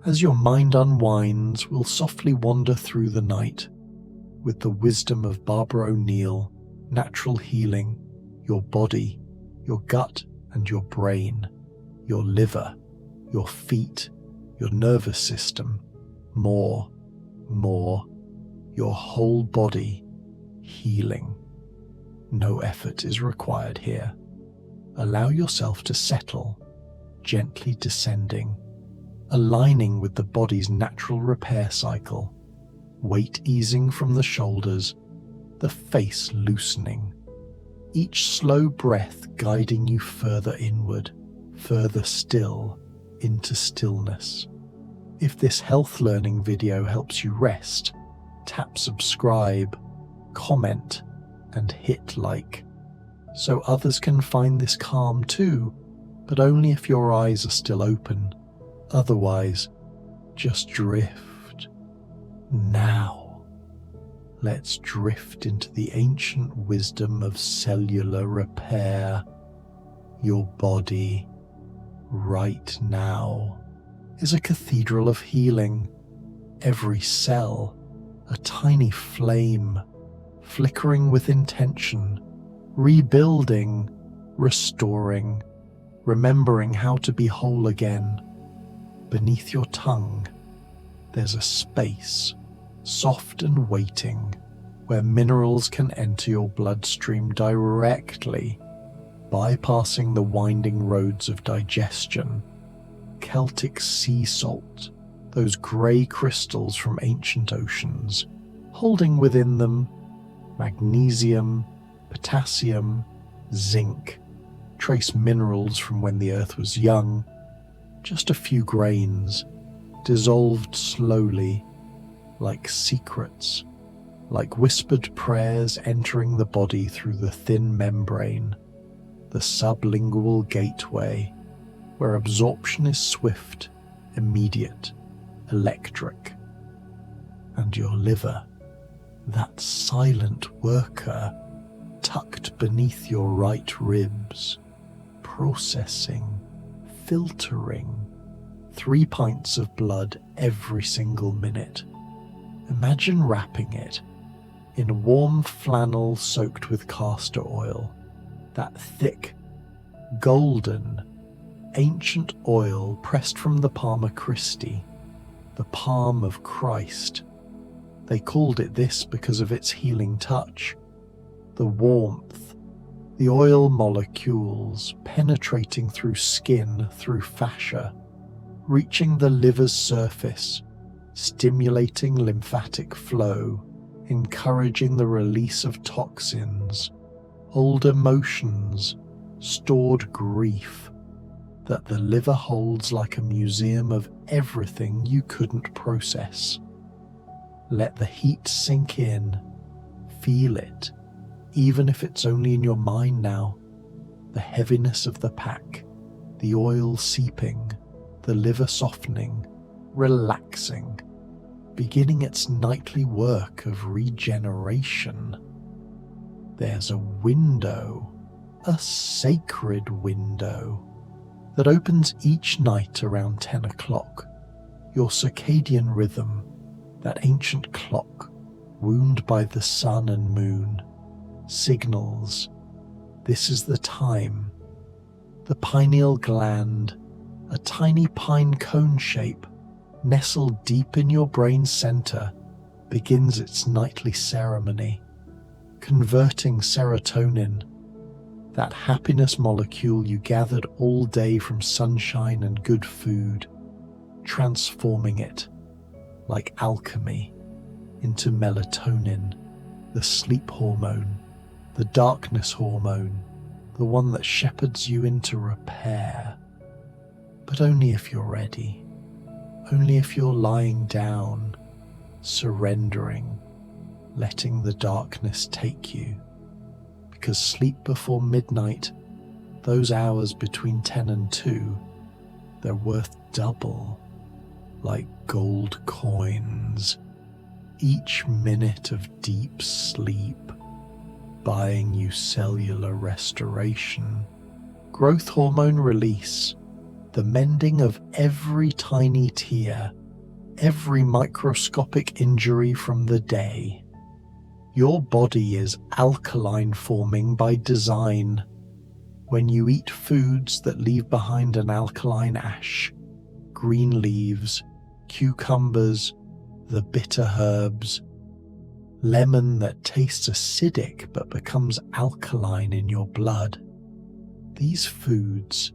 As your mind unwinds, we'll softly wander through the night with the wisdom of Barbara O'Neill, natural healing, your body, your gut and your brain, your liver, your feet, your nervous system, more, your whole body healing. No effort is required here. Allow yourself to settle, gently descending, aligning with the body's natural repair cycle, weight easing from the shoulders, the face loosening, each slow breath guiding you further inward, further still, into stillness. If this health learning video helps you rest, tap subscribe, comment, and hit like, so others can find this calm too, but only if your eyes are still open. Otherwise, just drift. Now, let's drift into the ancient wisdom of cellular repair. Your body, right now, is a cathedral of healing. Every cell, a tiny flame, flickering with intention, rebuilding, restoring, remembering how to be whole again. Beneath your tongue, there's a space, soft and waiting, where minerals can enter your bloodstream directly, bypassing the winding roads of digestion. Celtic sea salt, those grey crystals from ancient oceans, holding within them magnesium, potassium, zinc, trace minerals from when the earth was young, just a few grains, dissolved slowly, like secrets, like whispered prayers entering the body through the thin membrane, the sublingual gateway, where absorption is swift, immediate, electric. And your liver, that silent worker, tucked beneath your right ribs, processing, filtering, 3 pints of blood every single minute. Imagine wrapping it in warm flannel soaked with castor oil, that thick, golden, ancient oil pressed from the Palma Christi, the palm of Christ. They called it this because of its healing touch, the warmth, the oil molecules penetrating through skin, through fascia, reaching the liver's surface, stimulating lymphatic flow, encouraging the release of toxins, old emotions, stored grief, that the liver holds like a museum of everything you couldn't process. Let the heat sink in, feel it, even if it's only in your mind now, the heaviness of the pack, the oil seeping, the liver softening, relaxing, beginning its nightly work of regeneration. There's a window, a sacred window, that opens each night around 10 o'clock. Your circadian rhythm, that ancient clock, wound by the sun and moon, signals this is the time. The pineal gland, a tiny pine cone shape, nestled deep in your brain center, begins its nightly ceremony, converting serotonin, that happiness molecule you gathered all day from sunshine and good food, transforming it, like alchemy, into melatonin, the sleep hormone, the darkness hormone, the one that shepherds you into repair. But only if you're ready, only if you're lying down, surrendering, letting the darkness take you. Because sleep before midnight, those hours between 10 and 2, they're worth double, like gold coins. Each minute of deep sleep, buying you cellular restoration, growth hormone release, the mending of every tiny tear, every microscopic injury from the day. Your body is alkaline forming by design. When you eat foods that leave behind an alkaline ash, green leaves, cucumbers, the bitter herbs, lemon that tastes acidic but becomes alkaline in your blood. These foods,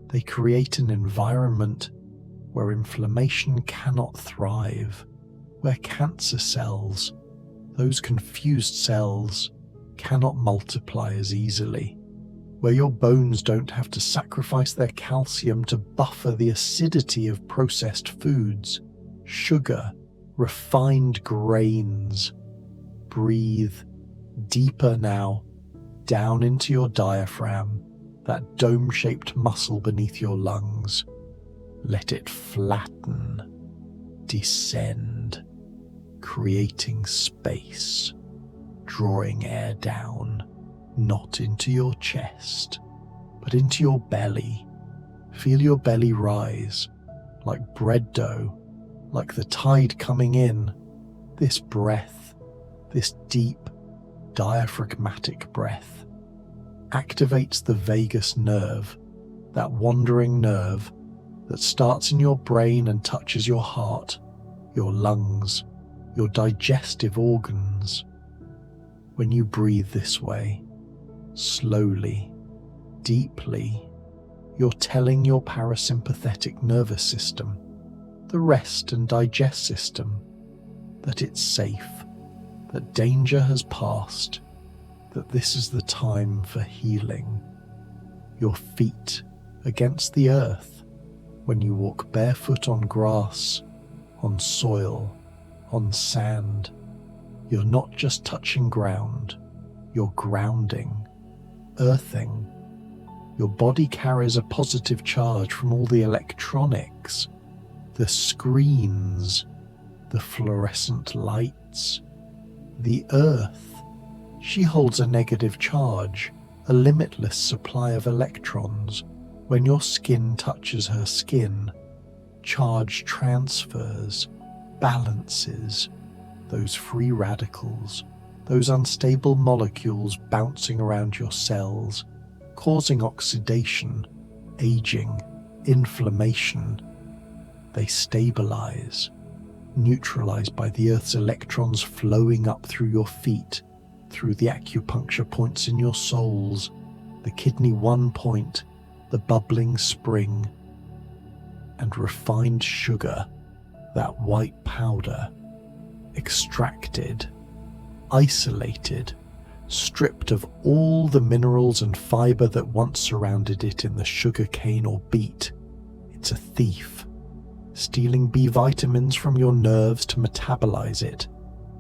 they create an environment where inflammation cannot thrive, where cancer cells, those confused cells, cannot multiply as easily, where your bones don't have to sacrifice their calcium to buffer the acidity of processed foods, sugar, refined grains. Breathe deeper now, down into your diaphragm, that dome-shaped muscle beneath your lungs. Let it flatten, descend, creating space, drawing air down, not into your chest, but into your belly. Feel your belly rise, like bread dough, like the tide coming in. This breath, this deep, diaphragmatic breath, activates the vagus nerve, that wandering nerve that starts in your brain and touches your heart, your lungs, your digestive organs. When you breathe this way, slowly, deeply, you're telling your parasympathetic nervous system, the rest and digest system, that it's safe, that danger has passed, that this is the time for healing. Your feet against the earth, when you walk barefoot on grass, on soil, on sand, you're not just touching ground, you're grounding, earthing. Your body carries a positive charge from all the electronics, the screens, the fluorescent lights. The earth, she holds a negative charge, a limitless supply of electrons. When your skin touches her skin, charge transfers, balances, those free radicals, those unstable molecules bouncing around your cells, causing oxidation, aging, inflammation. They stabilize, neutralized by the Earth's electrons flowing up through your feet, through the acupuncture points in your soles, the kidney 1 point, the bubbling spring, and refined sugar, that white powder, extracted, isolated, stripped of all the minerals and fiber that once surrounded it in the sugar cane or beet. It's a thief, stealing B vitamins from your nerves to metabolize it,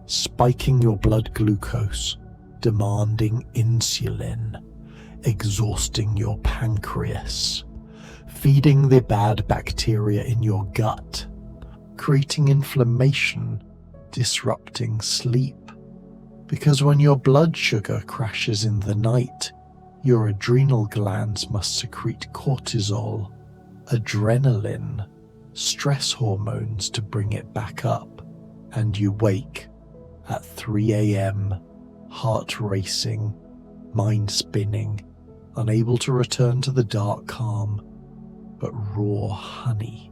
spiking your blood glucose, demanding insulin, exhausting your pancreas, feeding the bad bacteria in your gut, creating inflammation, disrupting sleep. Because when your blood sugar crashes in the night, your adrenal glands must secrete cortisol, adrenaline, stress hormones to bring it back up, and you wake at 3 a.m., heart racing, mind spinning, unable to return to the dark calm, but raw honey,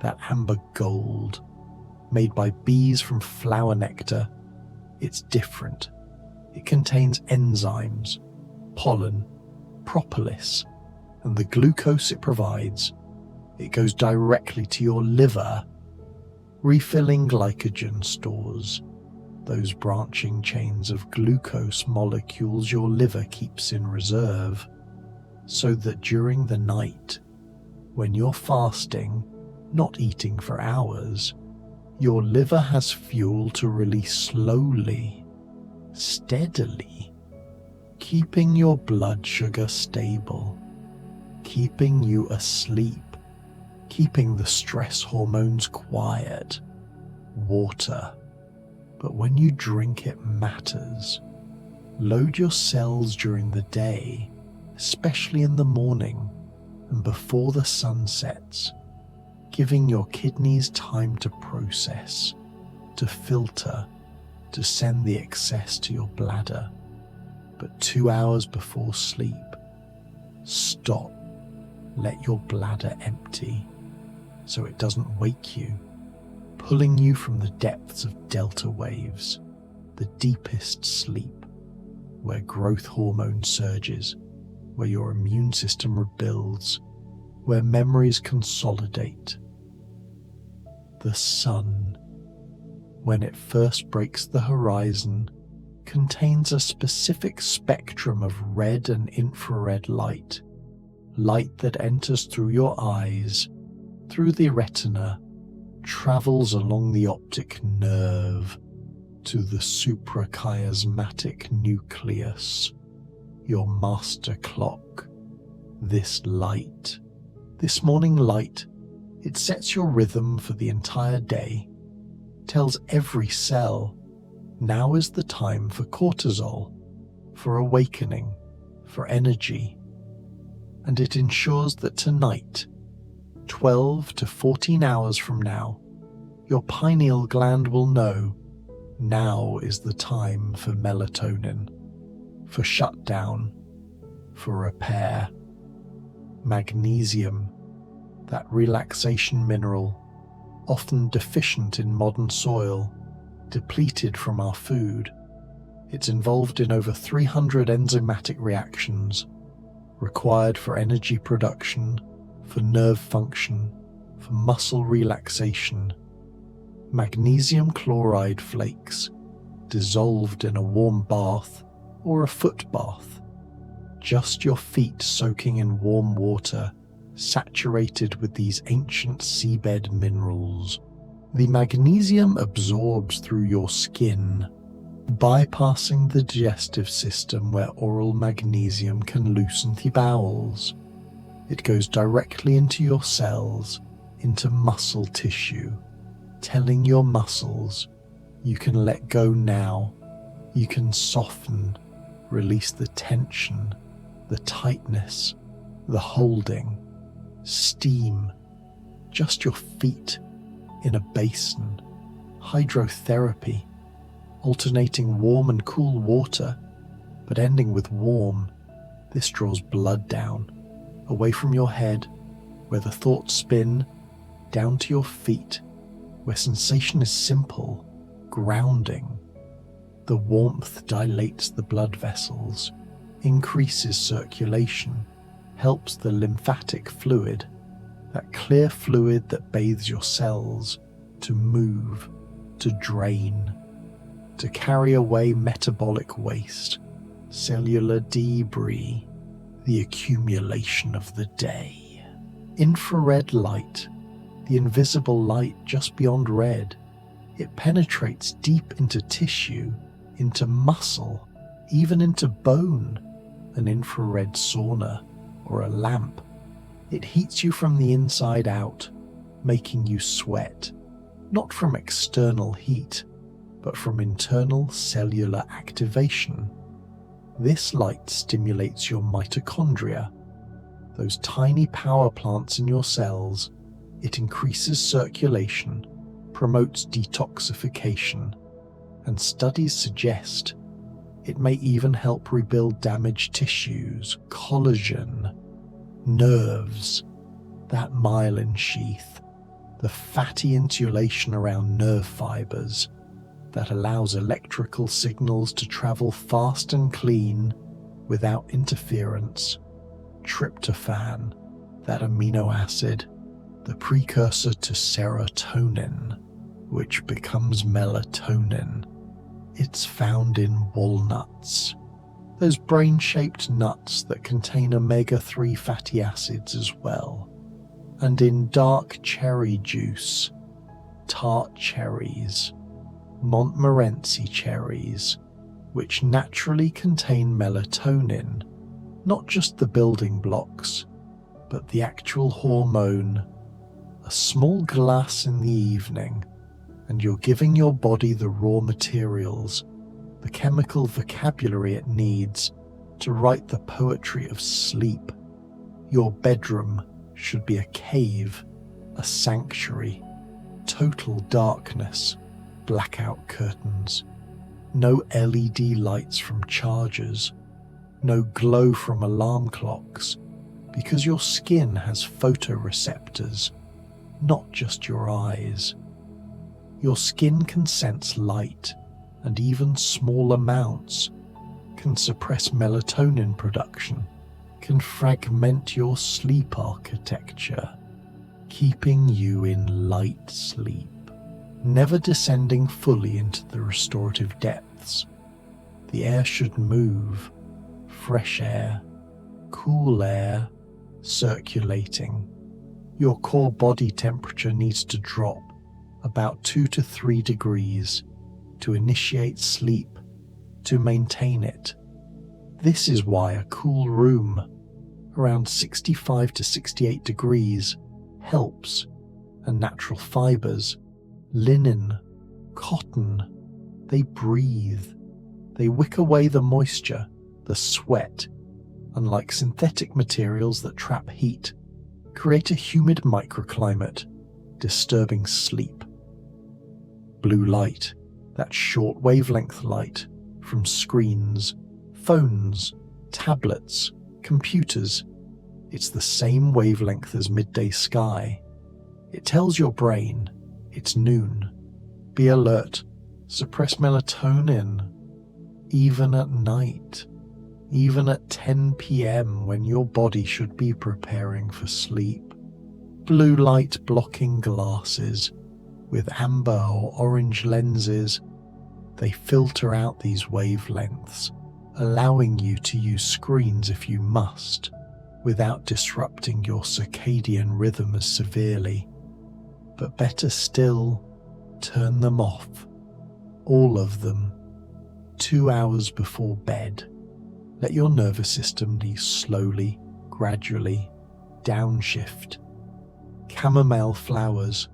that amber gold, made by bees from flower nectar. It's different. It contains enzymes, pollen, propolis, and the glucose it provides. It goes directly to your liver, refilling glycogen stores, those branching chains of glucose molecules your liver keeps in reserve, so that during the night, when you're fasting, not eating for hours, your liver has fuel to release slowly, steadily, keeping your blood sugar stable, keeping you asleep, keeping the stress hormones quiet. Water. But when you drink, it matters. Load your cells during the day, especially in the morning. and before the sun sets, giving your kidneys time to process, to filter, to send the excess to your bladder. But 2 hours before sleep, stop. Let your bladder empty so it doesn't wake you, pulling you from the depths of delta waves, the deepest sleep, where growth hormone surges, where your immune system rebuilds, where memories consolidate. The sun, when it first breaks the horizon, contains a specific spectrum of red and infrared light that enters through your eyes, through the retina, travels along the optic nerve to the suprachiasmatic nucleus, your master clock. This light, this morning light, it sets your rhythm for the entire day, tells every cell, now is the time for cortisol, for awakening, for energy. And it ensures that tonight, 12 to 14 hours from now, your pineal gland will know now is the time for melatonin, for shutdown, for repair. Magnesium, that relaxation mineral, often deficient in modern soil, depleted from our food. It's involved in over 300 enzymatic reactions, required for energy production, for nerve function, for muscle relaxation. Magnesium chloride flakes, dissolved in a warm bath or a foot bath. Just your feet soaking in warm water, saturated with these ancient seabed minerals. The magnesium absorbs through your skin, bypassing the digestive system where oral magnesium can loosen the bowels. It goes directly into your cells, into muscle tissue, telling your muscles, you can let go now, you can soften, release the tension, the tightness, the holding, steam, just your feet in a basin, hydrotherapy, alternating warm and cool water, but ending with warm. This draws blood down, away from your head, where the thoughts spin, down to your feet, where sensation is simple, grounding. The warmth dilates the blood vessels, increases circulation, helps the lymphatic fluid, that clear fluid that bathes your cells, to move, to drain, to carry away metabolic waste, cellular debris, the accumulation of the day. Infrared light, the invisible light just beyond red, it penetrates deep into tissue, into muscle, even into bone. An infrared sauna or a lamp, it heats you from the inside out, making you sweat, not from external heat, but from internal cellular activation. This light stimulates your mitochondria, those tiny power plants in your cells. It increases circulation, promotes detoxification, and studies suggest it may even help rebuild damaged tissues, collagen, nerves, that myelin sheath, the fatty insulation around nerve fibers that allows electrical signals to travel fast and clean without interference. Tryptophan, that amino acid, the precursor to serotonin, which becomes melatonin. It's found in walnuts, those brain-shaped nuts that contain omega-3 fatty acids as well, and in dark cherry juice, tart cherries, Montmorency cherries, which naturally contain melatonin, not just the building blocks, but the actual hormone. A small glass in the evening, and you're giving your body the raw materials, the chemical vocabulary it needs to write the poetry of sleep, Your bedroom should be a cave, a sanctuary, total darkness, blackout curtains, no LED lights from chargers, no glow from alarm clocks, because your skin has photoreceptors, not just your eyes. Your skin can sense light, and even small amounts can suppress melatonin production, can fragment your sleep architecture, keeping you in light sleep, never descending fully into the restorative depths. The air should move, fresh air, cool air, circulating. Your core body temperature needs to drop about 2 to 3 degrees to initiate sleep, to maintain it. This is why a cool room, around 65 to 68 degrees, helps, and natural fibers, linen, cotton, they breathe. They wick away the moisture, the sweat, unlike synthetic materials that trap heat, create a humid microclimate, disturbing sleep. Blue light, that short wavelength light from screens, phones, tablets, computers, it's the same wavelength as midday sky. It tells your brain it's noon. Be alert, suppress melatonin, even at night, even at 10 p.m. when your body should be preparing for sleep. Blue light blocking glasses with amber or orange lenses, they filter out these wavelengths, allowing you to use screens if you must, without disrupting your circadian rhythm as severely. But better still, turn them off, all of them, 2 hours before bed. Let your nervous system slowly, gradually, downshift. Chamomile flowers,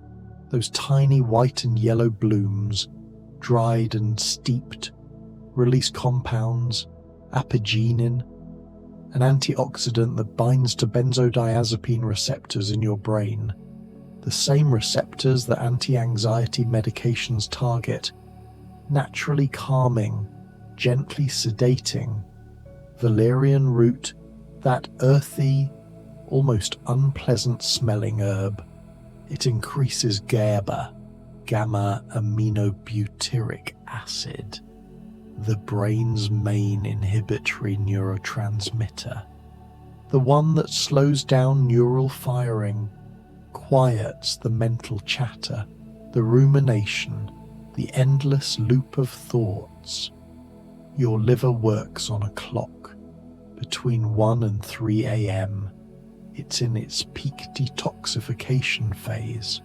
those tiny white and yellow blooms, dried and steeped, release compounds, apigenin, an antioxidant that binds to benzodiazepine receptors in your brain, the same receptors that anti-anxiety medications target, naturally calming, gently sedating. Valerian root, that earthy, almost unpleasant smelling herb, it increases GABA, gamma-aminobutyric acid, the brain's main inhibitory neurotransmitter, the one that slows down neural firing, quiets the mental chatter, the rumination, the endless loop of thoughts. Your liver works on a clock. Between 1 and 3 a.m., it's in its peak detoxification phase,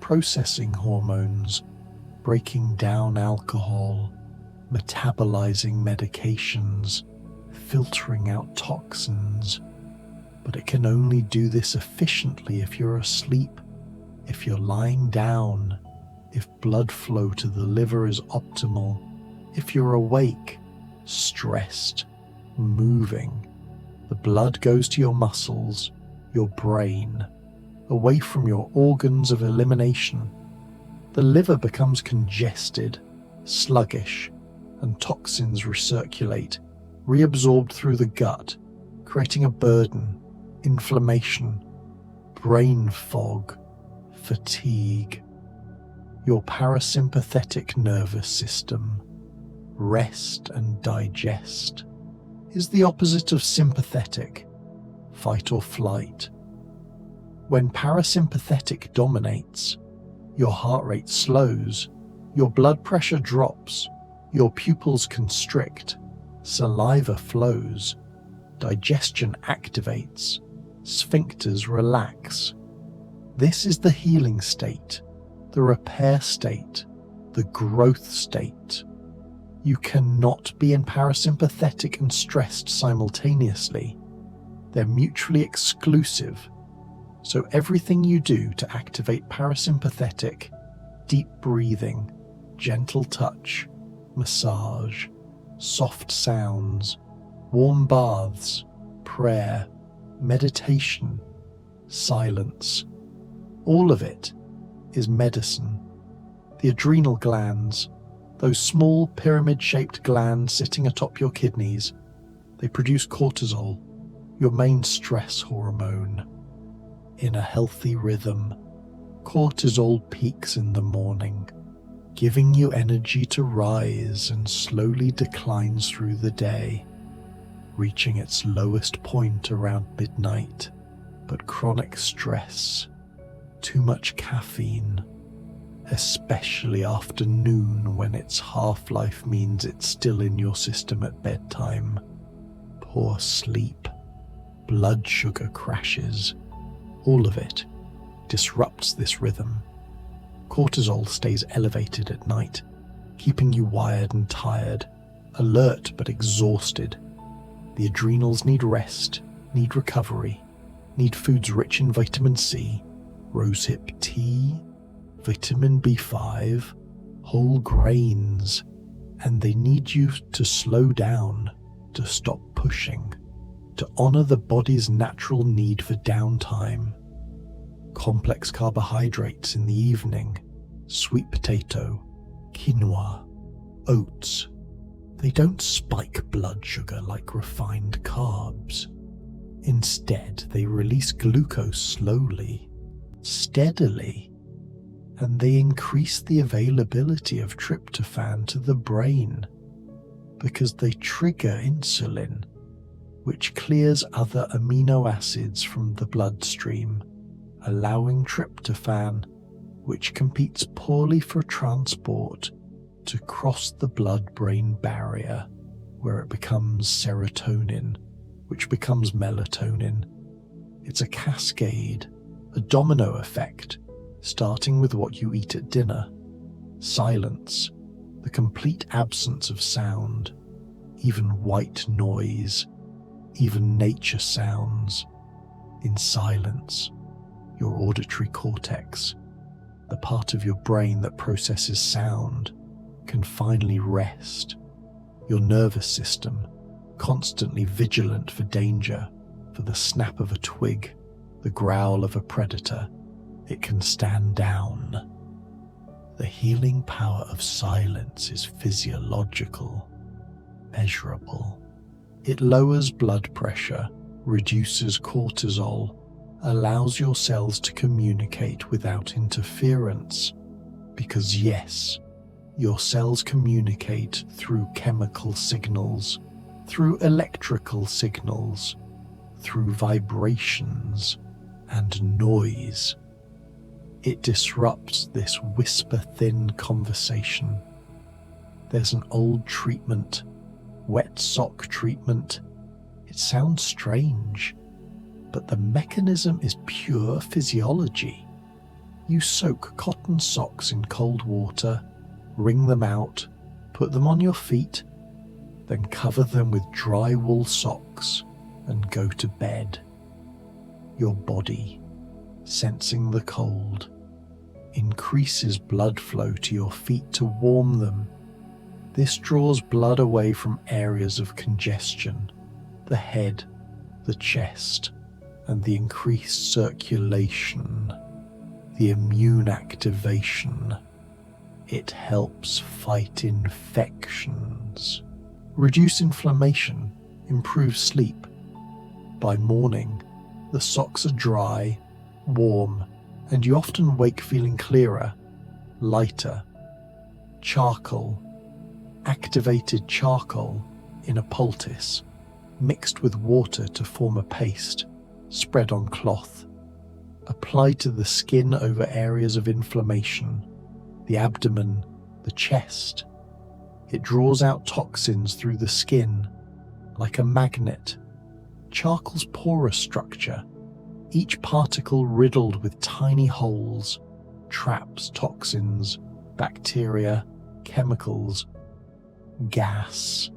processing hormones, breaking down alcohol, metabolizing medications, filtering out toxins. But it can only do this efficiently if you're asleep, if you're lying down, if blood flow to the liver is optimal, if you're awake, stressed, moving. The blood goes to your muscles, your brain, away from your organs of elimination. The liver becomes congested, sluggish, and toxins recirculate, reabsorbed through the gut, creating a burden, inflammation, brain fog, fatigue. Your parasympathetic nervous system, rest and digest, is the opposite of sympathetic, fight or flight. When parasympathetic dominates, your heart rate slows, your blood pressure drops, your pupils constrict, saliva flows, digestion activates, sphincters relax. This is the healing state, the repair state, the growth state. You cannot be in parasympathetic and stressed simultaneously. They're mutually exclusive. So everything you do to activate parasympathetic, deep breathing, gentle touch, massage, soft sounds, warm baths, prayer, meditation, silence. All of it is medicine. The adrenal glands, those small pyramid-shaped glands sitting atop your kidneys, they produce cortisol, your main stress hormone. In a healthy rhythm, cortisol peaks in the morning, giving you energy to rise, and slowly declines through the day, reaching its lowest point around midnight. But chronic stress, too much caffeine, especially after noon when its half-life means it's still in your system at bedtime, poor sleep, blood sugar crashes, all of it disrupts this rhythm. Cortisol stays elevated at night, keeping you wired and tired, alert but exhausted. The adrenals need rest, need recovery, need foods rich in vitamin C, rosehip tea, vitamin B5, whole grains, and they need you to slow down, to stop pushing, to honor the body's natural need for downtime. Complex carbohydrates in the evening, sweet potato, quinoa, oats, they don't spike blood sugar like refined carbs. Instead, they release glucose slowly, steadily, and they increase the availability of tryptophan to the brain because they trigger insulin, which clears other amino acids from the bloodstream, allowing tryptophan, which competes poorly for transport, to cross the blood-brain barrier, where it becomes serotonin, which becomes melatonin. It's a cascade, a domino effect, starting with what you eat at dinner. Silence, the complete absence of sound, even white noise, even nature sounds. In silence, your auditory cortex, the part of your brain that processes sound, can finally rest. Your nervous system, constantly vigilant for danger, for the snap of a twig, the growl of a predator, it can stand down. The healing power of silence is physiological, measurable. It lowers blood pressure, reduces cortisol, allows your cells to communicate without interference. Because yes, your cells communicate through chemical signals, through electrical signals, through vibrations and noise. It disrupts this whisper-thin conversation. There's an old treatment, wet sock treatment. It sounds strange, but the mechanism is pure physiology. You soak cotton socks in cold water, wring them out, put them on your feet, then cover them with dry wool socks and go to bed. Your body, sensing the cold, increases blood flow to your feet to warm them. This draws blood away from areas of congestion, the head, the chest, and the increased circulation, the immune activation. It helps fight infections, reduce inflammation, improve sleep. By morning, the socks are dry, warm, and you often wake feeling clearer, lighter. Charcoal, activated charcoal in a poultice, mixed with water to form a paste, spread on cloth. Apply to the skin over areas of inflammation, the abdomen, the chest. It draws out toxins through the skin, like a magnet. Charcoal's porous structure, each particle riddled with tiny holes, traps toxins, bacteria, chemicals, gas.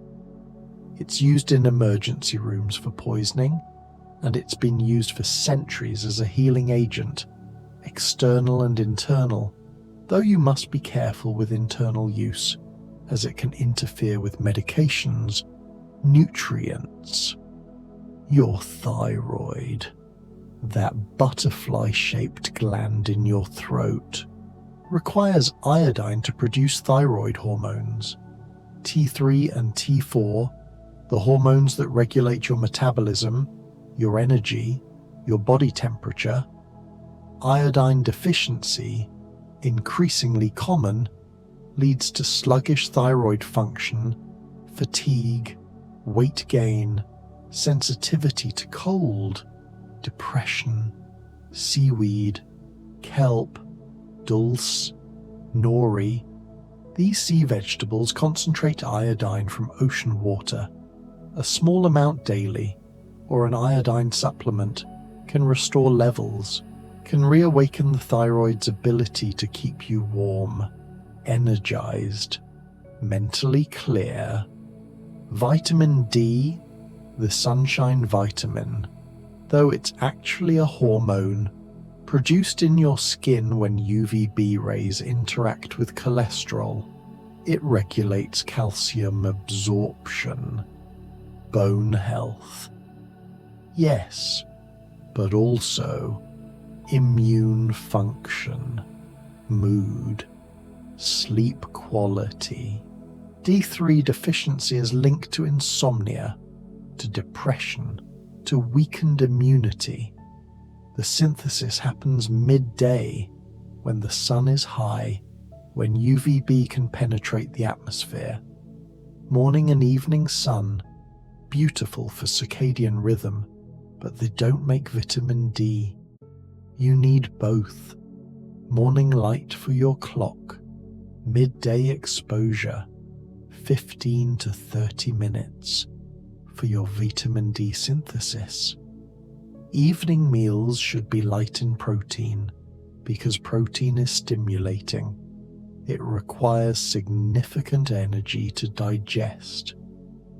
It's used in emergency rooms for poisoning, and it's been used for centuries as a healing agent, external and internal, though you must be careful with internal use, as it can interfere with medications, nutrients. Your thyroid, that butterfly-shaped gland in your throat, requires iodine to produce thyroid hormones. T3 and T4, the hormones that regulate your metabolism, your energy, your body temperature. Iodine deficiency, increasingly common, leads to sluggish thyroid function, fatigue, weight gain, sensitivity to cold, depression, seaweed, kelp, dulse, nori. These sea vegetables concentrate iodine from ocean water. A small amount daily, or an iodine supplement, can restore levels, can reawaken the thyroid's ability to keep you warm, energized, mentally clear. Vitamin D, the sunshine vitamin, though it's actually a hormone produced in your skin when UVB rays interact with cholesterol. It regulates calcium absorption, bone health. Yes, but also immune function, mood, sleep quality. D3 deficiency is linked to insomnia, to depression, to weakened immunity. The synthesis happens midday, when the sun is high, when UVB can penetrate the atmosphere. Morning and evening sun, beautiful for circadian rhythm, but they don't make vitamin D. You need both. Morning light for your clock, midday exposure, 15 to 30 minutes for your vitamin D synthesis. Evening meals should be light in protein because protein is stimulating. It requires significant energy to digest,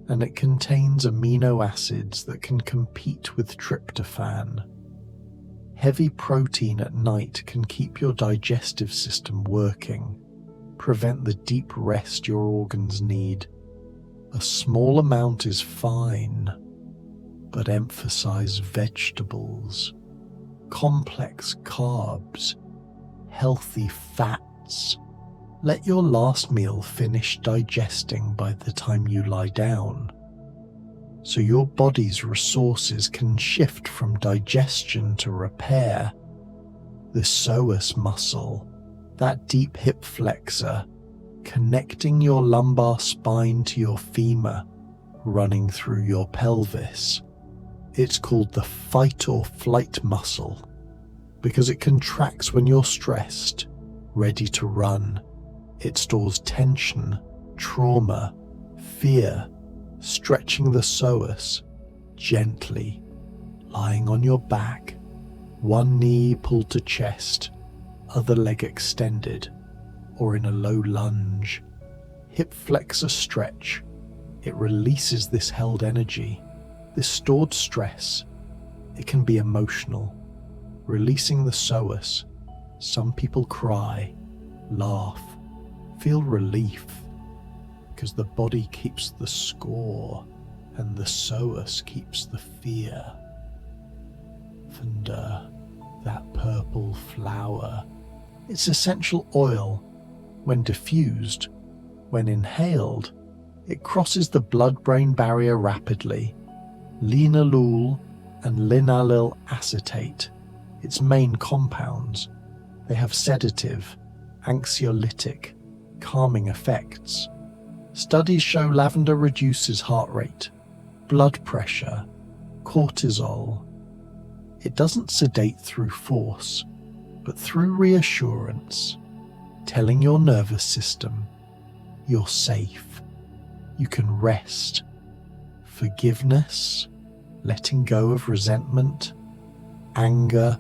and it contains amino acids that can compete with tryptophan. Heavy protein at night can keep your digestive system working, prevent the deep rest your organs need. A small amount is fine, but emphasize vegetables, complex carbs, healthy fats. Let your last meal finish digesting by the time you lie down, so your body's resources can shift from digestion to repair. The psoas muscle, that deep hip flexor, connecting your lumbar spine to your femur, running through your pelvis. It's called the fight or flight muscle because it contracts when you're stressed, ready to run. It stores tension, trauma, fear, stretching the psoas gently, lying on your back, one knee pulled to chest, other leg extended, or in a low lunge. Hip flexor stretch. It releases this held energy, this stored stress. It can be emotional, releasing the psoas. Some people cry, laugh, feel relief, because the body keeps the score and the psoas keeps the fear. Lavender, that purple flower, its essential oil, when diffused, when inhaled, it crosses the blood-brain barrier rapidly. Linalool and linallyl acetate, its main compounds. They have sedative, anxiolytic, calming effects. Studies show lavender reduces heart rate, blood pressure, cortisol. It doesn't sedate through force, but through reassurance, telling your nervous system you're safe, you can rest. Forgiveness, letting go of resentment, anger,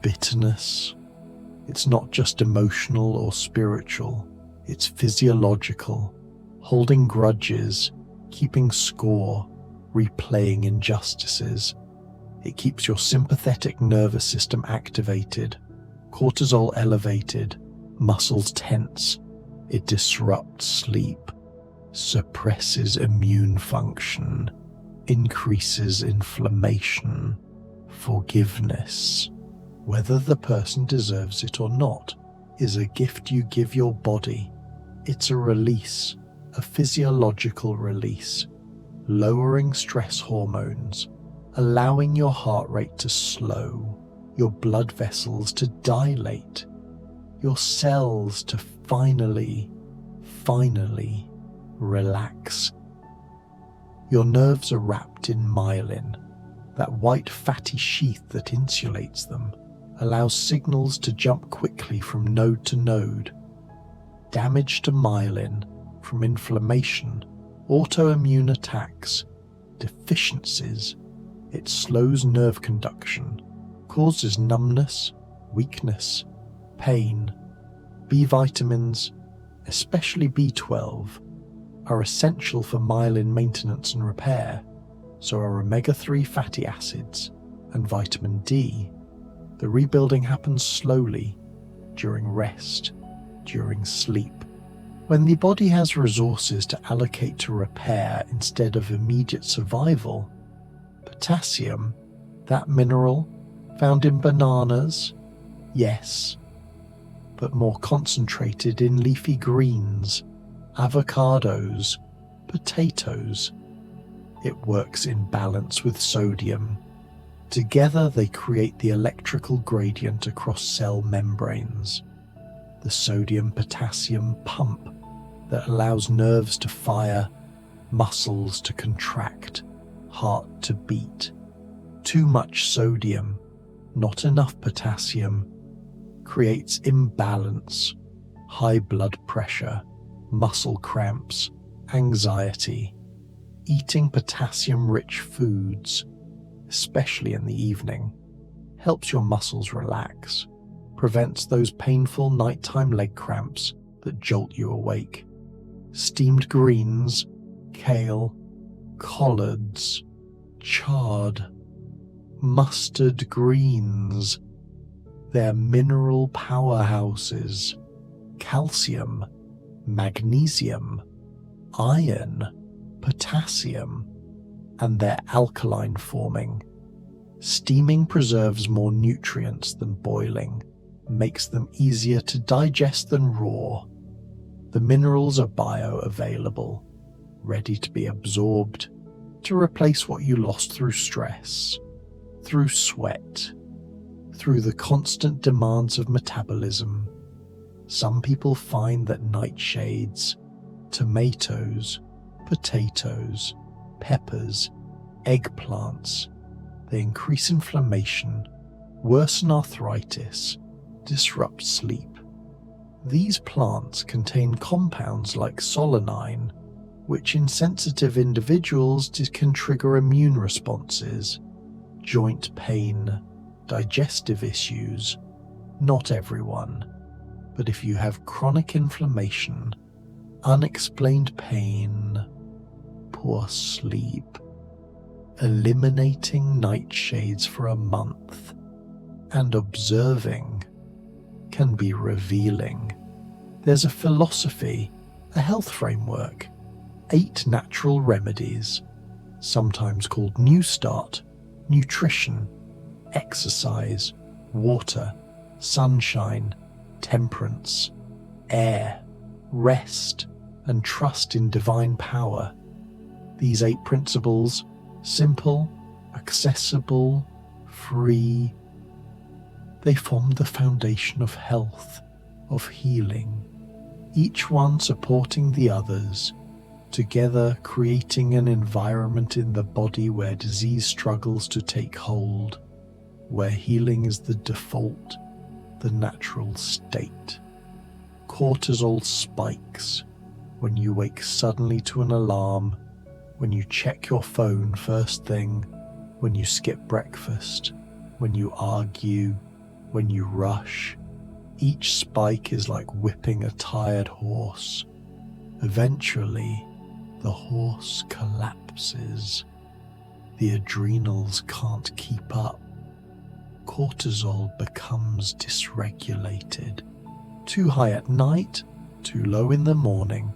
bitterness. It's not just emotional or spiritual, it's physiological. Holding grudges, keeping score, replaying injustices. It keeps your sympathetic nervous system activated, cortisol elevated, muscles tense. It disrupts sleep, suppresses immune function, increases inflammation. Forgiveness, whether the person deserves it or not, is a gift you give your body. It's a release, a physiological release, lowering stress hormones, allowing your heart rate to slow, your blood vessels to dilate, your cells to finally relax. Your nerves are wrapped in myelin. That white fatty sheath that insulates them allows signals to jump quickly from node to node. Damage to myelin from inflammation, autoimmune attacks, deficiencies. It slows nerve conduction, causes numbness, weakness, pain. B vitamins, especially B12, are essential for myelin maintenance and repair. So are omega-3 fatty acids and vitamin D. The rebuilding happens slowly, during rest, during sleep. When the body has resources to allocate to repair instead of immediate survival, potassium, that mineral found in bananas, yes, but more concentrated in leafy greens, avocados, potatoes. It works in balance with sodium. Together they create the electrical gradient across cell membranes, the sodium-potassium pump that allows nerves to fire, muscles to contract, heart to beat. Too much sodium, not enough potassium, creates imbalance, high blood pressure, muscle cramps, anxiety. Eating potassium-rich foods, especially in the evening, helps your muscles relax, prevents those painful nighttime leg cramps that jolt you awake. Steamed greens, kale, collards, chard, mustard greens. They're mineral powerhouses. Calcium, magnesium, iron, potassium, and they're alkaline forming. Steaming preserves more nutrients than boiling, makes them easier to digest than raw. The minerals are bioavailable, ready to be absorbed, to replace what you lost through stress, through sweat, through the constant demands of metabolism. Some people find that nightshades, tomatoes, potatoes, peppers, eggplants, they increase inflammation, worsen arthritis, disrupt sleep. These plants contain compounds like solanine, which in sensitive individuals can trigger immune responses, joint pain, digestive issues. Not everyone, but if you have chronic inflammation, unexplained pain, poor sleep, eliminating nightshades for a month and observing can be revealing. There's a philosophy, a health framework, 8 natural remedies, sometimes called New Start, nutrition, exercise, water, sunshine, temperance, air, rest, and trust in divine power. These 8 principles, simple, accessible, free, they form the foundation of health, of healing, each one supporting the others, together creating an environment in the body where disease struggles to take hold, where healing is the default, the natural state. Cortisol spikes when you wake suddenly to an alarm, when you check your phone first thing, when you skip breakfast, when you argue, when you rush. Each spike is like whipping a tired horse. Eventually, the horse collapses. The adrenals can't keep up. Cortisol becomes dysregulated. Too high at night, too low in the morning.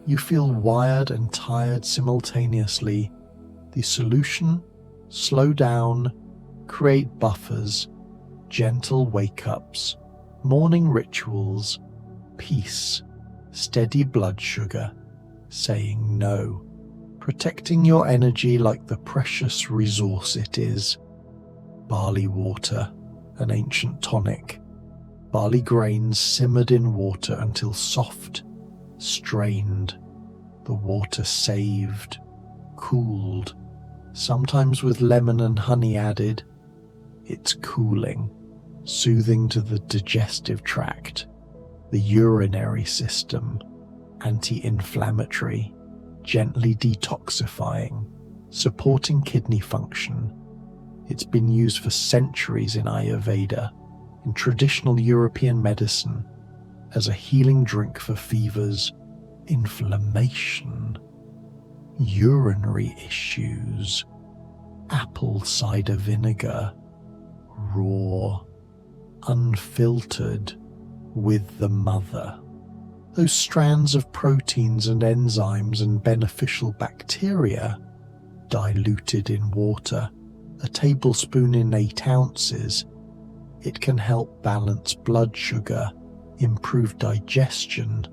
You feel wired and tired simultaneously. The solution? Slow down, create buffers, gentle wake-ups, morning rituals, peace, steady blood sugar, saying no, protecting your energy like the precious resource it is. Barley water, an ancient tonic. Barley grains simmered in water until soft, strained, the water saved, cooled, sometimes with lemon and honey added. It's cooling, soothing to the digestive tract, the urinary system, anti-inflammatory, gently detoxifying, supporting kidney function. It's been used for centuries in Ayurveda, in traditional European medicine, as a healing drink for fevers, inflammation, urinary issues. Apple cider vinegar, raw, unfiltered, with the mother. Those strands of proteins and enzymes and beneficial bacteria, diluted in water, a tablespoon in 8 ounces. It can help balance blood sugar, improve digestion,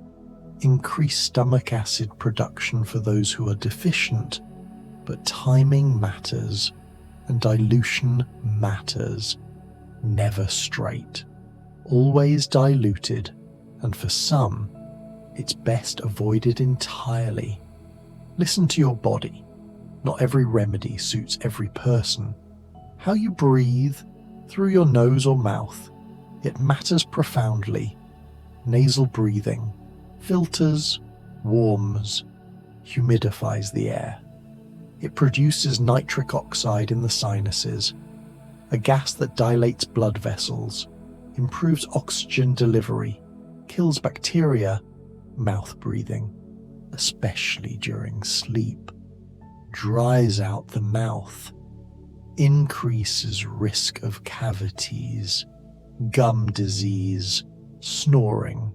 increase stomach acid production for those who are deficient, but timing matters and dilution matters. Never straight, always diluted, and for some, it's best avoided entirely. Listen to your body. Not every remedy suits every person. How you breathe, through your nose or mouth, it matters profoundly. Nasal breathing filters, warms, humidifies the air. It produces nitric oxide in the sinuses, a gas that dilates blood vessels, improves oxygen delivery, kills bacteria. Mouth breathing, especially during sleep, dries out the mouth, increases risk of cavities, gum disease, snoring,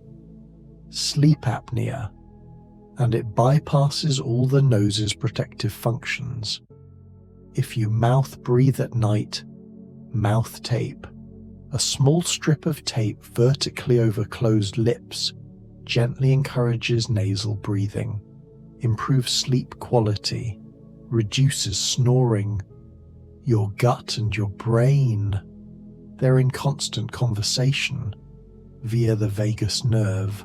sleep apnea, and it bypasses all the nose's protective functions. If you mouth breathe at night, mouth tape, a small strip of tape vertically over closed lips, gently encourages nasal breathing, improves sleep quality, reduces snoring. Your gut and your brain, they're in constant conversation via the vagus nerve,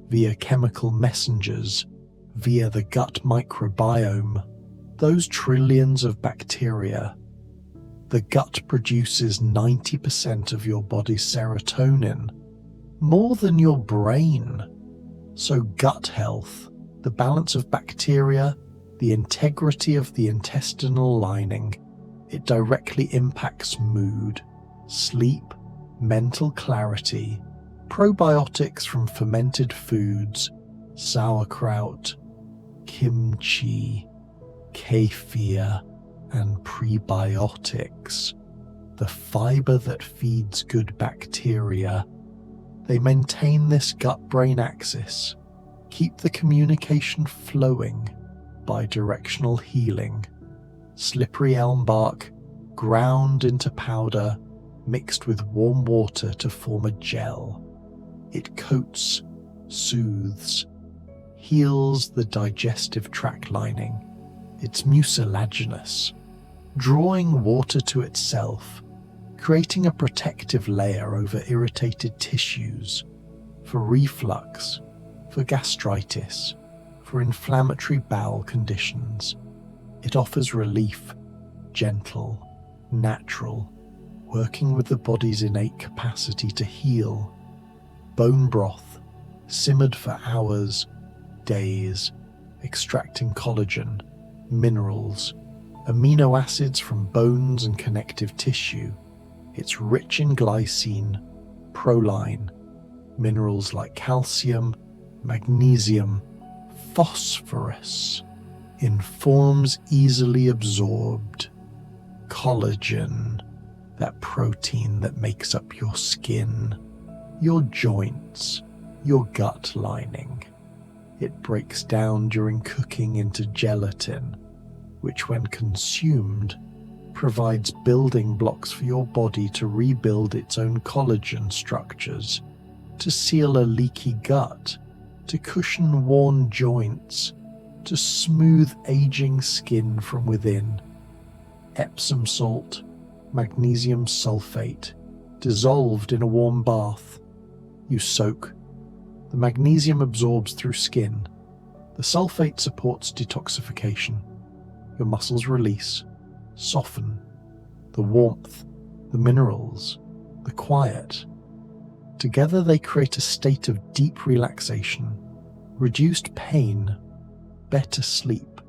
via chemical messengers, via the gut microbiome, those trillions of bacteria. The gut produces 90% of your body's serotonin, more than your brain. So gut health, the balance of bacteria, the integrity of the intestinal lining, it directly impacts mood, sleep, mental clarity. Probiotics from fermented foods, sauerkraut, kimchi, kefir, and prebiotics, the fiber that feeds good bacteria. They maintain this gut-brain axis, keep the communication flowing, bidirectional healing. Slippery elm bark, ground into powder, mixed with warm water to form a gel. It coats, soothes, heals the digestive tract lining. It's mucilaginous, drawing water to itself, creating a protective layer over irritated tissues, for reflux, for gastritis, for inflammatory bowel conditions. It offers relief, gentle, natural, working with the body's innate capacity to heal. Bone broth, simmered for hours, days, extracting collagen, minerals, amino acids from bones and connective tissue. It's rich in glycine, proline, minerals like calcium, magnesium, phosphorus, in forms easily absorbed. Collagen, that protein that makes up your skin, your joints, your gut lining. It breaks down during cooking into gelatin, which when consumed provides building blocks for your body to rebuild its own collagen structures, to seal a leaky gut, to cushion worn joints, to smooth aging skin from within. Epsom salt, magnesium sulfate, dissolved in a warm bath. You soak. The magnesium absorbs through skin. The sulfate supports detoxification. Your muscles release, soften. The warmth, the minerals, the quiet. Together they create a state of deep relaxation, reduced pain, better sleep.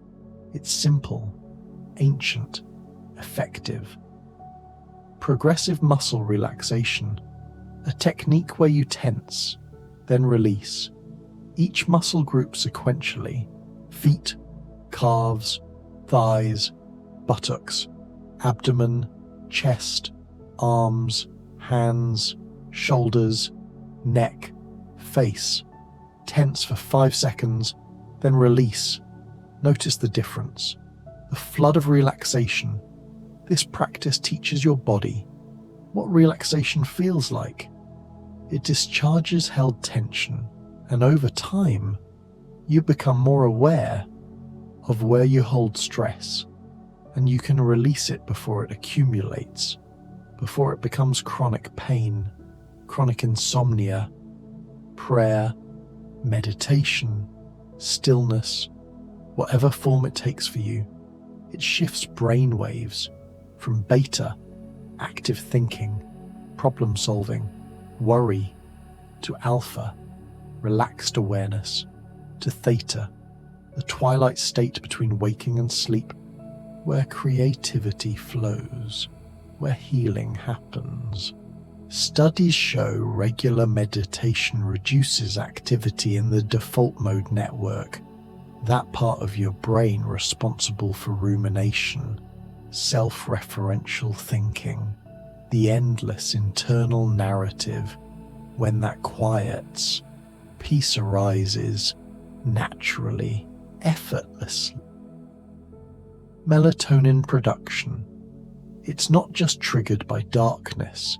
It's simple, ancient, effective. Progressive muscle relaxation, a technique where you tense, then release. Each muscle group sequentially: feet, calves, thighs, buttocks, abdomen, chest, arms, hands, shoulders, neck, face. Tense for 5 seconds, then release. Notice the difference. The flood of relaxation. This practice teaches your body what relaxation feels like. It discharges held tension, and over time, you become more aware of where you hold stress, and you can release it before it accumulates, before it becomes chronic pain, chronic insomnia. Prayer, meditation, stillness, whatever form it takes for you, it shifts brain waves from beta, active thinking, problem solving, worry, to alpha, relaxed awareness, to theta, the twilight state between waking and sleep, where creativity flows, where healing happens. Studies show regular meditation reduces activity in the default mode network, that part of your brain responsible for rumination, self-referential thinking, the endless internal narrative. When that quiets, peace arises naturally, effortlessly. Melatonin production. It's not just triggered by darkness,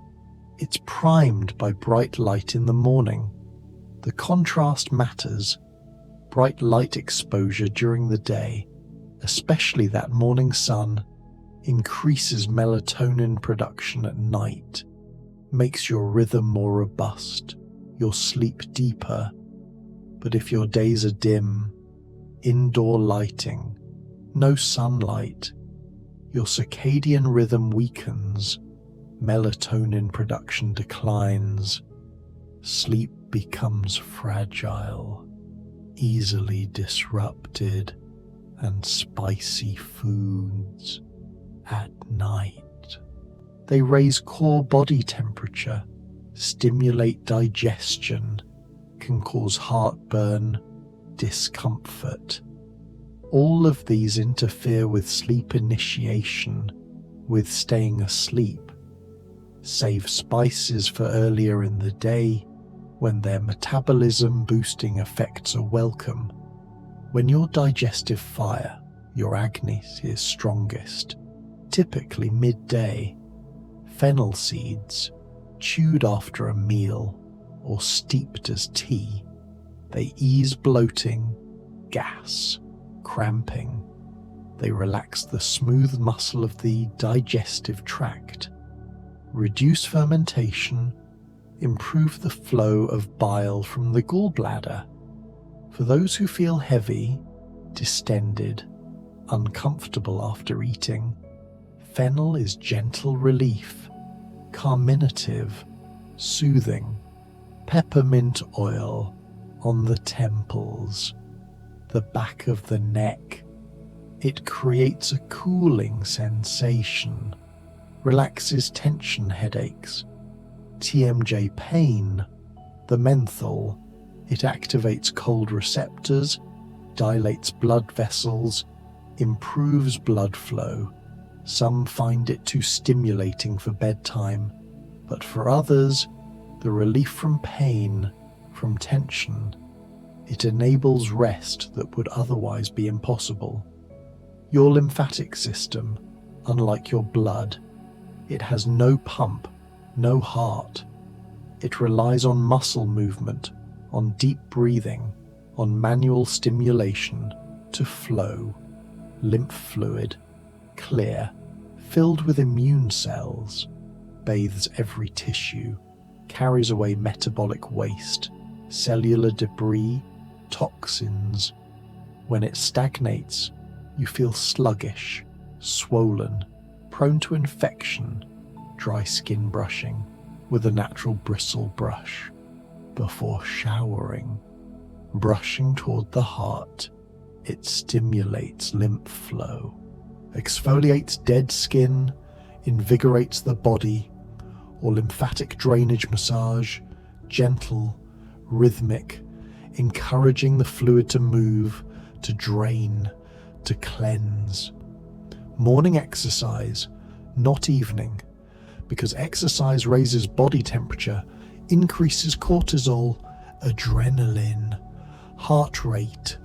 it's primed by bright light in the morning. The contrast matters. Bright light exposure during the day, especially that morning sun, increases melatonin production at night, makes your rhythm more robust, your sleep deeper. But if your days are dim, indoor lighting, no sunlight, your circadian rhythm weakens, melatonin production declines, sleep becomes fragile, easily disrupted, and spicy foods at night. They raise core body temperature, stimulate digestion, can cause heartburn, discomfort. All of these interfere with sleep initiation, with staying asleep. Save spices for earlier in the day, when their metabolism-boosting effects are welcome. When your digestive fire, your agnes, is strongest, typically midday, fennel seeds, chewed after a meal or steeped as tea, they ease bloating, gas, cramping. They relax the smooth muscle of the digestive tract, reduce fermentation, improve the flow of bile from the gallbladder. For those who feel heavy, distended, uncomfortable after eating, fennel is gentle relief, carminative, soothing. Peppermint oil on the temples, the back of the neck. It creates a cooling sensation, relaxes tension headaches. TMJ pain, the menthol, it activates cold receptors, dilates blood vessels, improves blood flow. Some find it too stimulating for bedtime, but for others, the relief from pain, from tension, it enables rest that would otherwise be impossible. Your lymphatic system, unlike your blood, it has no pump, no heart. It relies on muscle movement, on deep breathing, on manual stimulation to flow. Lymph fluid, clear, filled with immune cells, bathes every tissue, carries away metabolic waste, cellular debris, toxins. When it stagnates, you feel sluggish, swollen, prone to infection, dry skin brushing with a natural bristle brush. Before showering, brushing toward the heart, it stimulates lymph flow, exfoliates dead skin, invigorates the body, or lymphatic drainage massage, gentle, rhythmic, encouraging the fluid to move, to drain, to cleanse. Morning exercise, not evening, because exercise raises body temperature, increases cortisol, adrenaline, heart rate,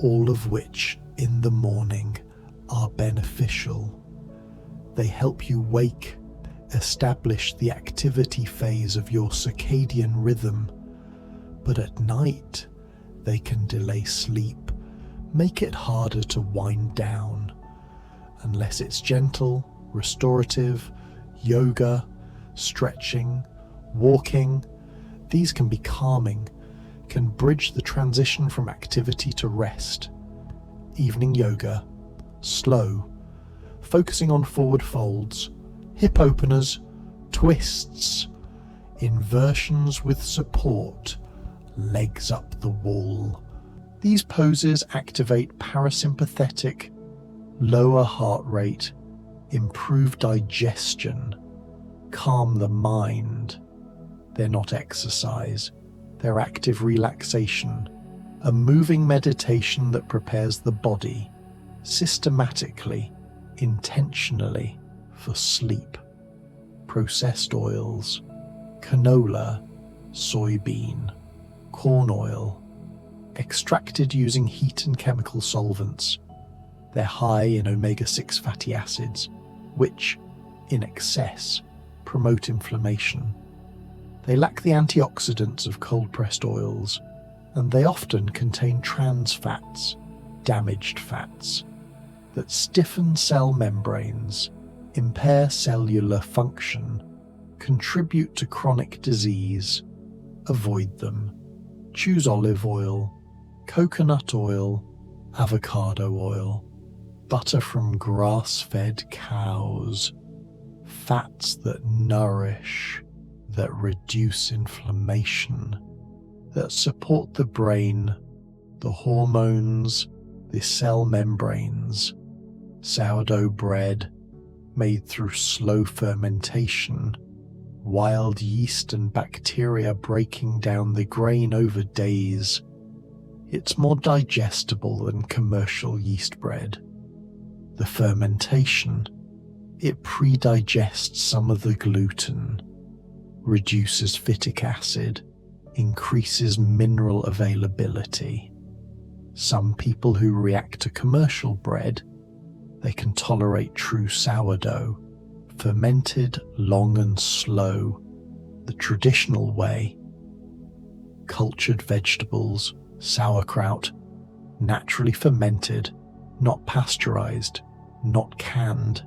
all of which in the morning are beneficial. They help you wake, establish the activity phase of your circadian rhythm, but at night they can delay sleep, make it harder to wind down. Unless it's gentle, restorative, yoga, stretching, walking, these can be calming, can bridge the transition from activity to rest. Evening yoga, slow, focusing on forward folds, hip openers, twists, inversions with support, legs up the wall. These poses activate parasympathetic, lower heart rate, improve digestion, calm the mind. They're not exercise, they're active relaxation, a moving meditation that prepares the body, systematically, intentionally, for sleep. Processed oils, canola, soybean, corn oil, extracted using heat and chemical solvents. They're high in omega-6 fatty acids, which, in excess, promote inflammation. They lack the antioxidants of cold-pressed oils, and they often contain trans fats, damaged fats, that stiffen cell membranes, impair cellular function, contribute to chronic disease. Avoid them. Choose olive oil, coconut oil, avocado oil, butter from grass-fed cows, fats that nourish, that reduce inflammation, that support the brain, the hormones, the cell membranes. Sourdough bread, made through slow fermentation, wild yeast and bacteria breaking down the grain over days. It's more digestible than commercial yeast bread. The fermentation, it pre-digests some of the gluten, reduces phytic acid, increases mineral availability. Some people who react to commercial bread, they can tolerate true sourdough, fermented long and slow, the traditional way. Cultured vegetables, sauerkraut, naturally fermented, not pasteurized, not canned.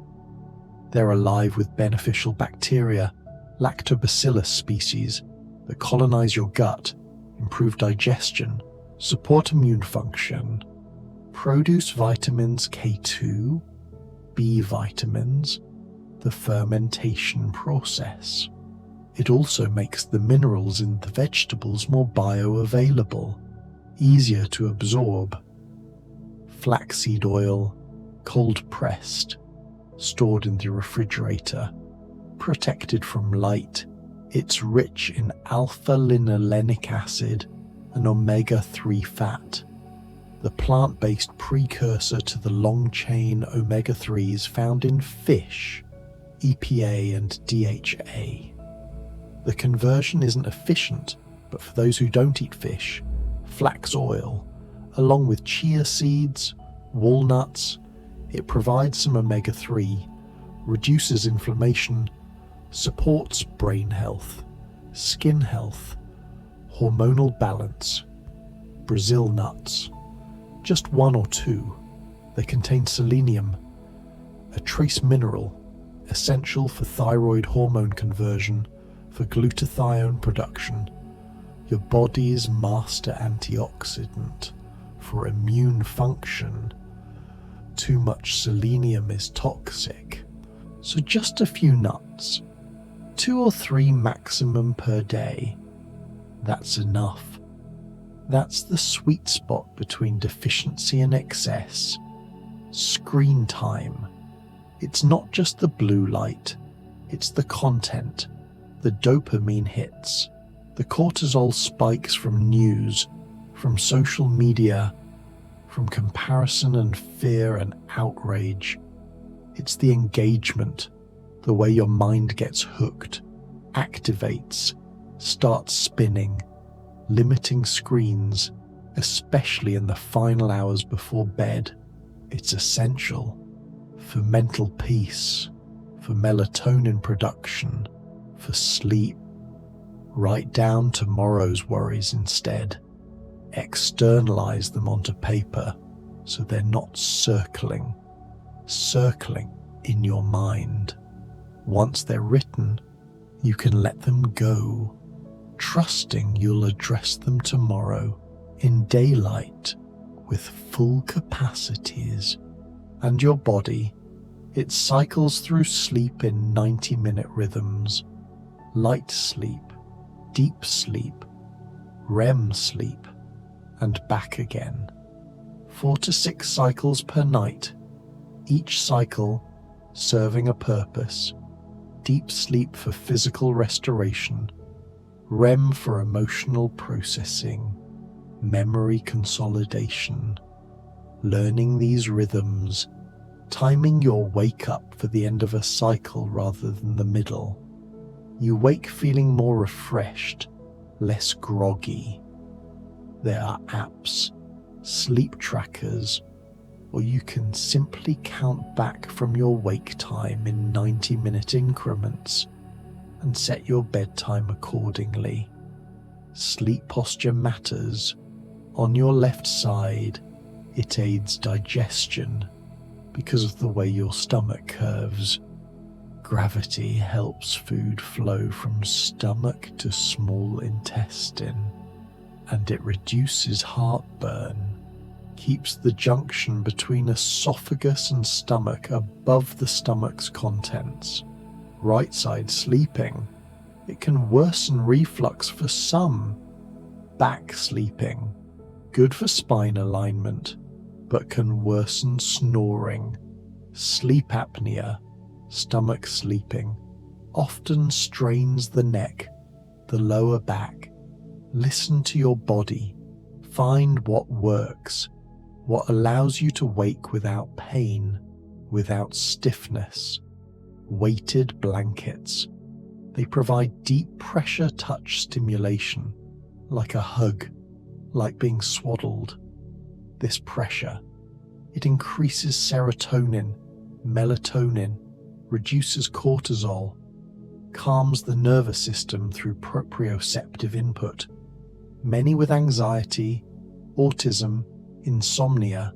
They're alive with beneficial bacteria, lactobacillus species, that colonize your gut, improve digestion, support immune function, produce vitamins K2, B vitamins, the fermentation process. It also makes the minerals in the vegetables more bioavailable, easier to absorb. Flaxseed oil, cold pressed, stored in the refrigerator, protected from light. It's rich in alpha-linolenic acid, an omega-3 fat, the plant-based precursor to the long-chain omega-3s found in fish, EPA and DHA. The conversion isn't efficient, but for those who don't eat fish, flax oil, along with chia seeds, walnuts, It provides some omega-3, reduces inflammation, supports brain health, skin health, hormonal balance. Brazil nuts, just 1 or 2. They contain selenium, a trace mineral essential for thyroid hormone conversion, for glutathione production, your body's master antioxidant, for immune function. Too much selenium is toxic, so just a few nuts, 2 or 3 maximum per day. That's enough. That's the sweet spot between deficiency and excess. Screen time. It's not just the blue light, it's the content, the dopamine hits, the cortisol spikes from news, from social media, from comparison and fear and outrage. It's the engagement, the way your mind gets hooked, activates, starts spinning, limiting screens, especially in the final hours before bed. It's essential for mental peace, for melatonin production, for sleep. Write down tomorrow's worries instead. Externalize them onto paper so they're not circling in your mind. Once they're written, you can let them go, trusting you'll address them tomorrow in daylight with full capacities. And your body, it cycles through sleep in 90-minute rhythms: light sleep, deep sleep, REM sleep, and back again. 4 to 6 cycles per night, each cycle serving a purpose. Deep sleep for physical restoration, REM for emotional processing, memory consolidation. Learning these rhythms, timing your wake up for the end of a cycle rather than the middle. You wake feeling more refreshed, less groggy. There are apps, sleep trackers, or you can simply count back from your wake time in 90-minute increments and set your bedtime accordingly. Sleep posture matters. On your left side, it aids digestion because of the way your stomach curves. Gravity helps food flow from stomach to small intestine, and it reduces heartburn, keeps the junction between esophagus and stomach above the stomach's contents. Right side sleeping, it can worsen reflux for some. Back sleeping, good for spine alignment, but can worsen snoring. Sleep apnea, stomach sleeping, often strains the neck, the lower back. Listen to your body. Find what works, what allows you to wake without pain, without stiffness. Weighted blankets. They provide deep pressure touch stimulation, like a hug, like being swaddled. This pressure, it increases serotonin, melatonin, reduces cortisol, calms the nervous system through proprioceptive input. Many with anxiety, autism, insomnia,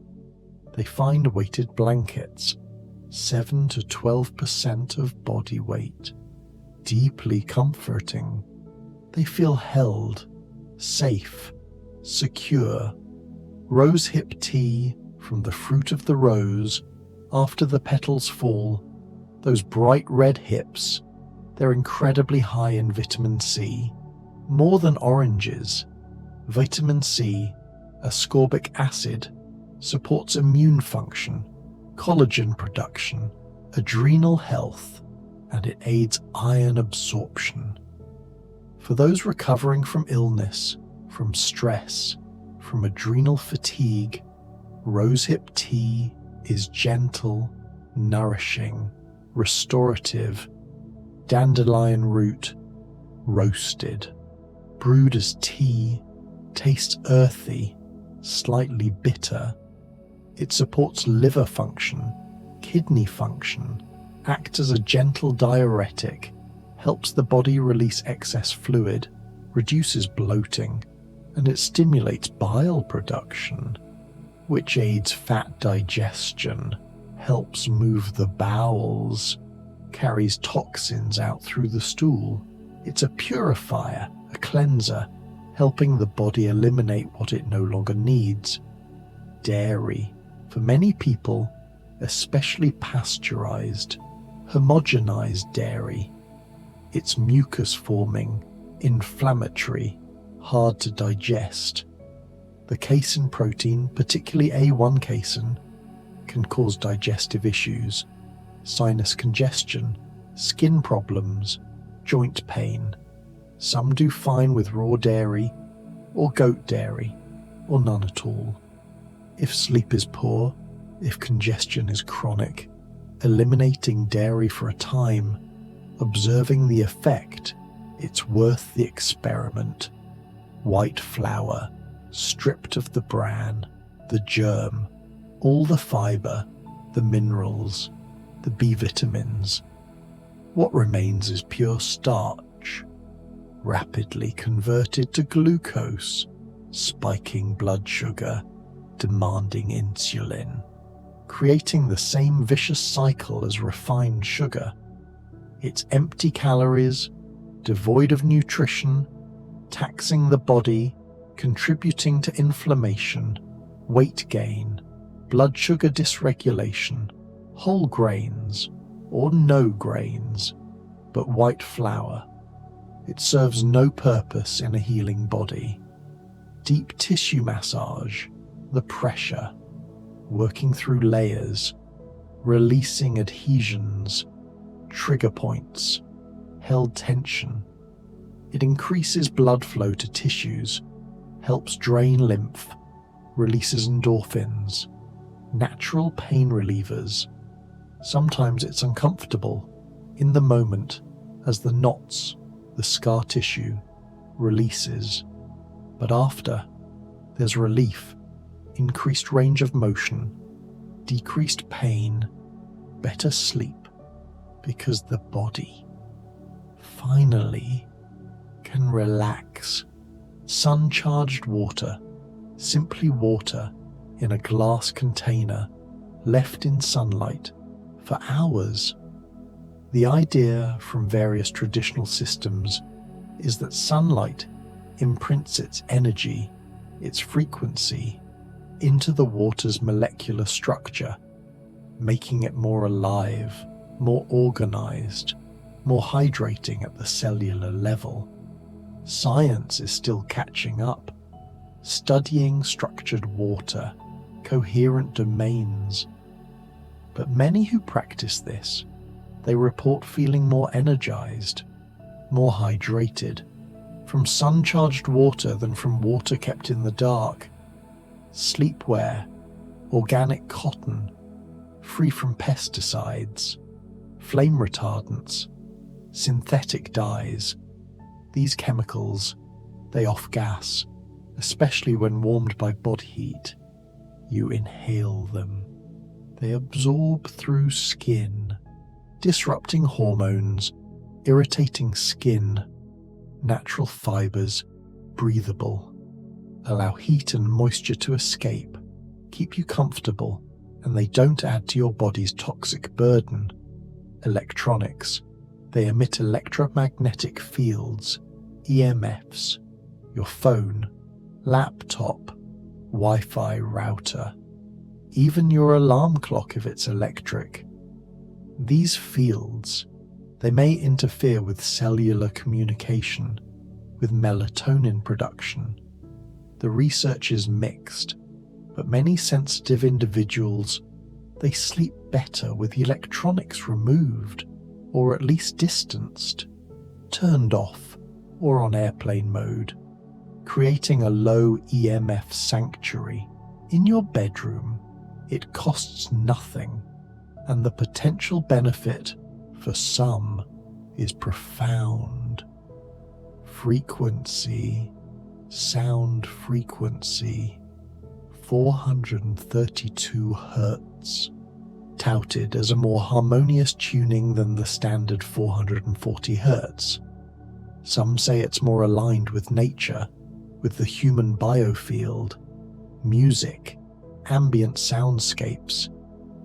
they find weighted blankets, 7 to 12% of body weight, deeply comforting. They feel held, safe, secure. Rosehip tea from the fruit of the rose after the petals fall. Those bright red hips, they're incredibly high in vitamin C, more than oranges. Vitamin C, ascorbic acid, supports immune function, collagen production, adrenal health, and it aids iron absorption. For those recovering from illness, from stress, from adrenal fatigue, rosehip tea is gentle, nourishing, restorative. Dandelion root, roasted, brewed as tea, tastes earthy, slightly bitter. It supports liver function, kidney function, act as a gentle diuretic, helps the body release excess fluid, reduces bloating, and it stimulates bile production, which aids fat digestion, helps move the bowels, carries toxins out through the stool. It's a purifier, a cleanser, helping the body eliminate what it no longer needs. Dairy, for many people, especially pasteurized, homogenized dairy. It's mucus-forming, inflammatory, hard to digest. The casein protein, particularly A1 casein, can cause digestive issues, sinus congestion, skin problems, joint pain. Some do fine with raw dairy, or goat dairy, or none at all. If sleep is poor, if congestion is chronic, eliminating dairy for a time, observing the effect, it's worth the experiment. White flour, stripped of the bran, the germ, all the fibre, the minerals, the B vitamins. What remains is pure starch, rapidly converted to glucose, spiking blood sugar, demanding insulin, creating the same vicious cycle as refined sugar. It's empty calories, devoid of nutrition, taxing the body, contributing to inflammation, weight gain, blood sugar dysregulation, whole grains or no grains, but white flour. It serves no purpose in a healing body. Deep tissue massage, the pressure, working through layers, releasing adhesions, trigger points, held tension. It increases blood flow to tissues, helps drain lymph, releases endorphins, natural pain relievers. Sometimes it's uncomfortable in the moment as the knots, the scar tissue, releases. But after, there's relief, increased range of motion, decreased pain, better sleep, because the body finally can relax. Sun-charged water, simply water in a glass container left in sunlight for hours. The idea from various traditional systems is that sunlight imprints its energy, its frequency, into the water's molecular structure, making it more alive, more organized, more hydrating at the cellular level. Science is still catching up, studying structured water, coherent domains. But many who practice this, they report feeling more energized, more hydrated, from sun-charged water than from water kept in the dark. Sleepwear, organic cotton, free from pesticides, flame retardants, synthetic dyes. These chemicals, they off-gas, especially when warmed by body heat. You inhale them. They absorb through skin, disrupting hormones, irritating skin. Natural fibers, breathable, allow heat and moisture to escape, keep you comfortable, and they don't add to your body's toxic burden. Electronics, they emit electromagnetic fields, EMFs, your phone, laptop, Wi-Fi router, even your alarm clock if it's electric. These fields, they may interfere with cellular communication, with melatonin production. The research is mixed, but many sensitive individuals, they sleep better with the electronics removed, or at least distanced, turned off, or on airplane mode, creating a low EMF sanctuary in your bedroom. It costs nothing, and the potential benefit for some is profound. Frequency, sound frequency, 432 Hertz, touted as a more harmonious tuning than the standard 440 Hz. Some say it's more aligned with nature, with the human biofield. Music, ambient soundscapes,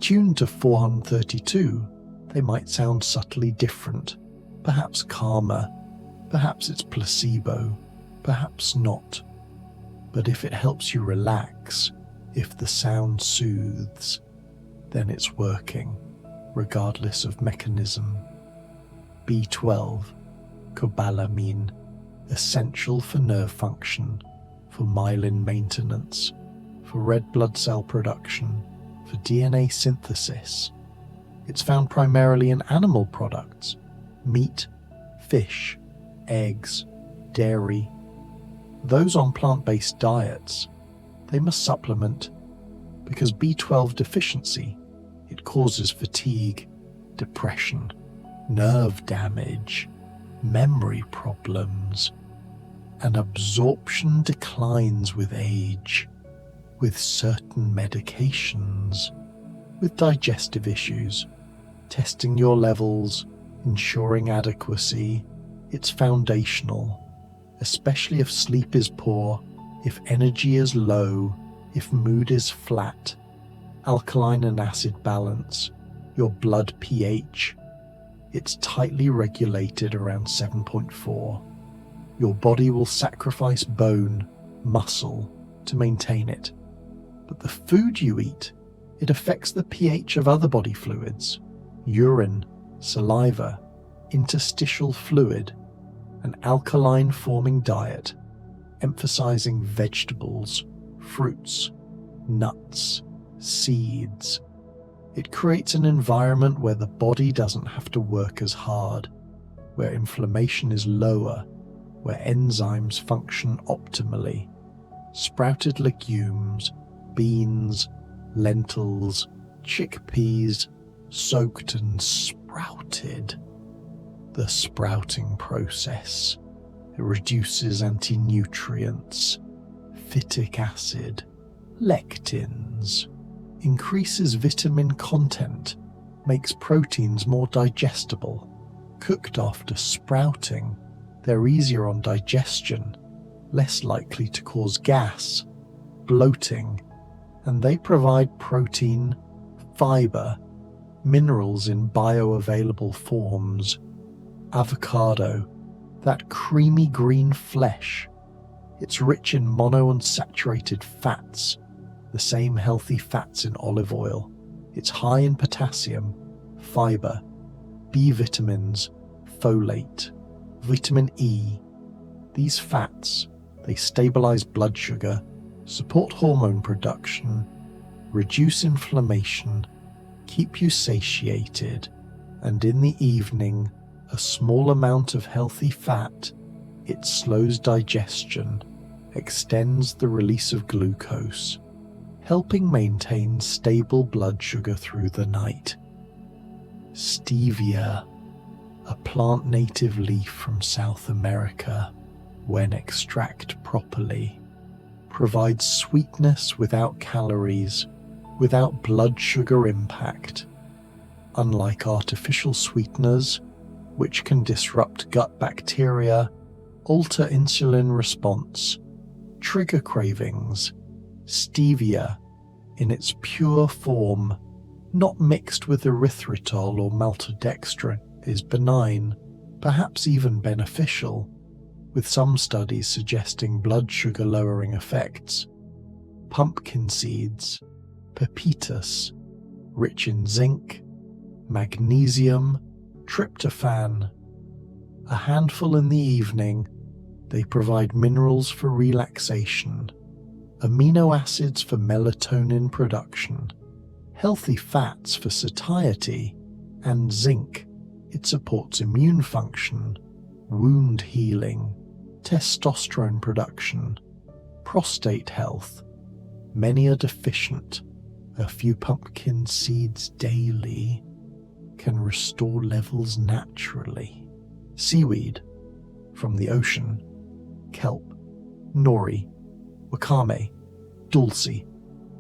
tuned to 432, they might sound subtly different, perhaps calmer, perhaps it's placebo, perhaps not. But if it helps you relax, if the sound soothes, then it's working, regardless of mechanism. B12, cobalamin, essential for nerve function, for myelin maintenance, for red blood cell production, for DNA synthesis. It's found primarily in animal products, meat, fish, eggs, dairy. Those on plant-based diets, they must supplement because B12 deficiency, it causes fatigue, depression, nerve damage, memory problems, and absorption declines with age, with certain medications, with digestive issues. Testing your levels, ensuring adequacy, it's foundational, especially if sleep is poor, if energy is low, if mood is flat, alkaline and acid balance, your blood pH, it's tightly regulated around 7.4. Your body will sacrifice bone, muscle to maintain it. But the food you eat, it affects the pH of other body fluids, urine, saliva, interstitial fluid, an alkaline-forming diet, emphasizing vegetables, fruits, nuts, seeds. It creates an environment where the body doesn't have to work as hard, where inflammation is lower, where enzymes function optimally. Sprouted legumes, beans, lentils, chickpeas, soaked and sprouted. The sprouting process, it reduces anti-nutrients, phytic acid, lectins, increases vitamin content, makes proteins more digestible. Cooked after sprouting, they're easier on digestion, less likely to cause gas, bloating, and they provide protein, fiber, minerals in bioavailable forms. Avocado, that creamy green flesh, it's rich in monounsaturated fats, the same healthy fats in olive oil. It's high in potassium, fiber, B vitamins, folate, vitamin E. These fats, they stabilize blood sugar, support hormone production, reduce inflammation, keep you satiated, and in the evening, a small amount of healthy fat, it slows digestion, extends the release of glucose, helping maintain stable blood sugar through the night. Stevia, a plant native leaf from South America, when extracted properly, provides sweetness without calories, without blood sugar impact. Unlike artificial sweeteners, which can disrupt gut bacteria, alter insulin response, trigger cravings, stevia, in its pure form, not mixed with erythritol or maltodextrin, is benign, perhaps even beneficial, with some studies suggesting blood sugar lowering effects. Pumpkin seeds, pepitas, rich in zinc, magnesium, tryptophan. A handful in the evening, they provide minerals for relaxation, amino acids for melatonin production, healthy fats for satiety, and zinc. It supports immune function, wound healing, testosterone production, prostate health. Many are deficient. A few pumpkin seeds daily can restore levels naturally. Seaweed from the ocean, kelp, nori, wakame, dulse.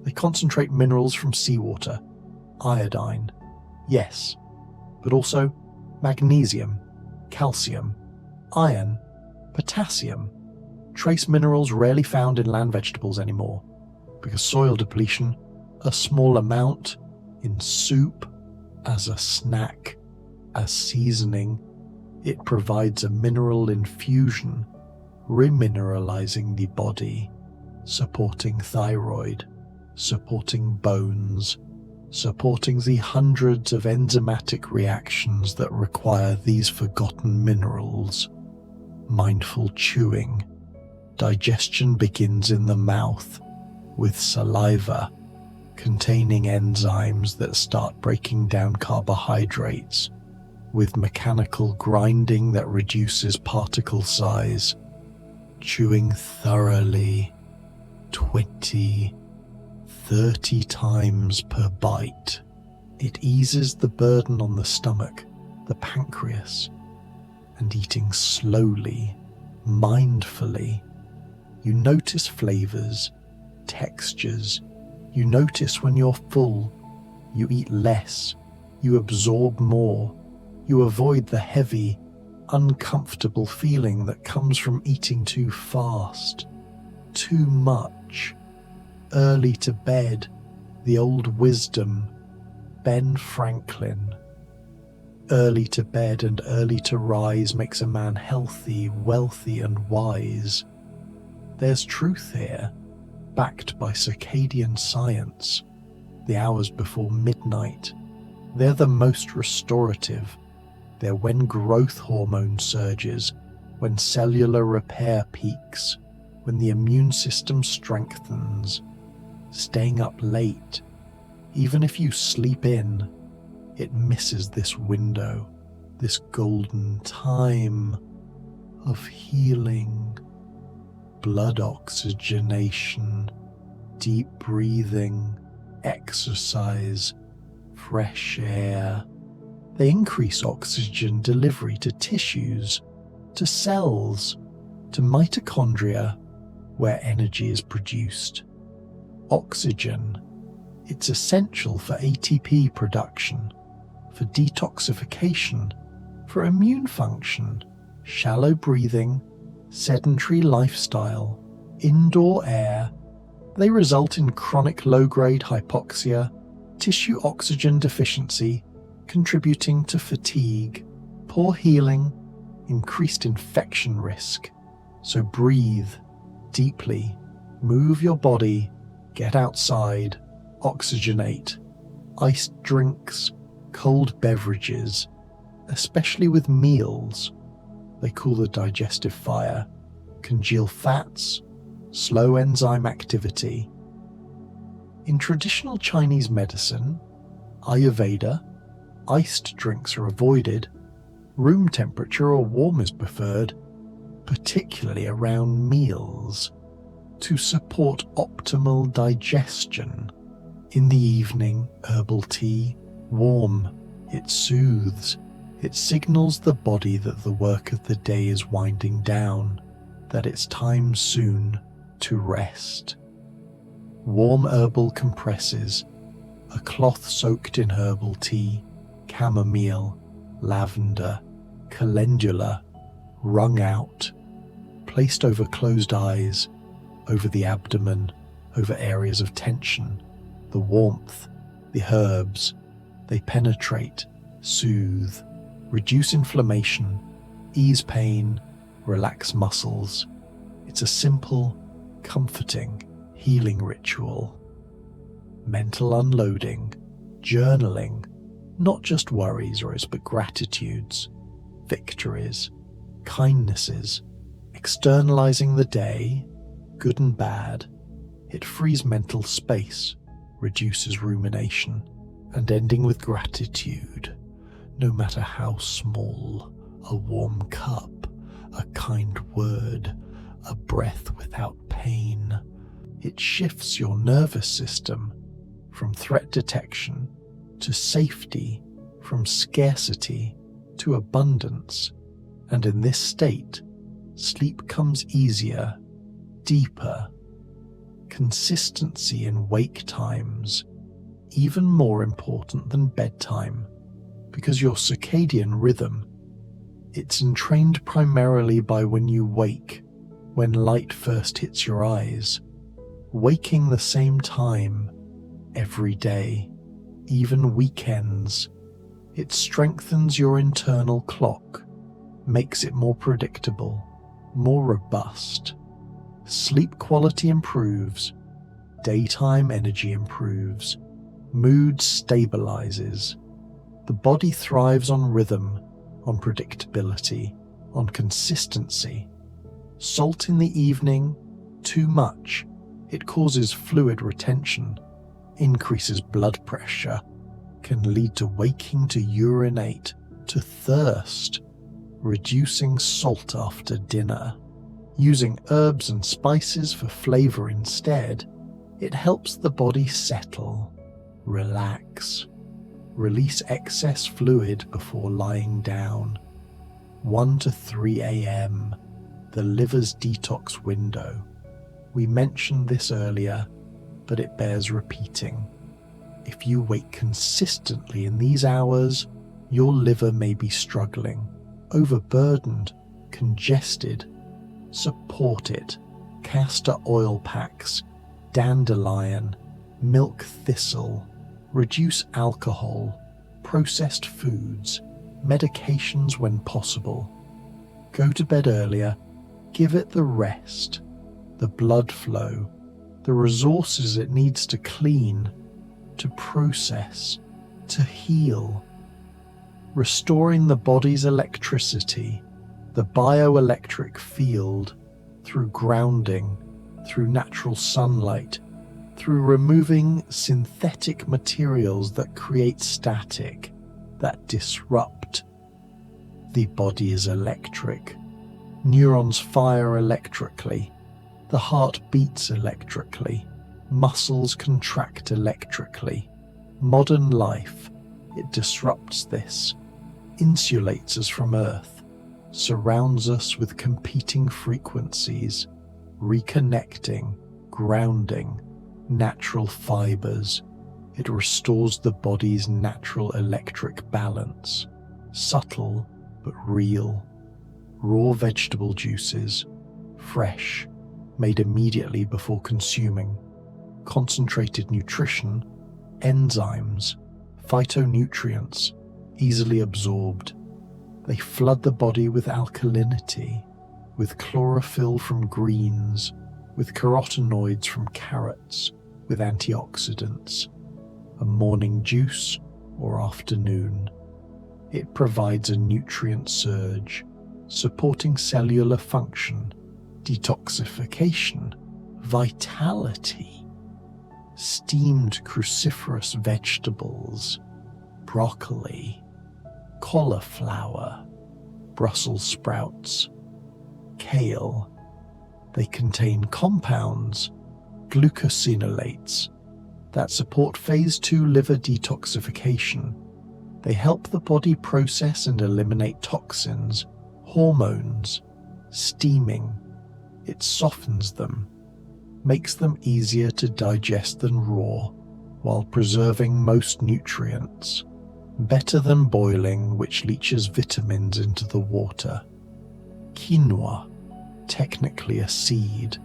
They concentrate minerals from seawater, iodine, yes, but also magnesium, calcium, iron, potassium, trace minerals rarely found in land vegetables anymore, because soil depletion, a small amount in soup, as a snack, as seasoning, it provides a mineral infusion, remineralizing the body, supporting thyroid, supporting bones, supporting the hundreds of enzymatic reactions that require these forgotten minerals. Mindful chewing. Digestion begins in the mouth, with saliva, containing enzymes that start breaking down carbohydrates, with mechanical grinding that reduces particle size, chewing thoroughly, 20, 30 times per bite. It eases the burden on the stomach, the pancreas, and eating slowly, mindfully. You notice flavors, textures. You notice when you're full. You eat less. You absorb more. You avoid the heavy, uncomfortable feeling that comes from eating too fast, too much. Early to bed, the old wisdom, Ben Franklin. Early to bed and early to rise makes a man healthy, wealthy, and wise. There's truth here, backed by circadian science. The hours before midnight, they're the most restorative. They're when growth hormone surges, when cellular repair peaks, when the immune system strengthens. Staying up late, even if you sleep in, it misses this window, this golden time of healing, blood oxygenation, deep breathing, exercise, fresh air. They increase oxygen delivery to tissues, to cells, to mitochondria, where energy is produced. Oxygen, it's essential for ATP production, for detoxification, for immune function, shallow breathing, sedentary lifestyle, indoor air. They result in chronic low-grade hypoxia, tissue oxygen deficiency, contributing to fatigue, poor healing, increased infection risk. So breathe deeply, move your body, get outside, oxygenate. Iced drinks, cold beverages, especially with meals. They cool the digestive fire, congeal fats, slow enzyme activity. In traditional Chinese medicine, Ayurveda, iced drinks are avoided, room temperature or warm is preferred, particularly around meals, to support optimal digestion. In the evening, herbal tea, warm, it soothes, it signals the body that the work of the day is winding down, that it's time soon to rest. Warm herbal compresses, a cloth soaked in herbal tea, chamomile, lavender, calendula, wrung out, placed over closed eyes, over the abdomen, over areas of tension. The warmth, the herbs, they penetrate, soothe, reduce inflammation, ease pain, relax muscles. It's a simple, comforting, healing ritual. Mental unloading, journaling, not just worries but gratitudes, victories, kindnesses, externalizing the day, good and bad. It frees mental space, reduces rumination, and ending with gratitude, no matter how small, a warm cup, a kind word, a breath without pain. It shifts your nervous system from threat detection to safety, from scarcity to abundance, and in this state, sleep comes easier, deeper. Consistency in wake times, even more important than bedtime, because your circadian rhythm, it's entrained primarily by when you wake, when light first hits your eyes. Waking the same time every day, even weekends, it strengthens your internal clock, makes it more predictable, more robust. Sleep quality improves, daytime energy improves, mood stabilizes. The body thrives on rhythm, on predictability, on consistency. Salt in the evening, too much, it causes fluid retention, increases blood pressure, can lead to waking to urinate, to thirst. Reducing salt after dinner, using herbs and spices for flavor instead, it helps the body settle, relax, release excess fluid before lying down. 1 to 3 a.m., the liver's detox window. We mentioned this earlier, but it bears repeating. If you wake consistently in these hours, your liver may be struggling, overburdened, congested. Support it. Castor oil packs, dandelion, milk thistle, reduce alcohol, processed foods, medications when possible. Go to bed earlier, give it the rest, the blood flow, the resources it needs to clean, to process, to heal. Restoring the body's electricity, the bioelectric field, through grounding, through natural sunlight, through removing synthetic materials that create static, that disrupt. The body is electric. Neurons fire electrically. The heart beats electrically. Muscles contract electrically. Modern life, it disrupts this, insulates us from Earth, surrounds us with competing frequencies, reconnecting, grounding, natural fibers. It restores the body's natural electric balance, subtle but real. Raw vegetable juices, fresh, made immediately before consuming. Concentrated nutrition, enzymes, phytonutrients, easily absorbed. They flood the body with alkalinity, with chlorophyll from greens, with carotenoids from carrots, with antioxidants. A morning juice or afternoon. It provides a nutrient surge, supporting cellular function, detoxification, vitality. Steamed cruciferous vegetables, broccoli, cauliflower, Brussels sprouts, kale. They contain compounds, glucosinolates, that support phase 2 liver detoxification. They help the body process and eliminate toxins, hormones. Steaming, it softens them, makes them easier to digest than raw, while preserving most nutrients. Better than boiling, which leaches vitamins into the water. Quinoa, technically a seed,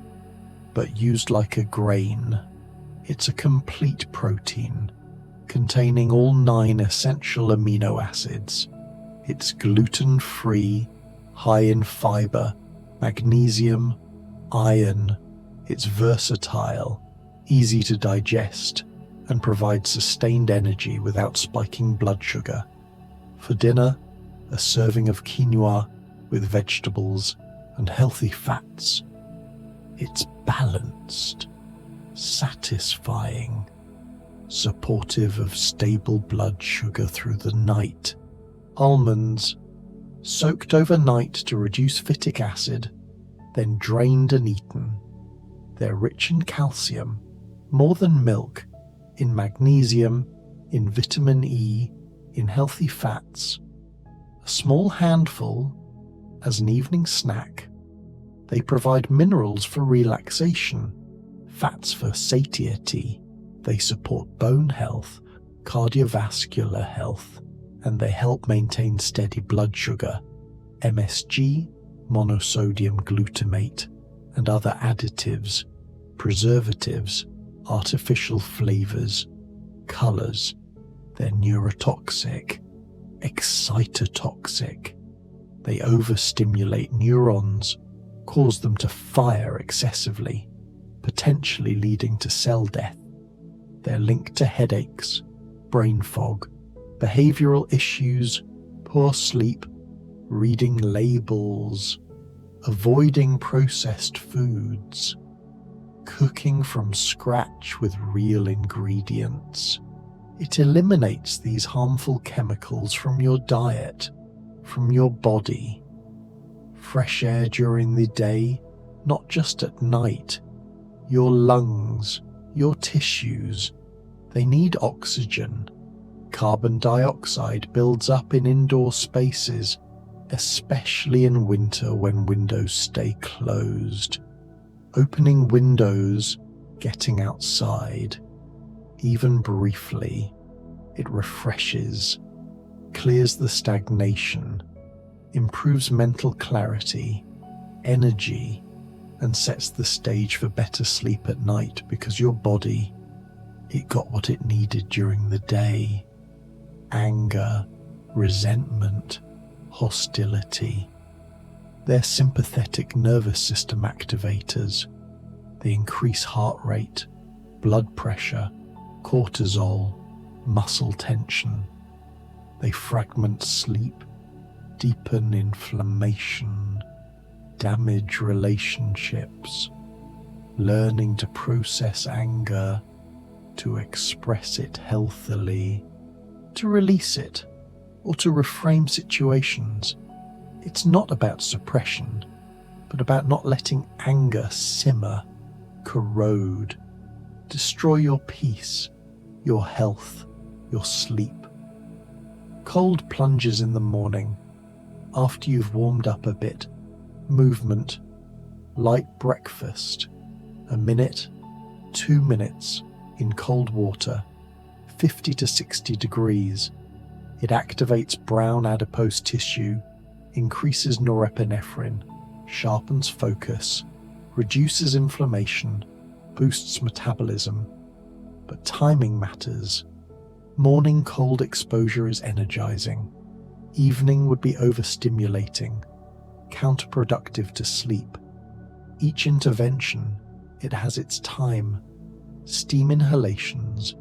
but used like a grain. It's a complete protein, containing all 9 essential amino acids. It's gluten-free, high in fiber, magnesium, iron. It's versatile, easy to digest, and provides sustained energy without spiking blood sugar. For dinner, a serving of quinoa with vegetables and healthy fats. It's balanced, satisfying, supportive of stable blood sugar through the night. Almonds, soaked overnight to reduce phytic acid, then drained and eaten. They're rich in calcium, more than milk, in magnesium, in vitamin E, in healthy fats. A small handful as an evening snack. They provide minerals for relaxation, fats for satiety, They support bone health, cardiovascular health, and they help maintain steady blood sugar. MSG, monosodium glutamate, and other additives, preservatives, artificial flavors, colors, they're neurotoxic, excitotoxic. They overstimulate neurons, cause them to fire excessively, potentially leading to cell death. They're linked to headaches, brain fog, behavioral issues, poor sleep, reading labels, avoiding processed foods, cooking from scratch with real ingredients. It eliminates these harmful chemicals from your diet, from your body. Fresh air during the day, not just at night. Your lungs, your tissues, they need oxygen. Carbon dioxide builds up in indoor spaces, especially in winter when windows stay closed. Opening windows, getting outside, even briefly, it refreshes, clears the stagnation, improves mental clarity, energy, and sets the stage for better sleep at night because your body, it got what it needed during the day. Anger, resentment, hostility. They're sympathetic nervous system activators. They increase heart rate, blood pressure, cortisol, muscle tension. They fragment sleep, deepen inflammation, damage relationships. Learning to process anger, to express it healthily, to release it, or to reframe situations. It's not about suppression, but about not letting anger simmer, corrode, destroy your peace, your health, your sleep. Cold plunges in the morning, after you've warmed up a bit, movement, light breakfast, a minute, 2 minutes in cold water, 50 to 60 degrees. It activates brown adipose tissue, increases norepinephrine, sharpens focus, reduces inflammation, boosts metabolism. But timing matters. Morning cold exposure is energizing. Evening would be overstimulating, counterproductive to sleep. Each intervention, it has its time. Steam inhalations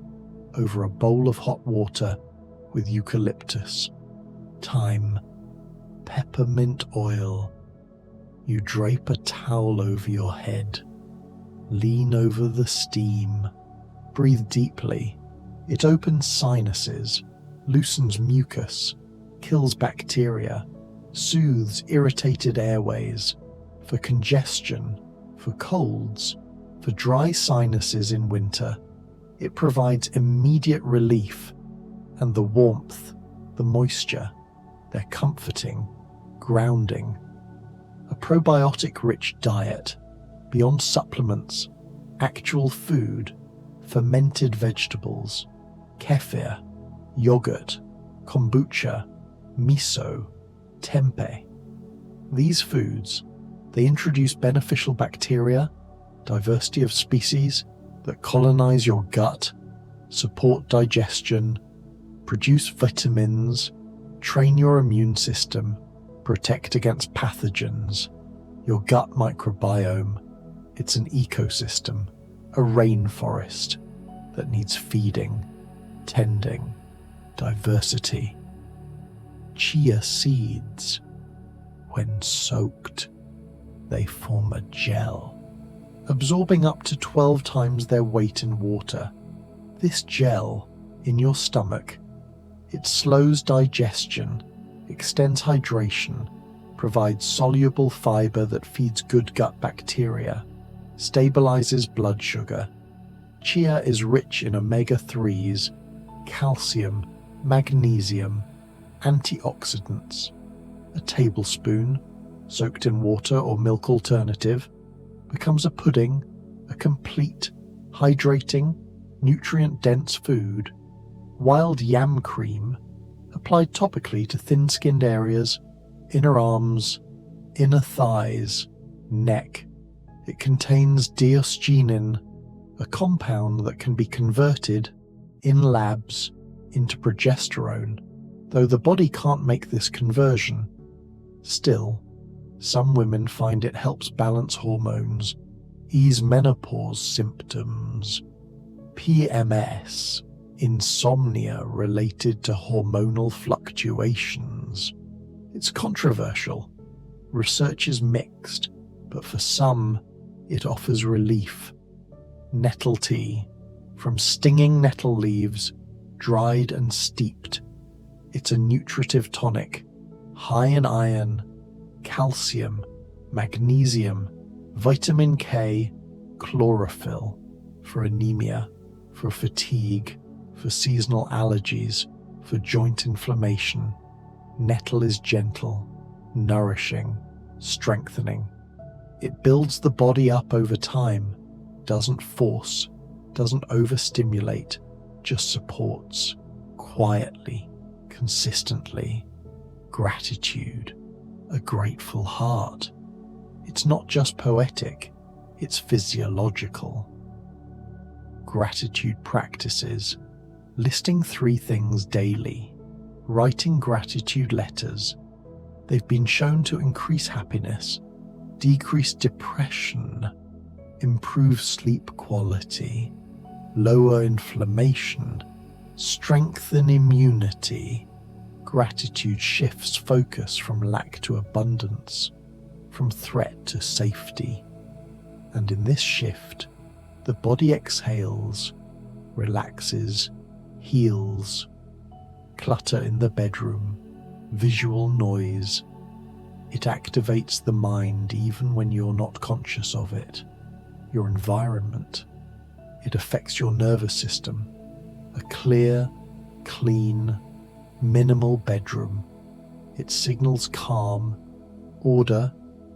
over a bowl of hot water with eucalyptus. Time. Peppermint oil. You drape a towel over your head. Lean over the steam. Breathe deeply. It opens sinuses, loosens mucus, kills bacteria, soothes irritated airways. For congestion, for colds, for dry sinuses in winter, it provides immediate relief. And the warmth, the moisture, they're comforting, grounding. A probiotic-rich diet, beyond supplements, actual food, fermented vegetables, kefir, yogurt, kombucha, miso, tempeh. These foods, they introduce beneficial bacteria, diversity of species that colonize your gut, support digestion, produce vitamins, train your immune system, protect against pathogens. Your gut microbiome, it's an ecosystem, a rainforest that needs feeding, tending, diversity. Chia seeds, when soaked, they form a gel, absorbing up to 12 times their weight in water. This gel, in your stomach, it slows digestion, extends hydration, provides soluble fiber that feeds good gut bacteria, stabilizes blood sugar. Chia is rich in omega-3s, calcium, magnesium, antioxidants. A tablespoon, soaked in water or milk alternative, becomes a pudding, a complete, hydrating, nutrient-dense food, wild yam cream, applied topically to thin-skinned areas, inner arms, inner thighs, neck. It contains diosgenin, a compound that can be converted in labs into progesterone, though the body can't make this conversion. Still, some women find it helps balance hormones, ease menopause symptoms, PMS, insomnia related to hormonal fluctuations. It's controversial. Research is mixed, but for some, it offers relief. Nettle tea, from stinging nettle leaves, dried and steeped. It's a nutritive tonic, high in iron, calcium, magnesium, vitamin K, chlorophyll, for anemia, for fatigue, for seasonal allergies, for joint inflammation. Nettle is gentle, nourishing, strengthening. It builds the body up over time, doesn't force, doesn't overstimulate, just supports, quietly, consistently. Gratitude, a grateful heart. It's not just poetic, it's physiological. Gratitude practices, listing 3 things daily, writing gratitude letters. They've been shown to increase happiness, decrease depression, improve sleep quality, lower inflammation, strengthen immunity. Gratitude shifts focus from lack to abundance, from threat to safety. And in this shift, the body exhales, relaxes, heals. Clutter in the bedroom, visual noise. It activates the mind even when you're not conscious of it. Your environment. It affects your nervous system. A clear, clean, minimal bedroom. It signals calm, order,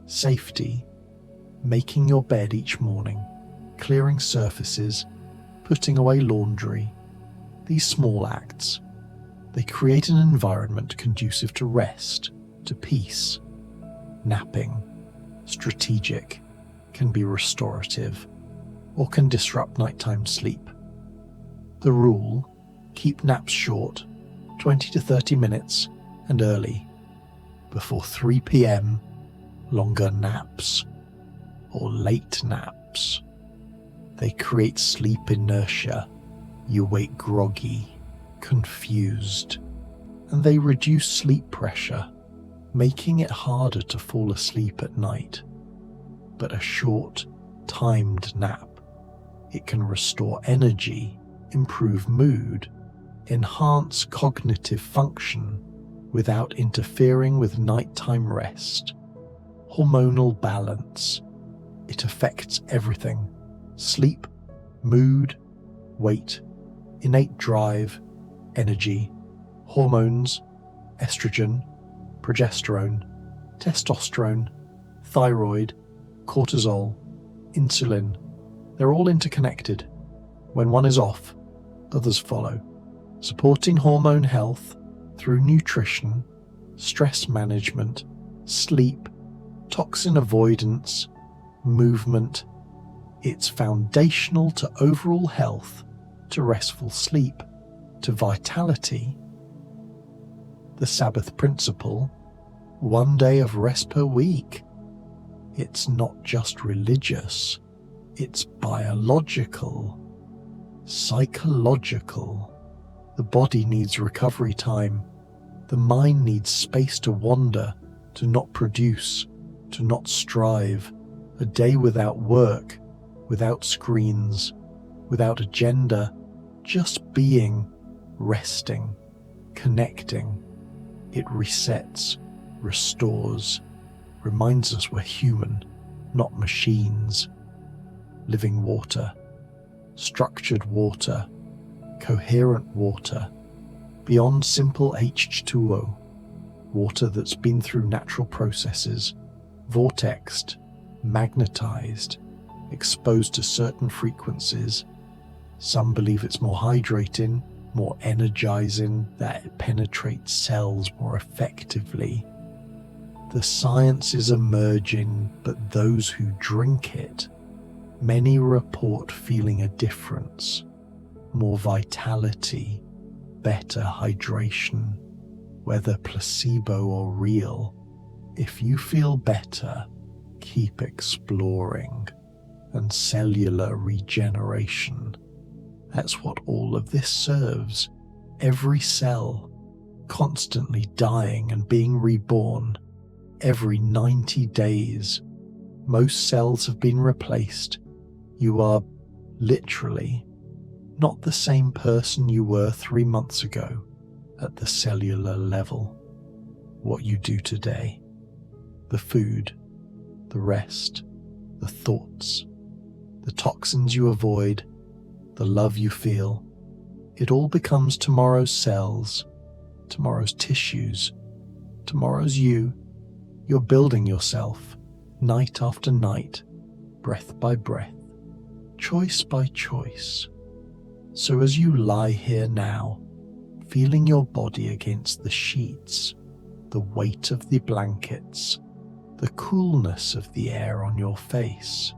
safety. Making your bed each morning, clearing surfaces, putting away laundry. These small acts, they create an environment conducive to rest, to peace. Napping, strategic, can be restorative, or can disrupt nighttime sleep. The rule: keep naps short, 20 to 30 minutes, and early. Before 3 p.m, longer naps, or late naps. They create sleep inertia. You wake groggy, confused, and they reduce sleep pressure, making it harder to fall asleep at night. But a short, timed nap, it can restore energy, improve mood, enhance cognitive function without interfering with nighttime rest. Hormonal balance. It affects everything: sleep, mood, weight, innate drive, energy, hormones, estrogen, progesterone, testosterone, thyroid, cortisol, insulin. They're all interconnected. When one is off, others follow. Supporting hormone health through nutrition, stress management, sleep, toxin avoidance, movement. It's foundational to overall health, to restful sleep, to vitality. The Sabbath principle: 1 day of rest per week. It's not just religious, it's biological, psychological. The body needs recovery time. The mind needs space to wander, to not produce, to not strive. A day without work, without screens, without agenda, just being, resting, connecting. It resets, restores, reminds us we're human, not machines. Living water, structured water, coherent water, beyond simple H2O, water that's been through natural processes, vortexed, magnetized, exposed to certain frequencies. Some believe it's more hydrating, more energizing, that it penetrates cells more effectively. The science is emerging, but those who drink it, many report feeling a difference, more vitality, better hydration, whether placebo or real. If you feel better, keep exploring. And cellular regeneration. That's what all of this serves. Every cell constantly dying and being reborn. Every 90 days, most cells have been replaced. You are literally not the same person you were 3 months ago at the cellular level. What you do today, the food, the rest, the thoughts, the toxins you avoid, the love you feel, it all becomes tomorrow's cells, tomorrow's tissues, tomorrow's you. You're building yourself, night after night, breath by breath, choice by choice. So as you lie here now, feeling your body against the sheets, the weight of the blankets, the coolness of the air on your face,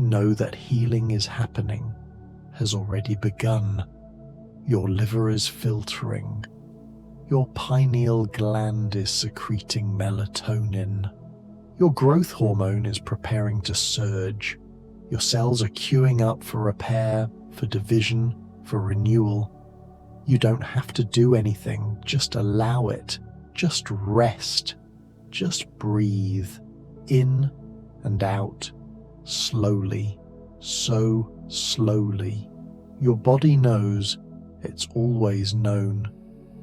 know that healing is happening, has already begun. Your liver is filtering. Your pineal gland is secreting melatonin. Your growth hormone is preparing to surge. Your cells are queuing up for repair, for division, for renewal. You don't have to do anything, just allow it. Just rest. Just breathe in and out, slowly, so slowly. Your body knows, it's always known,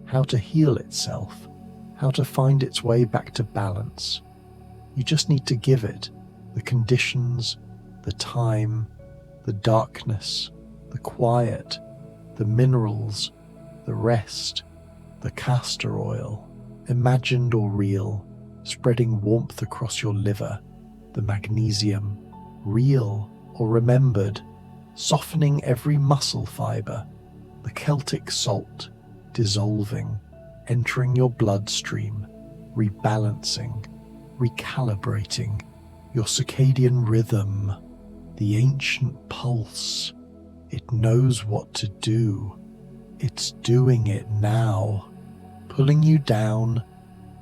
how to heal itself, how to find its way back to balance. You just need to give it the conditions, the time, the darkness, the quiet, the minerals, the rest, the castor oil, imagined or real, spreading warmth across your liver, the magnesium, real or remembered, softening every muscle fiber, the Celtic salt, dissolving, entering your bloodstream, rebalancing, recalibrating your circadian rhythm, the ancient pulse. It knows what to do. It's doing it now, pulling you down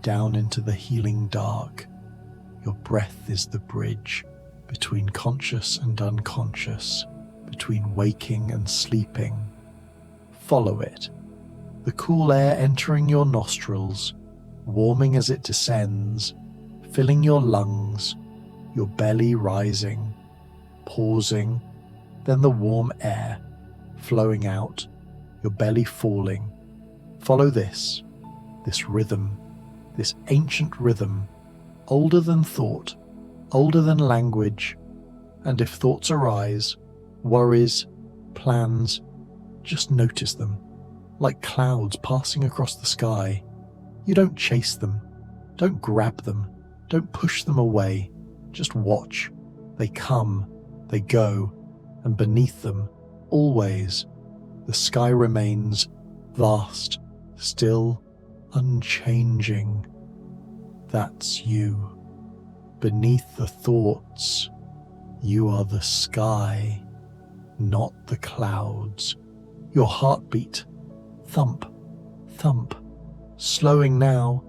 into the healing dark. Your breath is the bridge between conscious and unconscious, between waking and sleeping. Follow it. The cool air entering your nostrils, warming as it descends, filling your lungs, your belly rising, pausing, then the warm air flowing out, your belly falling. Follow this rhythm, this ancient rhythm, older than thought, older than language. And if thoughts arise, worries, plans, just notice them, like clouds passing across the sky. You don't chase them, don't grab them, don't push them away. Just watch. They come, they go, and beneath them, always, the sky remains vast, still, unchanging. That's you. Beneath the thoughts, you are the sky, not the clouds. Your heartbeat, thump, thump, slowing now,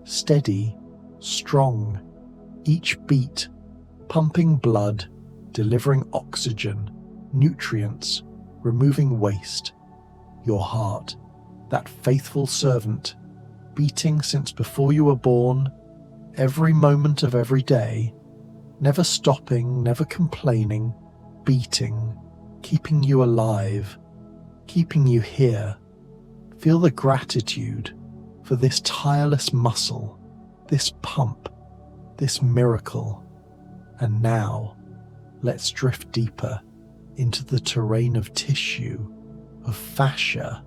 steady, strong. Each beat, pumping blood, delivering oxygen, nutrients, removing waste. Your heart, that faithful servant, beating since before you were born, every moment of every day, never stopping, never complaining, beating, keeping you alive, keeping you here. Feel the gratitude for this tireless muscle, this pump, this miracle. And now, let's drift deeper into the terrain of tissue, of fascia,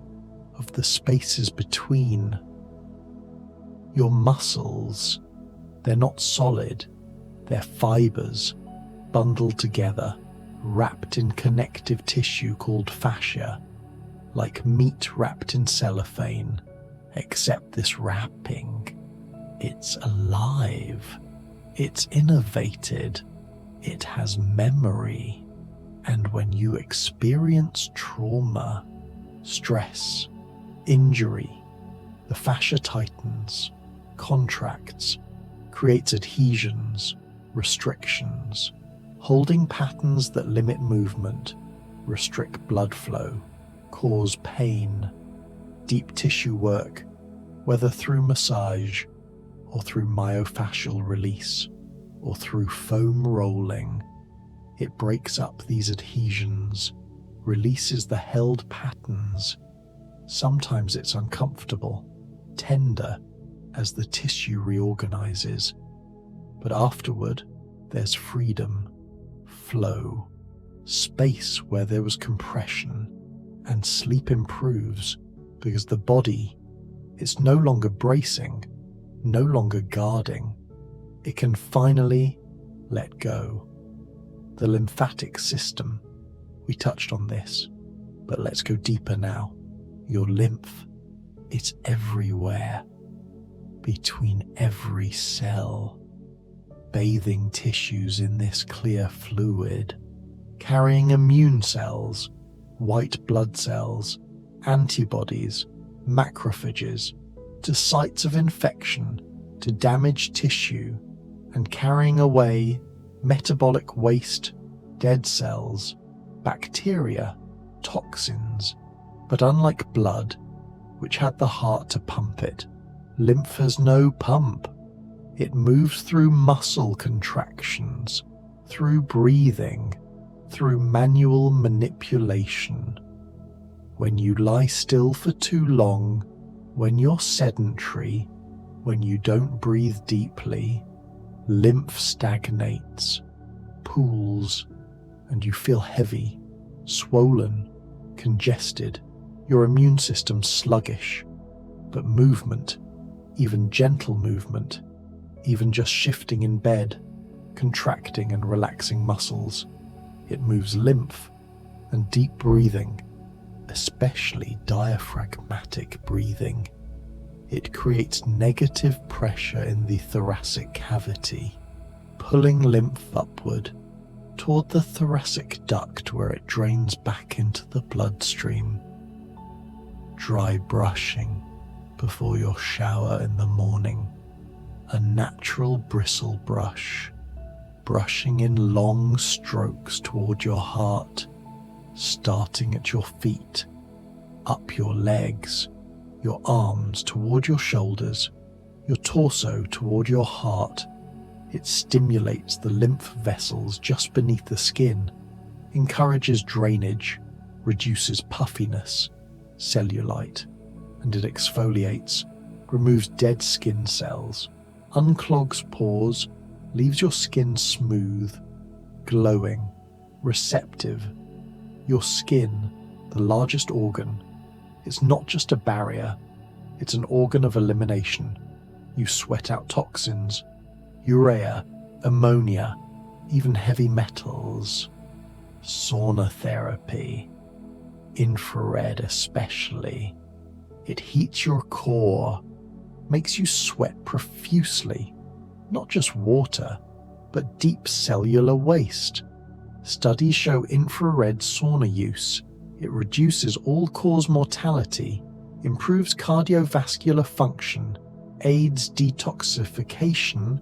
of the spaces between. Your muscles, they're not solid, they're fibers, bundled together, wrapped in connective tissue called fascia, like meat wrapped in cellophane, except this wrapping, it's alive, it's innervated, it has memory, and when you experience trauma, stress, injury, the fascia tightens, contracts, creates adhesions, restrictions, holding patterns that limit movement, restrict blood flow, cause pain. Deep tissue work, whether through massage or through myofascial release or through foam rolling, it breaks up these adhesions, releases the held patterns. Sometimes it's uncomfortable, tender, as the tissue reorganizes, but afterward there's freedom, flow, space where there was compression, and sleep improves because the body, it's no longer bracing, no longer guarding. It can finally let go. The lymphatic system, we touched on this, but let's go deeper now. Your lymph, it's everywhere, between every cell, bathing tissues in this clear fluid, carrying immune cells, white blood cells, antibodies, macrophages, to sites of infection, to damaged tissue, and carrying away metabolic waste, dead cells, bacteria, toxins. But unlike blood, which had the heart to pump it, lymph has no pump. It moves through muscle contractions, through breathing, through manual manipulation. When you lie still for too long, when you're sedentary, when you don't breathe deeply, lymph stagnates, pools, and you feel heavy, swollen, congested, your immune system sluggish. But movement, even gentle movement, even just shifting in bed, contracting and relaxing muscles, it moves lymph, and deep breathing, especially diaphragmatic breathing. It creates negative pressure in the thoracic cavity, pulling lymph upward toward the thoracic duct where it drains back into the bloodstream. Dry brushing before your shower in the morning, a natural bristle brush, brushing in long strokes toward your heart, starting at your feet, up your legs, your arms toward your shoulders, your torso toward your heart. It stimulates the lymph vessels just beneath the skin, encourages drainage, reduces puffiness, cellulite, and it exfoliates, removes dead skin cells, unclogs pores, leaves your skin smooth, glowing, receptive. Your skin, the largest organ, it's not just a barrier, it's an organ of elimination. You sweat out toxins, urea, ammonia, even heavy metals. Sauna therapy, infrared especially. It heats your core, makes you sweat profusely, not just water, but deep cellular waste. Studies show infrared sauna use. It reduces all-cause mortality, improves cardiovascular function, aids detoxification,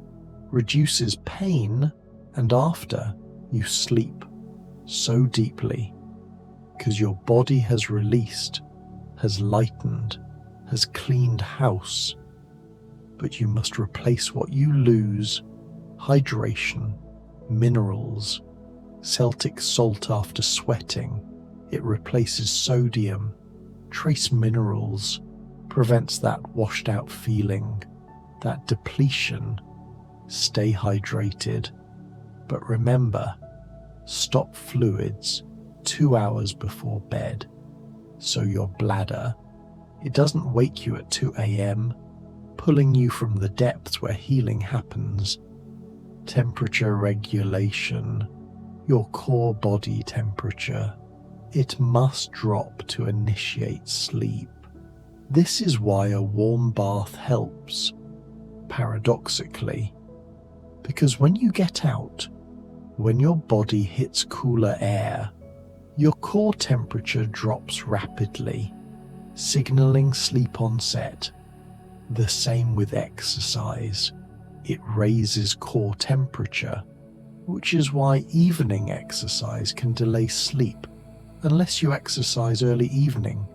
reduces pain, and after, you sleep so deeply, because your body has released, has lightened, has cleaned house. But you must replace what you lose: hydration, minerals, Celtic salt after sweating. It replaces sodium, trace minerals, prevents that washed out feeling, that depletion. Stay hydrated. But remember, stop fluids 2 hours before bed, so your bladder, it doesn't wake you at 2 a.m, pulling you from the depths where healing happens. Temperature regulation, your core body temperature. It must drop to initiate sleep. This is why a warm bath helps, paradoxically, because when you get out, when your body hits cooler air, your core temperature drops rapidly, signaling sleep onset. The same with exercise. It raises core temperature, which is why evening exercise can delay sleep unless you exercise early evening,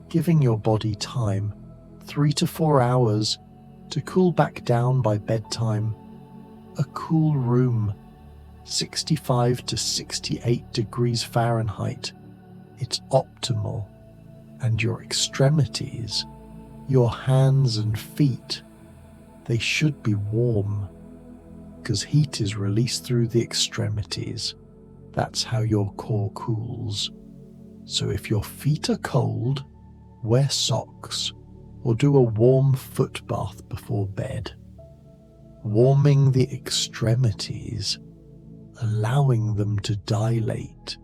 giving your body time, 3 to 4 hours, to cool back down by bedtime. A cool room, 65 to 68 degrees Fahrenheit, it's optimal. And your extremities, your hands and feet, they should be warm, because heat is released through the extremities. That's how your core cools. So if your feet are cold, wear socks or do a warm foot bath before bed. Warming the extremities, allowing them to dilate,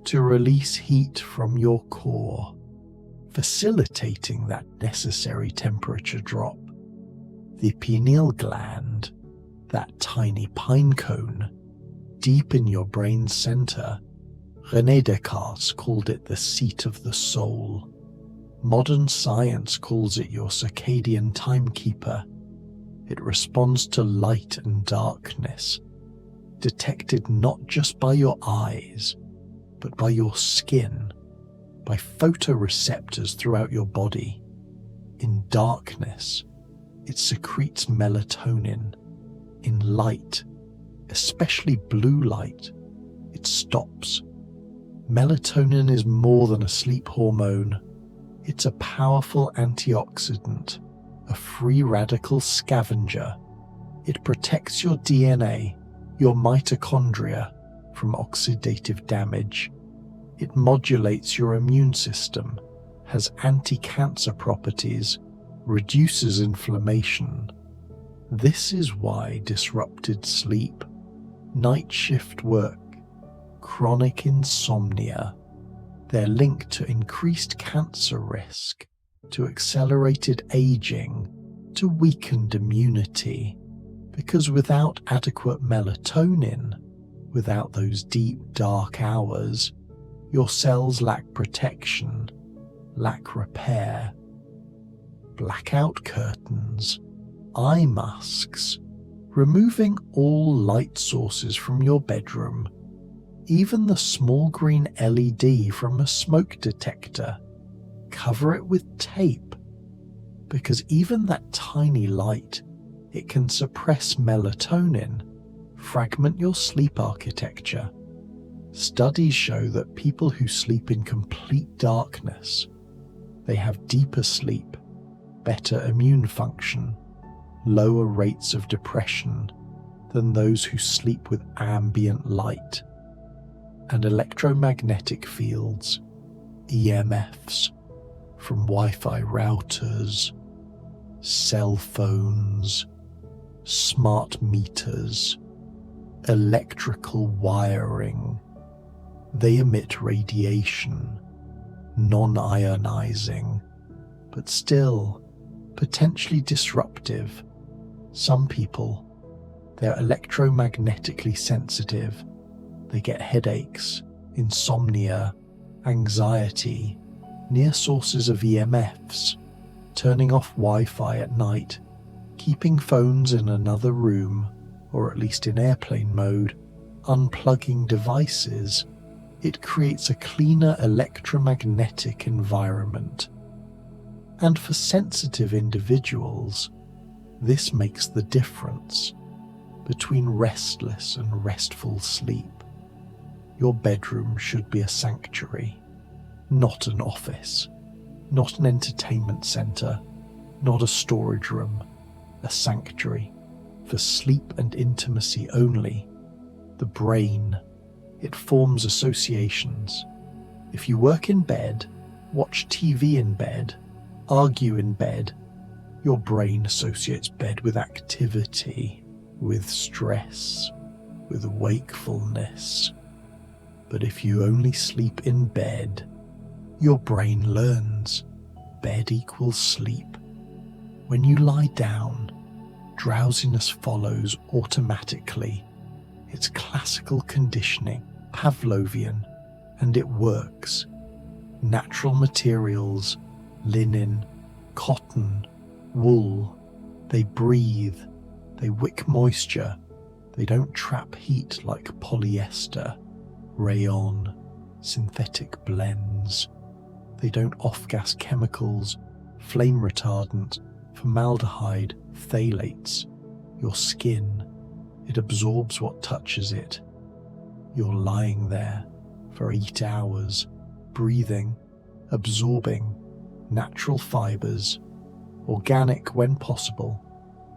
to release heat from your core, facilitating that necessary temperature drop. The pineal gland, that tiny pine cone, deep in your brain's center, René Descartes called it the seat of the soul. Modern science calls it your circadian timekeeper. It responds to light and darkness, detected not just by your eyes, but by your skin, by photoreceptors throughout your body. In darkness, it secretes melatonin. In light, especially blue light, it stops. Melatonin is more than a sleep hormone. It's a powerful antioxidant, a free radical scavenger. It protects your DNA, your mitochondria, from oxidative damage. It modulates your immune system, has anti-cancer properties, reduces inflammation. This is why disrupted sleep, night shift work, chronic insomnia, they're linked to increased cancer risk, to accelerated aging, to weakened immunity, because without adequate melatonin, without those deep dark hours, your cells lack protection, lack repair. Blackout curtains, eye masks, removing all light sources from your bedroom, even the small green LED from a smoke detector, cover it with tape, because even that tiny light, it can suppress melatonin, fragment your sleep architecture. Studies show that people who sleep in complete darkness, they have deeper sleep, better immune function, lower rates of depression than those who sleep with ambient light. And electromagnetic fields, EMFs, from Wi-Fi routers, cell phones, smart meters, electrical wiring, they emit radiation, non-ionizing, but still potentially disruptive. Some people, they're electromagnetically sensitive. They get headaches, insomnia, anxiety, near sources of EMFs, turning off Wi-Fi at night, keeping phones in another room, or at least in airplane mode, unplugging devices. It creates a cleaner electromagnetic environment. And for sensitive individuals, this makes the difference between restless and restful sleep. Your bedroom should be a sanctuary, not an office, not an entertainment center, not a storage room, a sanctuary for sleep and intimacy only. The brain, it forms associations. If you work in bed, watch TV in bed, argue in bed, your brain associates bed with activity, with stress, with wakefulness. But if you only sleep in bed, your brain learns bed equals sleep. When you lie down, drowsiness follows automatically. It's classical conditioning, Pavlovian, and it works. Natural materials, linen, cotton, wool, they breathe, they wick moisture, they don't trap heat like polyester, rayon, synthetic blends. They don't off-gas chemicals, flame retardant, formaldehyde, phthalates. Your skin, it absorbs what touches it. You're lying there for 8 hours, breathing, absorbing natural fibers, organic when possible.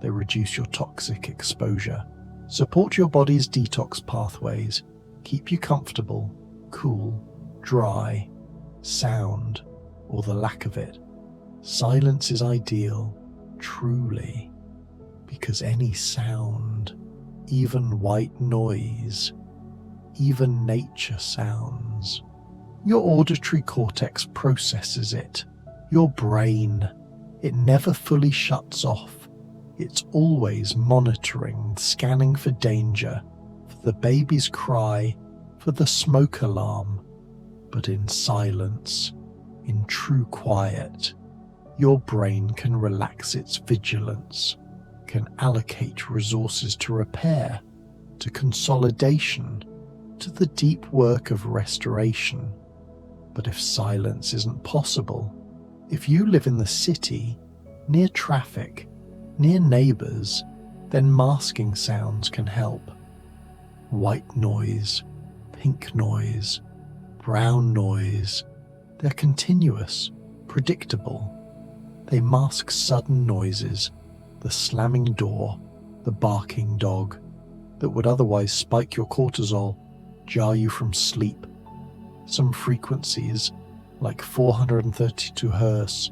They reduce your toxic exposure, support your body's detox pathways, keep you comfortable, cool, dry, sound, or the lack of it. Silence is ideal, truly, because any sound, even white noise, even nature sounds, your auditory cortex processes it. Your brain, it never fully shuts off. It's always monitoring, scanning for danger, for the baby's cry, for the smoke alarm. But in silence, in true quiet, your brain can relax its vigilance, can allocate resources to repair, to consolidation, to the deep work of restoration. But if silence isn't possible, if you live in the city, near traffic, near neighbours, then masking sounds can help. White noise, pink noise, brown noise, they're continuous, predictable. They mask sudden noises, the slamming door, the barking dog, that would otherwise spike your cortisol, jar you from sleep. Some frequencies, like 432 Hz,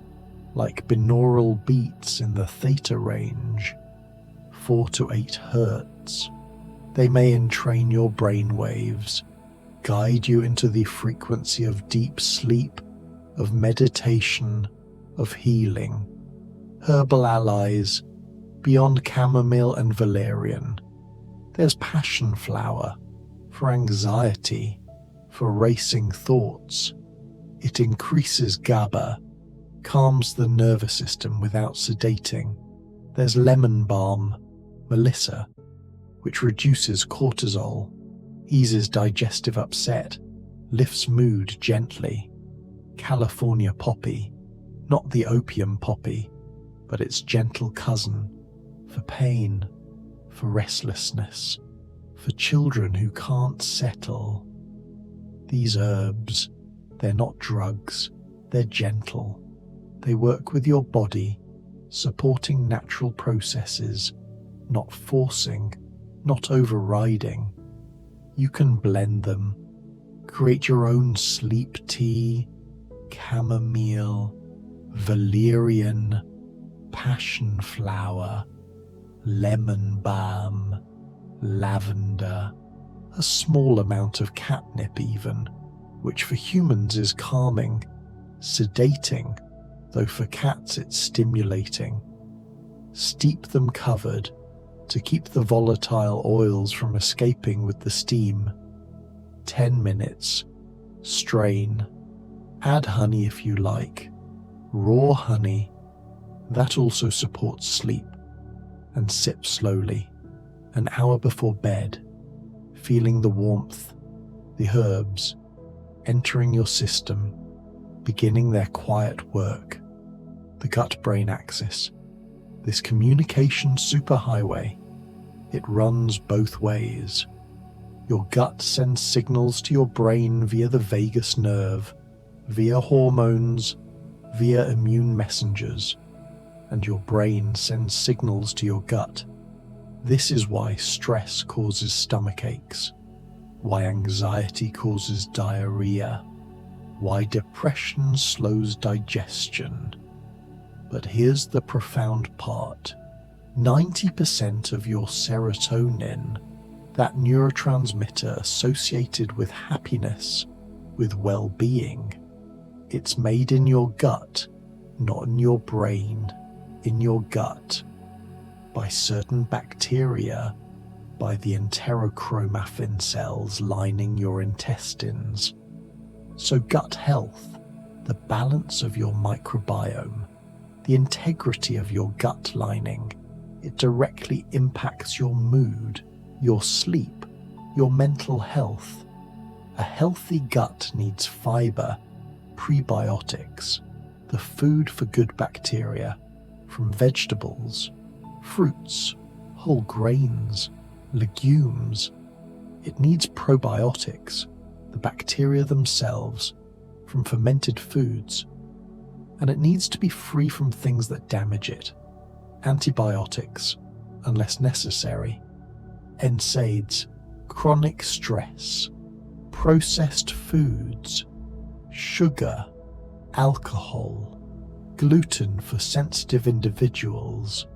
like binaural beats in the theta range, 4 to 8 Hz. They may entrain your brain waves, guide you into the frequency of deep sleep, of meditation, of healing. Herbal allies, beyond chamomile and valerian. There's passion flower, for anxiety, for racing thoughts. It increases GABA, calms the nervous system without sedating. There's lemon balm, melissa, which reduces cortisol, eases digestive upset, lifts mood gently. California poppy, not the opium poppy, but its gentle cousin, for pain, for restlessness, for children who can't settle. These herbs, they're not drugs, they're gentle. They work with your body, supporting natural processes, not forcing, not overriding. You can blend them, create your own sleep tea, chamomile, valerian, passion flower, lemon balm, lavender, a small amount of catnip even, which for humans is calming, sedating, though for cats it's stimulating. Steep them covered to keep the volatile oils from escaping with the steam. 10 minutes. Strain. Add honey if you like. Raw honey. That also supports sleep. And sip slowly, an hour before bed, feeling the warmth, the herbs, entering your system, beginning their quiet work. The gut-brain axis, this communication superhighway, it runs both ways. Your gut sends signals to your brain via the vagus nerve, via hormones, via immune messengers, and your brain sends signals to your gut. This is why stress causes stomach aches, why anxiety causes diarrhea, why depression slows digestion. But here's the profound part. 90% of your serotonin, that neurotransmitter associated with happiness, with well-being. It's made in your gut, not in your brain, in your gut, by certain bacteria, by the enterochromaffin cells lining your intestines. So gut health, the balance of your microbiome, the integrity of your gut lining, it directly impacts your mood, your sleep, your mental health. A healthy gut needs fiber, prebiotics, the food for good bacteria, from vegetables, fruits, whole grains, legumes. It needs probiotics, the bacteria themselves, from fermented foods. And it needs to be free from things that damage it. Antibiotics, unless necessary. NSAIDs, chronic stress, processed foods, sugar, alcohol, gluten for sensitive individuals,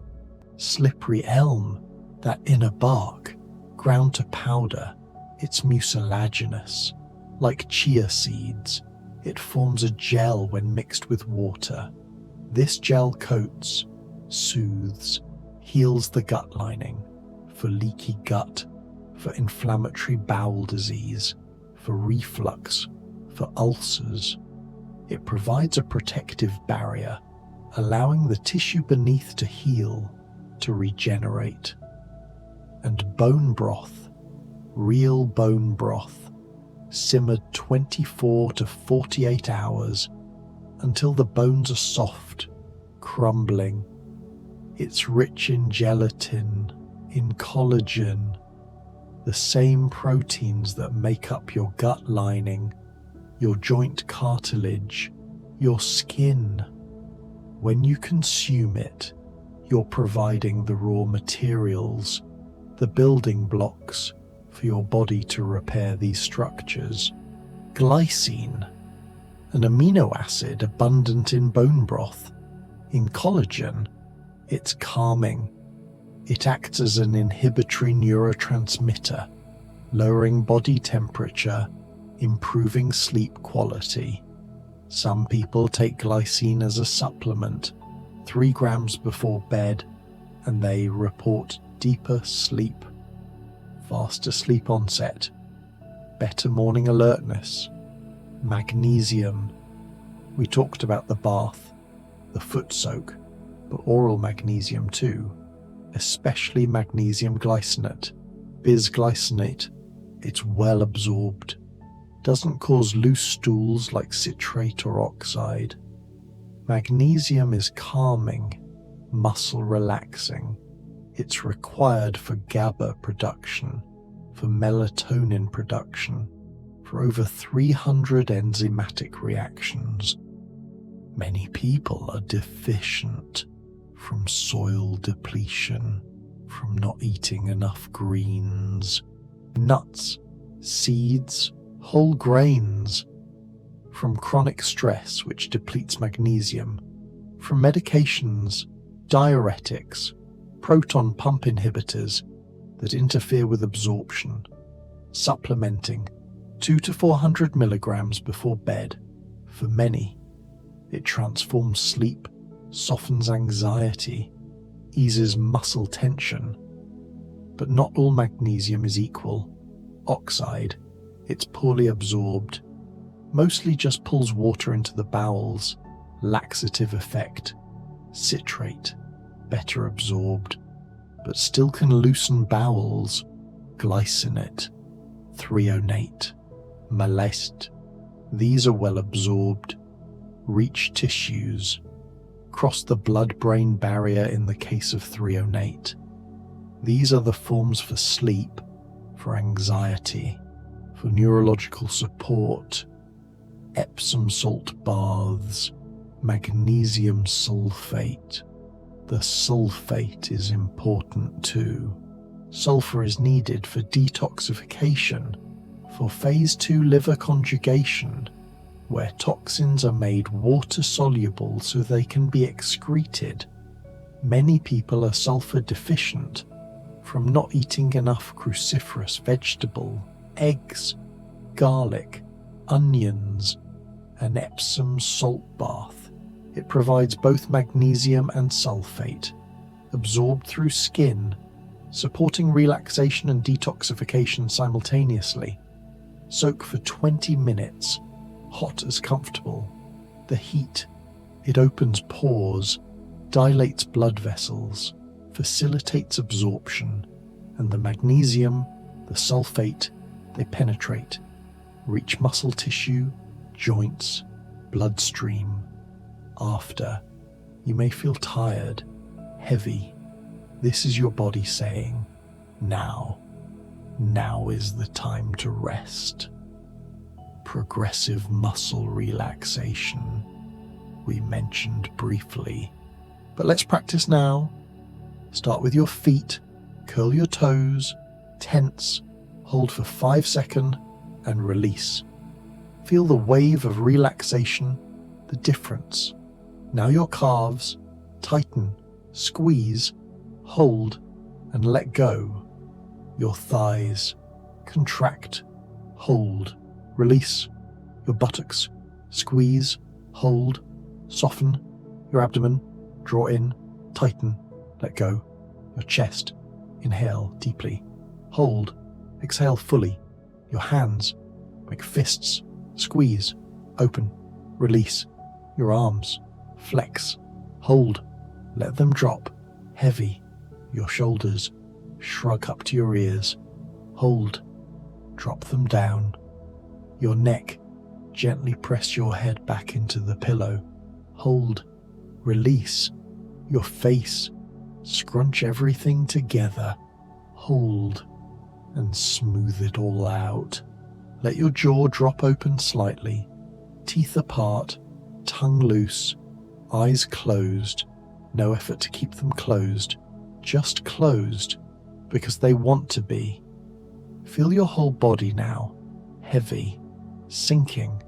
slippery elm, that inner bark, ground to powder. It's mucilaginous. Like chia seeds, it forms a gel when mixed with water. This gel coats, soothes, heals the gut lining, for leaky gut, for inflammatory bowel disease, for reflux, for ulcers. It provides a protective barrier, allowing the tissue beneath to heal, to regenerate. And bone broth, real bone broth, simmered 24 to 48 hours until the bones are soft, crumbling. It's rich in gelatin, in collagen, the same proteins that make up your gut lining, your joint cartilage, your skin. When you consume it, you're providing the raw materials, the building blocks for your body to repair these structures. Glycine, an amino acid abundant in bone broth, in collagen. It's calming. It acts as an inhibitory neurotransmitter, lowering body temperature, improving sleep quality. Some people take glycine as a supplement, 3 grams before bed, and they report deeper sleep, faster sleep onset, better morning alertness. Magnesium. We talked about the bath, the foot soak, but oral magnesium too, especially magnesium glycinate, bisglycinate. It's well absorbed, doesn't cause loose stools like citrate or oxide. Magnesium is calming, muscle relaxing. It's required for GABA production, for melatonin production, for over 300 enzymatic reactions. Many people are deficient from soil depletion, from not eating enough greens, nuts, seeds, whole grains, from chronic stress which depletes magnesium, from medications, diuretics, proton pump inhibitors that interfere with absorption, supplementing 200 to 400 milligrams before bed. For many, it transforms sleep, softens anxiety, eases muscle tension. But not all magnesium is equal. Oxide, it's poorly absorbed, mostly just pulls water into the bowels, laxative effect. Citrate, better absorbed, but still can loosen bowels. Glycinate, threonate, malest. These are well absorbed, reach tissues, cross the blood-brain barrier in the case of threonate. These are the forms for sleep, for anxiety, for neurological support. Epsom salt baths, magnesium sulfate. The sulfate is important too. Sulfur is needed for detoxification, for phase 2 liver conjugation, where toxins are made water-soluble so they can be excreted. Many people are sulfur deficient, from not eating enough cruciferous vegetable, eggs, garlic, onions, an Epsom salt bath. It provides both magnesium and sulfate, absorbed through skin, supporting relaxation and detoxification simultaneously. Soak for 20 minutes, hot as comfortable. The heat, it opens pores, dilates blood vessels, facilitates absorption, and the magnesium, the sulfate, they penetrate, reach muscle tissue, joints, bloodstream. After, you may feel tired, heavy. This is your body saying, now is the time to rest. Progressive muscle relaxation, we mentioned briefly. But let's practice now. Start with your feet, curl your toes, tense, hold for 5 seconds, and release. Feel the wave of relaxation, the difference. Now your calves, tighten, squeeze, hold, and let go. Your thighs, contract, hold, release. Your buttocks, squeeze, hold, soften. Your abdomen, draw in, tighten, let go. Your chest, inhale deeply, hold, exhale fully. Your hands, make fists, squeeze, open, release. Your arms, flex, hold, let them drop, heavy. Your shoulders, shrug up to your ears, hold, drop them down. Your neck, gently press your head back into the pillow, hold, release. Your face, scrunch everything together, hold, and smooth it all out. Let your jaw drop open slightly, teeth apart, tongue loose, eyes closed. No effort to keep them closed, just closed, because they want to be. Feel your whole body now, heavy, sinking,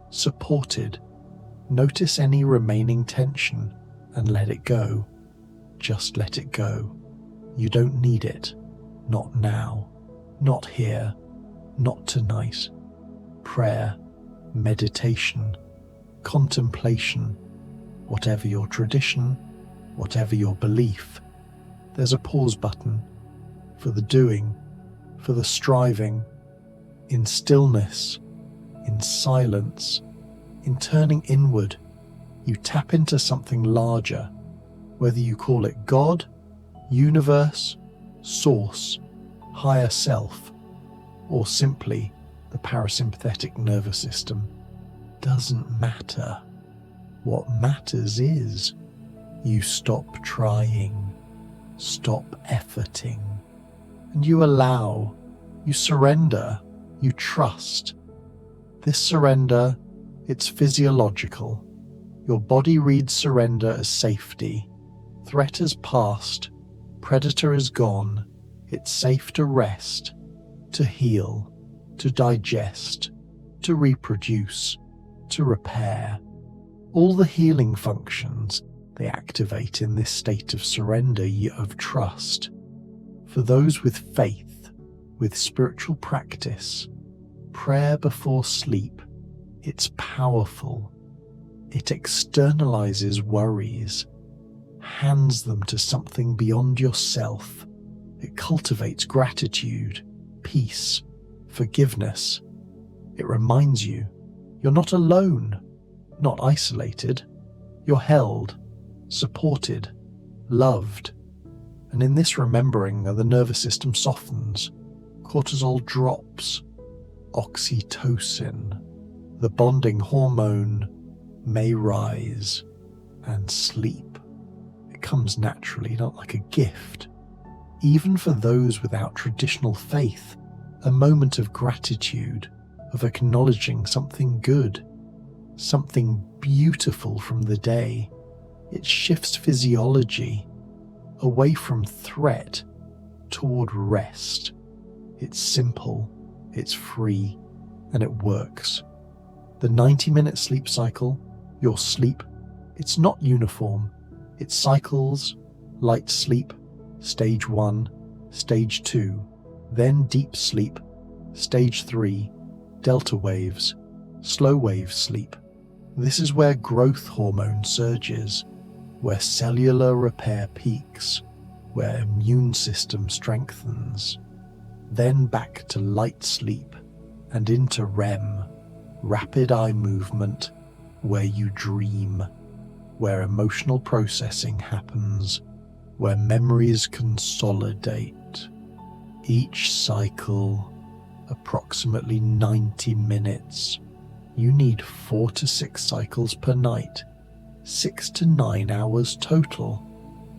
supported. Notice any remaining tension and let it go. Just let it go. You don't need it. Not now. Not here. Not tonight. Prayer, meditation, contemplation, whatever your tradition, whatever your belief, there's a pause button for the doing, for the striving, in stillness, in silence, in turning inward. You tap into something larger, whether you call it God, universe, source, higher self, or simply the parasympathetic nervous system. Doesn't matter. What matters is you stop trying, stop efforting, and you allow, you surrender, you trust. This surrender, it's physiological. Your body reads surrender as safety. Threat has passed, predator is gone. It's safe to rest, to heal, to digest, to reproduce, to repair. All the healing functions, they activate in this state of surrender, of trust. For those with faith, with spiritual practice, prayer before sleep, it's powerful. It externalizes worries, hands them to something beyond yourself. It cultivates gratitude, peace, forgiveness. It reminds you you're not alone, not isolated. You're held, supported, loved. And in this remembering, the nervous system softens, cortisol drops, oxytocin, the bonding hormone, may rise, and sleep. It comes naturally, not like a gift. Even for those without traditional faith, a moment of gratitude, of acknowledging something good, something beautiful from the day. It shifts physiology away from threat toward rest. It's simple, it's free, and it works. The 90-minute sleep cycle, your sleep, it's not uniform. It cycles, light sleep, stage 1, Stage 2, then deep sleep. Stage 3, delta waves, slow wave sleep. This is where growth hormone surges, where cellular repair peaks, where immune system strengthens. Then back to light sleep and into REM, rapid eye movement, where you dream, where emotional processing happens, where memories consolidate. Each cycle, approximately 90 minutes. You need 4 to 6 cycles per night, 6 to 9 hours total.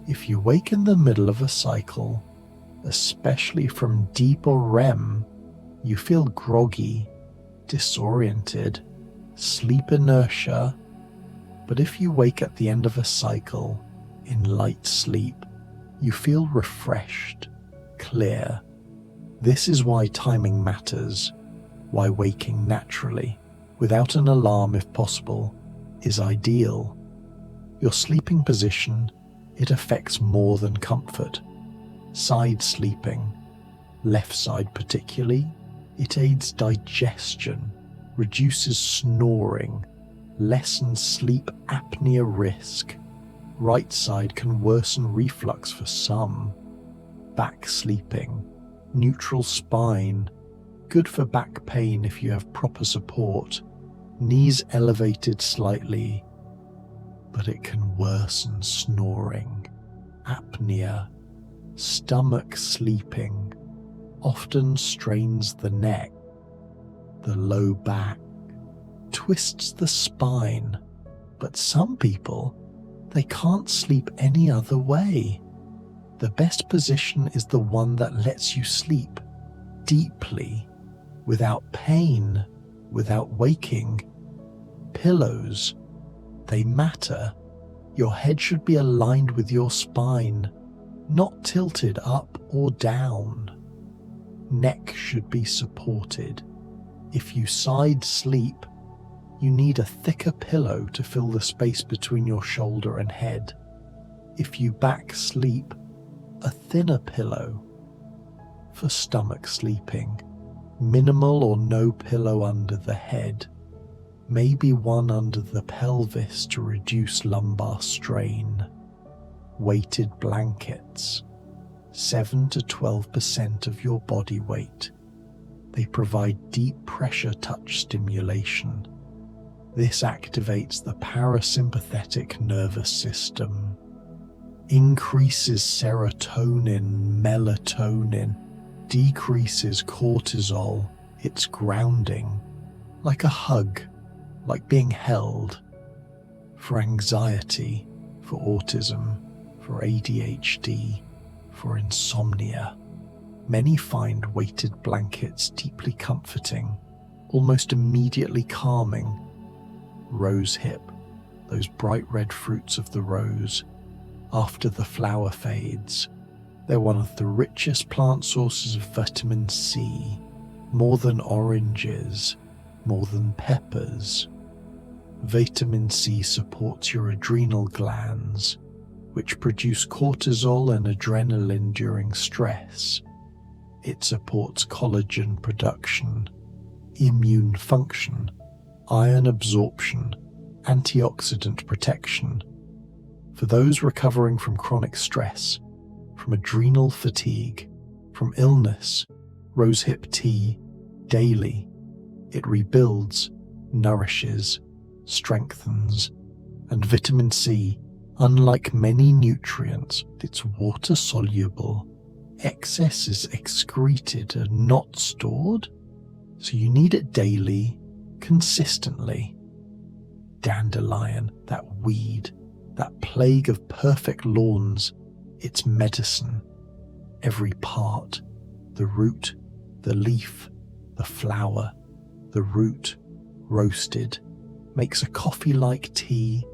If you wake in the middle of a cycle, especially from deep or REM, you feel groggy, disoriented, sleep inertia. But if you wake at the end of a cycle, in light sleep, you feel refreshed, clear. This is why timing matters, why waking naturally, without an alarm if possible, is ideal. Your sleeping position, it affects more than comfort. Side sleeping, left side particularly, it aids digestion, reduces snoring, lessens sleep apnea risk. Right side can worsen reflux for some. Back sleeping, neutral spine, good for back pain if you have proper support. Knees elevated slightly, but it can worsen snoring, apnea. Stomach sleeping often strains the neck, the low back, twists the spine, but some people, they can't sleep any other way. The best position is the one that lets you sleep deeply, without pain, without waking. Pillows, they matter. Your head should be aligned with your spine, not tilted up or down. Neck should be supported. If you side sleep, you need a thicker pillow to fill the space between your shoulder and head. If you back sleep, a thinner pillow. For stomach sleeping, minimal or no pillow under the head, maybe one under the pelvis to reduce lumbar strain. Weighted blankets, 7 to 12% of your body weight. They provide deep pressure touch stimulation. This activates the parasympathetic nervous system, increases serotonin, melatonin, decreases cortisol. It's grounding, like a hug, like being held. For anxiety, for autism, for ADHD, for insomnia, many find weighted blankets deeply comforting, almost immediately calming. Rose hip, those bright red fruits of the rose, after the flower fades, they're one of the richest plant sources of vitamin C, more than oranges, more than peppers. Vitamin C supports your adrenal glands, which produce cortisol and adrenaline during stress. It supports collagen production, immune function, iron absorption, antioxidant protection. For those recovering from chronic stress, from adrenal fatigue, from illness, rosehip tea daily. It rebuilds, nourishes, strengthens, and vitamin C, unlike many nutrients, it's water soluble. Excess is excreted and not stored, so you need it daily, consistently. Dandelion, that weed, that plague of perfect lawns, it's medicine. Every part, the root, the leaf, the flower, the root, roasted, makes a coffee-like tea,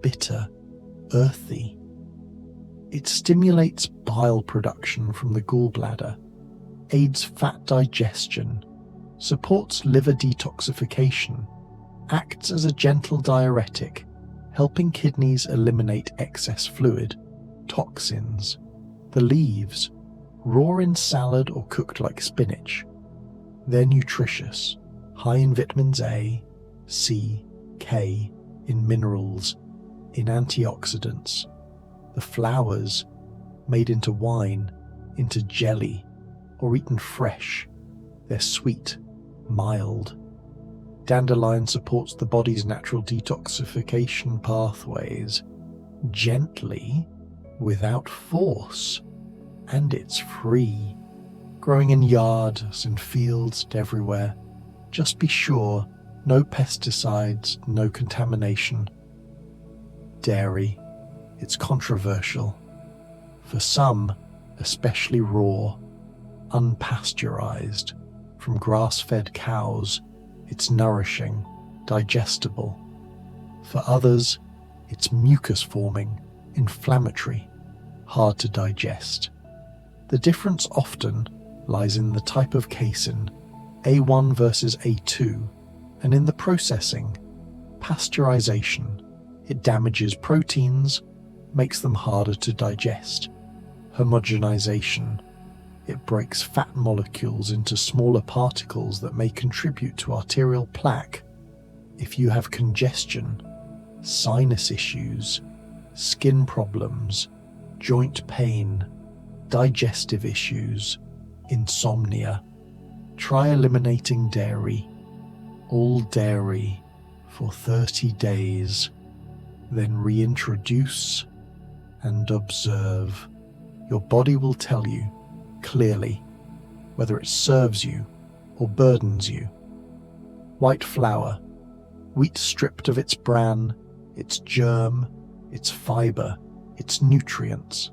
bitter, earthy. It stimulates bile production from the gallbladder, aids fat digestion, supports liver detoxification, acts as a gentle diuretic, helping kidneys eliminate excess fluid, toxins. The leaves, Raw in salad or cooked like spinach. They're nutritious, high in vitamins A, C, K, in minerals, in antioxidants. The flowers, made into wine, into jelly, or eaten fresh, they're sweet, mild. Dandelion supports the body's natural detoxification pathways, gently, without force, and it's free, growing in yards and fields everywhere. Just be sure, no pesticides, no contamination. Dairy, it's controversial. For some, especially raw, unpasteurized, from grass-fed cows, it's nourishing, digestible. For others, it's mucus-forming, inflammatory, hard to digest. The difference often lies in the type of casein, A1 versus A2, and in the processing, pasteurization. It damages proteins, makes them harder to digest. Homogenization. It breaks fat molecules into smaller particles that may contribute to arterial plaque. If you have congestion, sinus issues, skin problems, joint pain, digestive issues, insomnia, try eliminating dairy, all dairy, for 30 days. Then reintroduce and observe. Your body will tell you clearly whether it serves you or burdens you. White flour, wheat stripped of its bran, its germ, its fiber, its nutrients.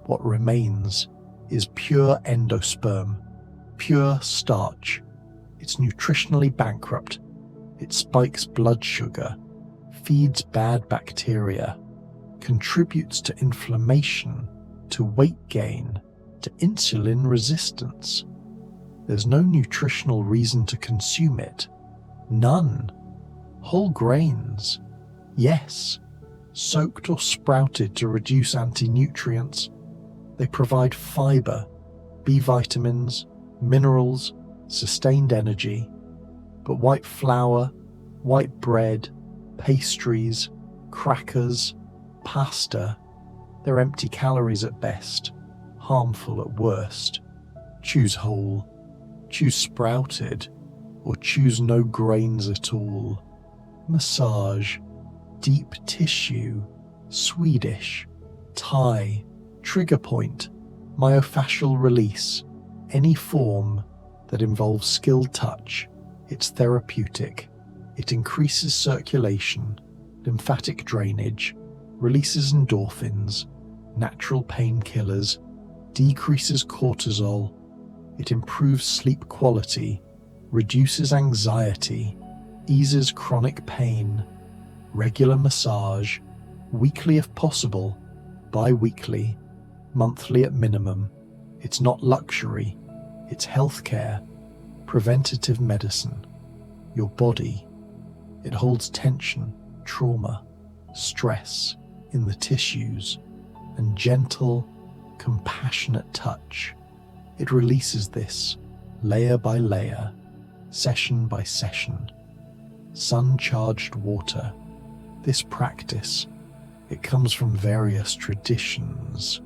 What remains is pure endosperm, pure starch. It's nutritionally bankrupt. It spikes blood sugar, feeds bad bacteria, contributes to inflammation, to weight gain, to insulin resistance. There's no nutritional reason to consume it. None. Whole grains, yes, soaked or sprouted to reduce anti-nutrients. They provide fiber, B vitamins, minerals, sustained energy. But white flour, white bread, pastries, crackers, pasta, they're empty calories at best, harmful at worst. Choose whole, choose sprouted, or choose no grains at all. Massage, deep tissue, Swedish, Thai, trigger point, myofascial release, any form that involves skilled touch. It's therapeutic. It increases circulation, lymphatic drainage, releases endorphins, natural painkillers, decreases cortisol. It improves sleep quality, reduces anxiety, eases chronic pain. Regular massage, weekly if possible, bi-weekly, monthly at minimum. It's not luxury, it's healthcare, preventative medicine. Your body, it holds tension, trauma, stress in the tissues, and gentle, compassionate touch. It releases this, layer by layer, session by session. Sun-charged water. This practice, it comes from various traditions.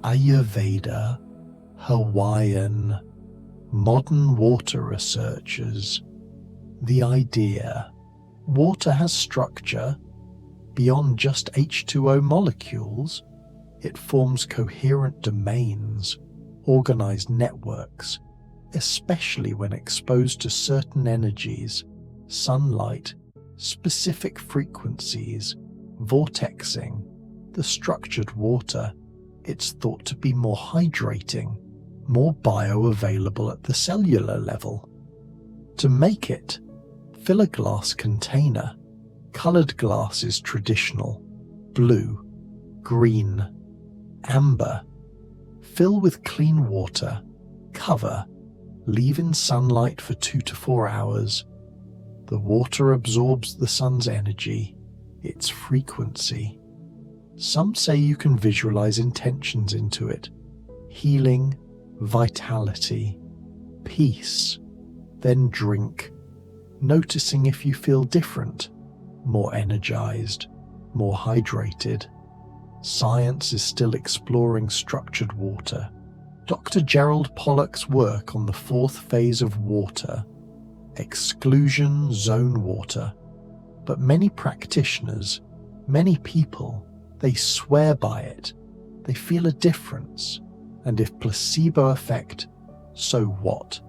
Ayurveda, Hawaiian, modern water researchers. The idea, water has structure. Beyond just H2O molecules, it forms coherent domains, organized networks, especially when exposed to certain energies, sunlight, specific frequencies, vortexing. The structured water, it's thought to be more hydrating, more bioavailable at the cellular level. To make it, fill a glass container. Colored glass is traditional, blue, green, amber. Fill with clean water, cover, leave in sunlight for 2 to 4 hours. The water absorbs the sun's energy, its frequency. Some say you can visualize intentions into it. healing, vitality, peace. Then drink, noticing if you feel different, more energized, more hydrated. Science is still exploring structured water. Dr. Gerald Pollack's work on the fourth phase of water, exclusion zone water. But many practitioners, many people, they swear by it. They feel a difference. And if placebo effect, so what?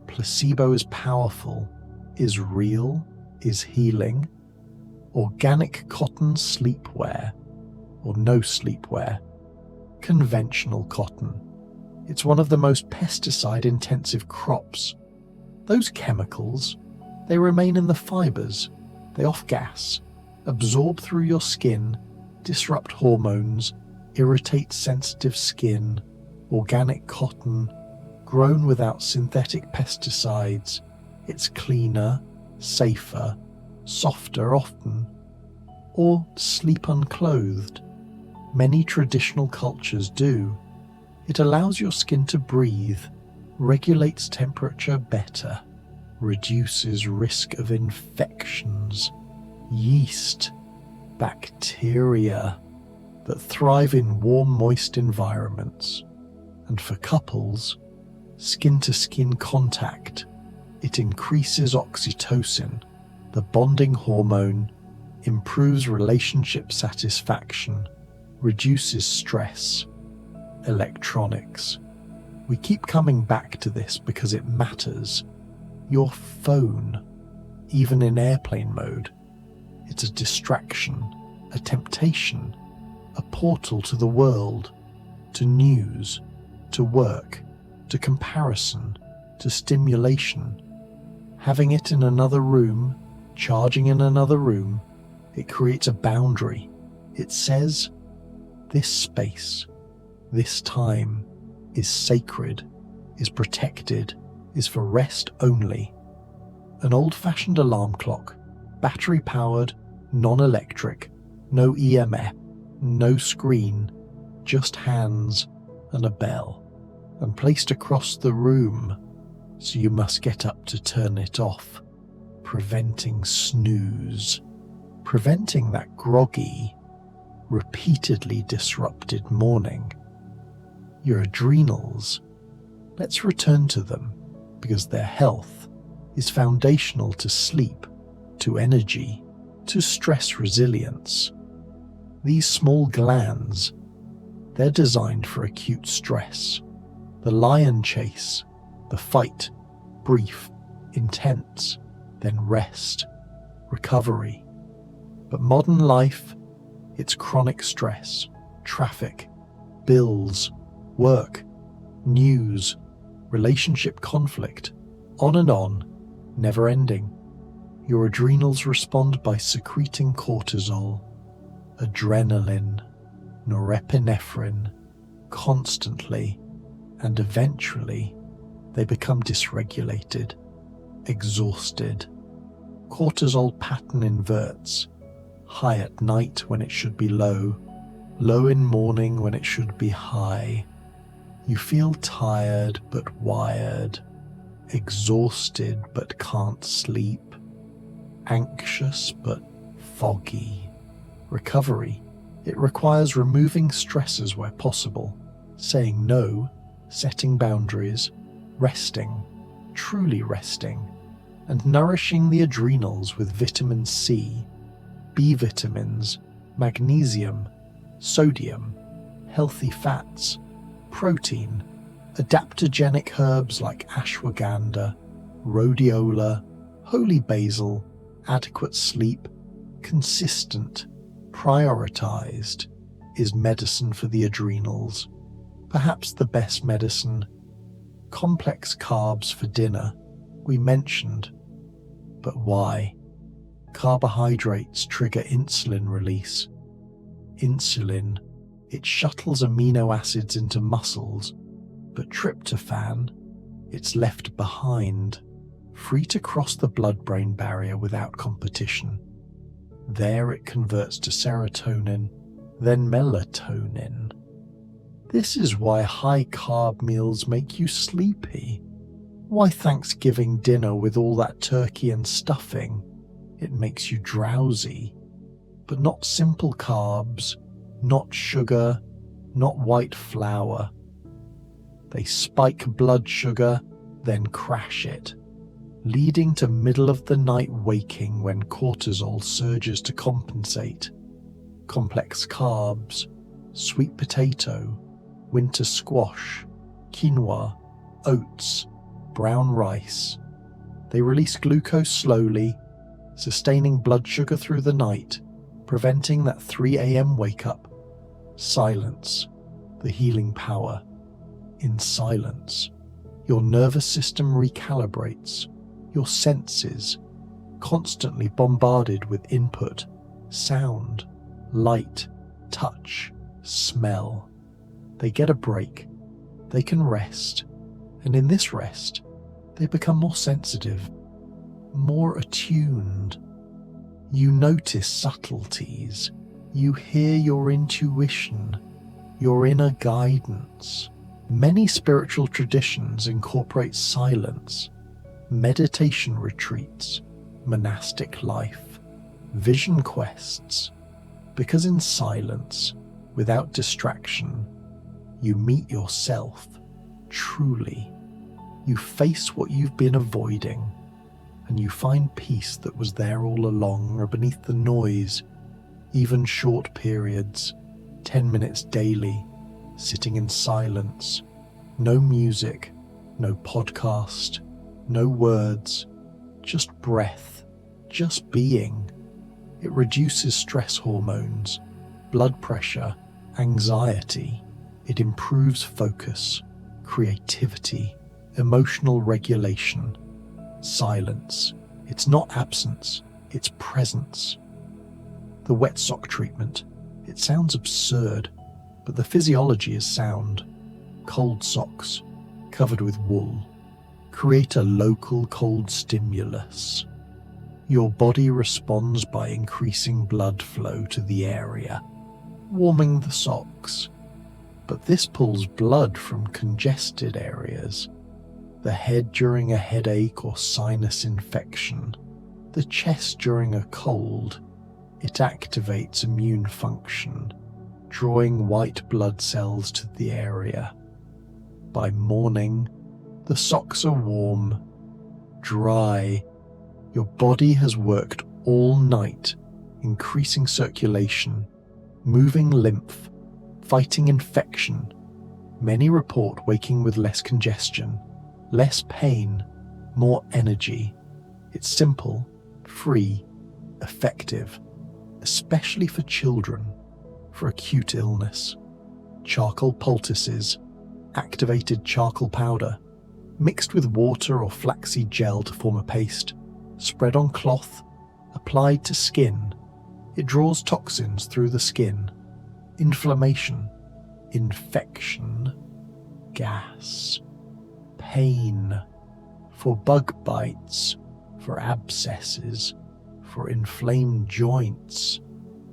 Placebo is powerful, is real, is healing. Organic cotton sleepwear, or no sleepwear. Conventional cotton. It's one of the most pesticide-intensive crops. Those chemicals, they remain in the fibers. They off-gas, absorb through your skin, disrupt hormones, irritate sensitive skin. Organic cotton, grown without synthetic pesticides, it's cleaner, safer, softer often. Or sleep unclothed. Many traditional cultures do. It allows your skin to breathe, regulates temperature better, reduces risk of infections, yeast, bacteria that thrive in warm, moist environments. And for couples, skin-to-skin contact, it increases oxytocin, the bonding hormone, improves relationship satisfaction, reduces stress. Electronics. We keep coming back to this because it matters. Your phone, even in airplane mode, it's a distraction, a temptation, a portal to the world, to news, to work, to comparison, to stimulation. Having it in another room, charging in another room, it creates a boundary. It says, this space, this time is sacred, is protected, is for rest only. An old-fashioned alarm clock, battery-powered, non-electric, no EMF, no screen, just hands and a bell, and placed across the room, so you must get up to turn it off, preventing snooze, preventing that groggy, repeatedly disrupted morning. Your adrenals, let's return to them, because their health is foundational to sleep, to energy, to stress resilience. These small glands, they're designed for acute stress. The lion chase, the fight, brief, intense, then rest, recovery. But modern life, it's chronic stress, traffic, bills, work, news, relationship conflict, on and on, never ending. Your adrenals respond by secreting cortisol, adrenaline, norepinephrine, constantly, and eventually they become dysregulated, exhausted. Cortisol pattern inverts, high at night when it should be low, low in morning when it should be high. You feel tired but wired, exhausted but can't sleep, anxious but foggy. Recovery, it requires removing stressors where possible, saying no, setting boundaries, resting, truly resting, and nourishing the adrenals with vitamin C, B vitamins, magnesium, sodium, healthy fats, protein, adaptogenic herbs like ashwagandha, rhodiola, holy basil, adequate sleep, consistent, prioritized, is medicine for the adrenals. Perhaps the best medicine. Complex carbs for dinner, we mentioned. But why? Carbohydrates trigger insulin release. Insulin, it shuttles amino acids into muscles, but tryptophan, it's left behind, free to cross the blood-brain barrier without competition. There it converts to serotonin, then melatonin. This is why high-carb meals make you sleepy. Why Thanksgiving dinner with all that turkey and stuffing, it makes you drowsy. But not simple carbs, not sugar, not white flour. They spike blood sugar, then crash it, leading to middle-of-the-night waking when cortisol surges to compensate. Complex carbs, sweet potato, winter squash, quinoa, oats, brown rice. They release glucose slowly, sustaining blood sugar through the night, preventing that 3 a.m. wake-up. Silence, the healing power. In silence, your nervous system recalibrates, your senses, constantly bombarded with input, sound, light, touch, smell. They get a break, they can rest, and in this rest, they become more sensitive, more attuned. You notice subtleties, you hear your intuition, your inner guidance. Many spiritual traditions incorporate silence, meditation retreats, monastic life, vision quests, because in silence, without distraction, you meet yourself, truly. You face what you've been avoiding, and you find peace that was there all along or beneath the noise, even short periods, 10 minutes daily, sitting in silence, no music, no podcast, no words, just breath, just being. It reduces stress hormones, blood pressure, anxiety. It improves focus, creativity, emotional regulation. Silence. It's not absence, it's presence. The wet sock treatment. It sounds absurd, but the physiology is sound. Cold socks, covered with wool, create a local cold stimulus. Your body responds by increasing blood flow to the area, warming the socks. But this pulls blood from congested areas, the head during a headache or sinus infection, the chest during a cold. It activates immune function, drawing white blood cells to the area. By morning, the socks are warm, dry. Your body has worked all night, increasing circulation, moving lymph, fighting infection. Many report waking with less congestion, less pain, more energy. It's simple, free, effective, especially for children, for acute illness. Charcoal poultices, activated charcoal powder, mixed with water or flaxseed gel to form a paste, spread on cloth, applied to skin. It draws toxins through the skin. Inflammation, infection, gas, pain, for bug bites, for abscesses, for inflamed joints,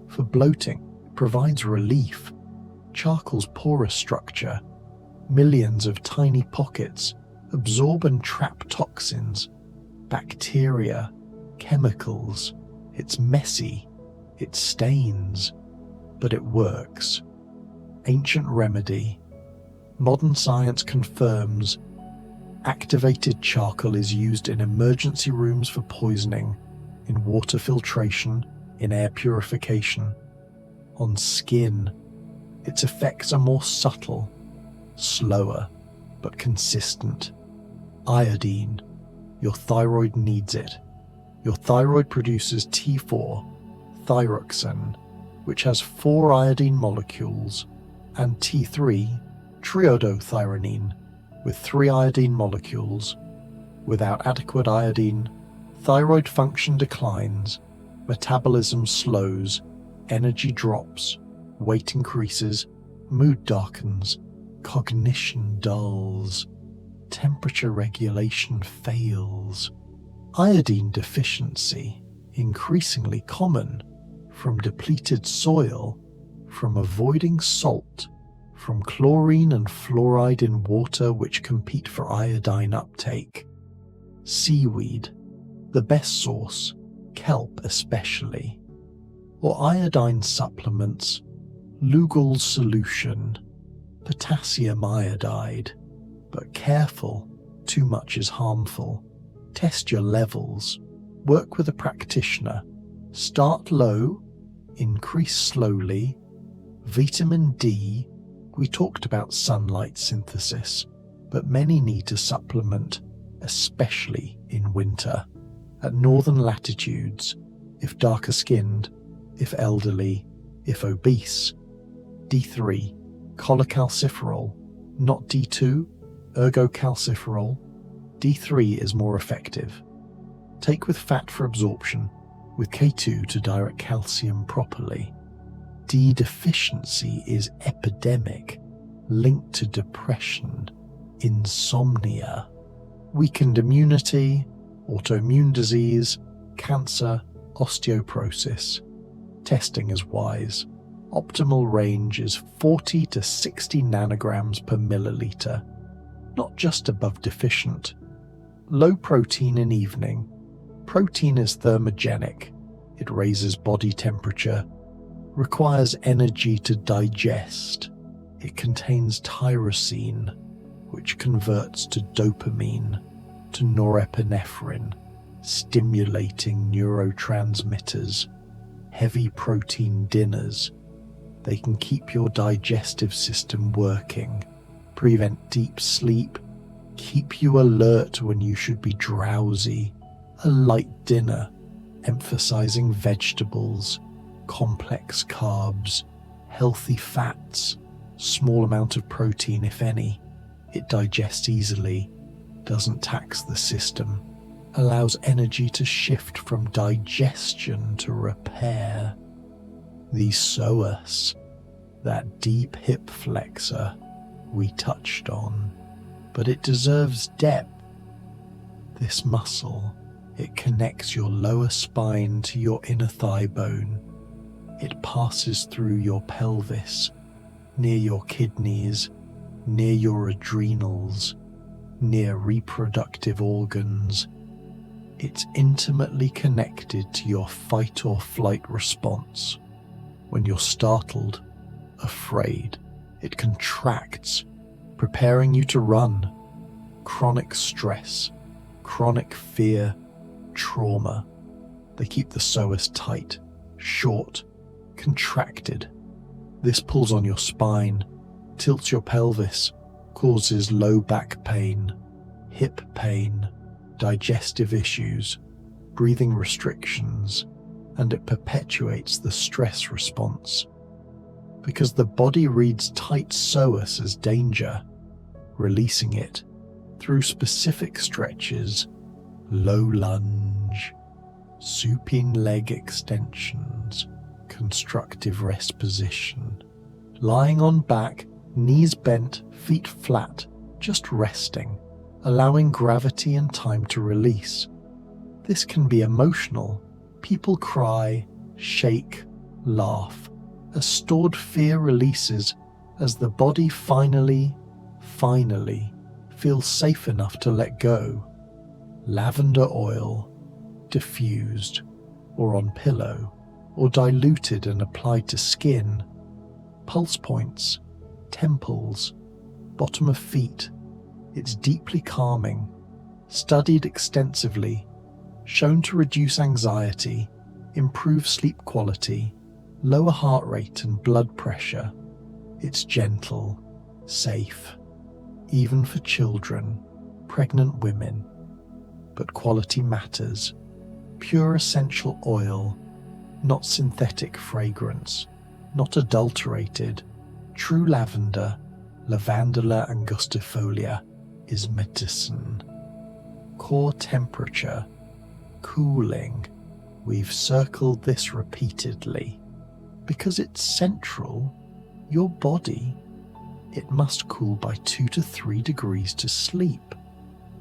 for bloating. It provides relief. Charcoal's porous structure, millions of tiny pockets, absorb and trap toxins, bacteria, chemicals. It's messy, it stains, but it works. Ancient remedy. Modern science confirms activated charcoal is used in emergency rooms for poisoning, in water filtration, in air purification. On skin, its effects are more subtle, slower, but consistent. Iodine. Your thyroid needs it. Your thyroid produces T4, thyroxine, which has 4 iodine molecules, and T3, triiodothyronine, with 3 iodine molecules. Without adequate iodine, thyroid function declines, metabolism slows, energy drops, weight increases, mood darkens, cognition dulls, temperature regulation fails. Iodine deficiency, increasingly common, from depleted soil, from avoiding salt, from chlorine and fluoride in water which compete for iodine uptake, seaweed, the best source, kelp especially, or iodine supplements, Lugol's solution, potassium iodide. But careful, too much is harmful. Test your levels, work with a practitioner, start low, increase slowly. Vitamin D, we talked about sunlight synthesis, but many need to supplement, especially in winter. At northern latitudes, if darker skinned, if elderly, if obese. D3, cholecalciferol, not D2, ergocalciferol. D3 is more effective. Take with fat for absorption, with K2 to direct calcium properly. D deficiency is epidemic, linked to depression, insomnia, weakened immunity, autoimmune disease, cancer, osteoporosis. Testing is wise. Optimal range is 40 to 60 nanograms per milliliter, not just above deficient. Low protein in evening. Protein is thermogenic. It raises body temperature, requires energy to digest. It contains tyrosine, which converts to dopamine, to norepinephrine, stimulating neurotransmitters. Heavy protein dinners. They can keep your digestive system working, prevent deep sleep, keep you alert when you should be drowsy. A light dinner, emphasizing vegetables, complex carbs, healthy fats, small amount of protein if any. It digests easily, doesn't tax the system, allows energy to shift from digestion to repair. The psoas, that deep hip flexor we touched on, but it deserves depth. This muscle, it connects your lower spine to your inner thigh bone. It passes through your pelvis, near your kidneys, near your adrenals, near reproductive organs. It's intimately connected to your fight or flight response. When you're startled, afraid, it contracts, preparing you to run. Chronic stress, chronic fear, trauma. They keep the psoas tight, short, contracted. This pulls on your spine, tilts your pelvis, causes low back pain, hip pain, digestive issues, breathing restrictions, and it perpetuates the stress response. Because the body reads tight psoas as danger, releasing it through specific stretches, low lunge, supine leg extensions, constructive rest position, lying on back, knees bent, feet flat, just resting, allowing gravity and time to release. This can be emotional. People cry, shake, laugh, as stored fear releases as the body finally feels safe enough to let go. Lavender oil, diffused, or on pillow, or diluted and applied to skin, pulse points, temples, bottom of feet. It's deeply calming, studied extensively, shown to reduce anxiety, improve sleep quality, lower heart rate and blood pressure. It's gentle, safe, even for children, pregnant women. But quality matters. Pure essential oil, not synthetic fragrance, not adulterated. True lavender, Lavandula angustifolia, is medicine. Core temperature, cooling. We've circled this repeatedly. Because it's central, your body, it must cool by 2 to 3 degrees to sleep.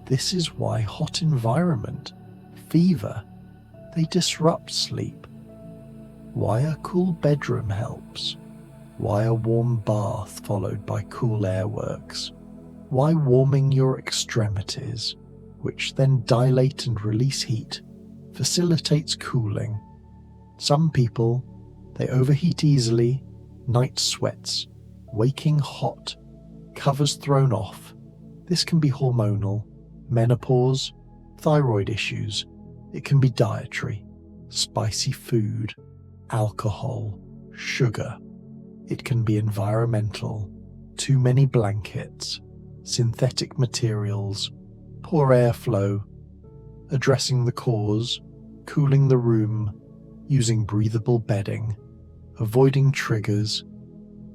This is why hot environment, fever, they disrupt sleep. Why a cool bedroom helps. Why a warm bath followed by cool air works? Why warming your extremities, which then dilate and release heat, facilitates cooling? Some people, they overheat easily, night sweats, waking hot, covers thrown off. This can be hormonal, menopause, thyroid issues. It can be dietary, spicy food, alcohol, sugar. It can be environmental, too many blankets, synthetic materials, poor airflow. Addressing the cause, cooling the room, using breathable bedding, avoiding triggers.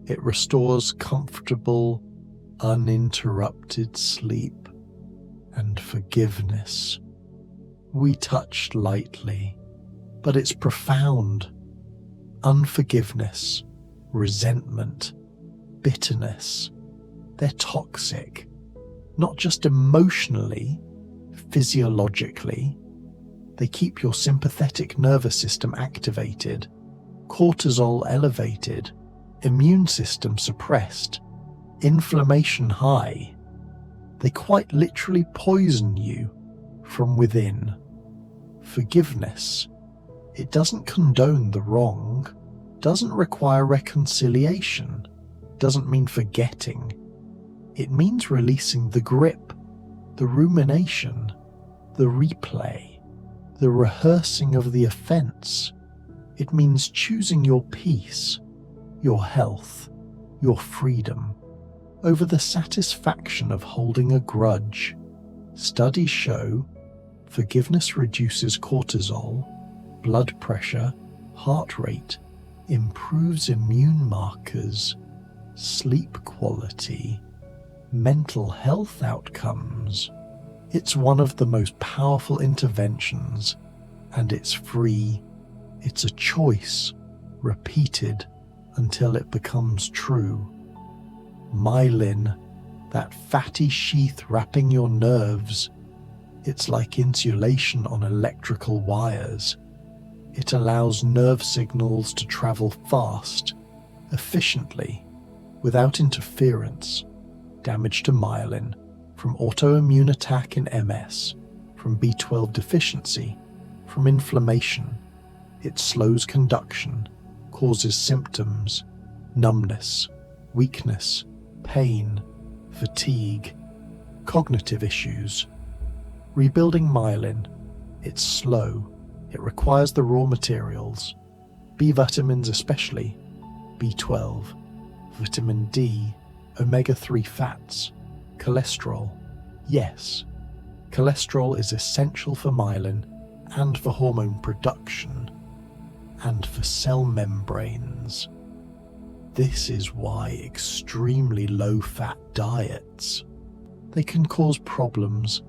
It restores comfortable, uninterrupted sleep and forgiveness. We touched lightly, but it's profound. Unforgiveness, resentment, bitterness, they're toxic, not just emotionally, physiologically. They keep your sympathetic nervous system activated, cortisol elevated, immune system suppressed, inflammation high. They quite literally poison you from within. Forgiveness, it doesn't condone the wrong, doesn't require reconciliation, doesn't mean forgetting. It means releasing the grip, the rumination, the replay, the rehearsing of the offense. It means choosing your peace, your health, your freedom, over the satisfaction of holding a grudge. Studies show forgiveness reduces cortisol, blood pressure, heart rate, improves immune markers, sleep quality, mental health outcomes. It's one of the most powerful interventions, and it's free. It's a choice, repeated until it becomes true. Myelin, that fatty sheath wrapping your nerves, it's like insulation on electrical wires. It allows nerve signals to travel fast, efficiently, without interference. Damage to myelin from autoimmune attack in MS, from B12 deficiency, from inflammation. It slows conduction, causes symptoms, numbness, weakness, pain, fatigue, cognitive issues. Rebuilding myelin, it's slow. It requires the raw materials, B vitamins especially, B12, vitamin D, omega-3 fats, cholesterol. Yes, cholesterol is essential for myelin and for hormone production and for cell membranes. This is why extremely low-fat diets, they can cause problems.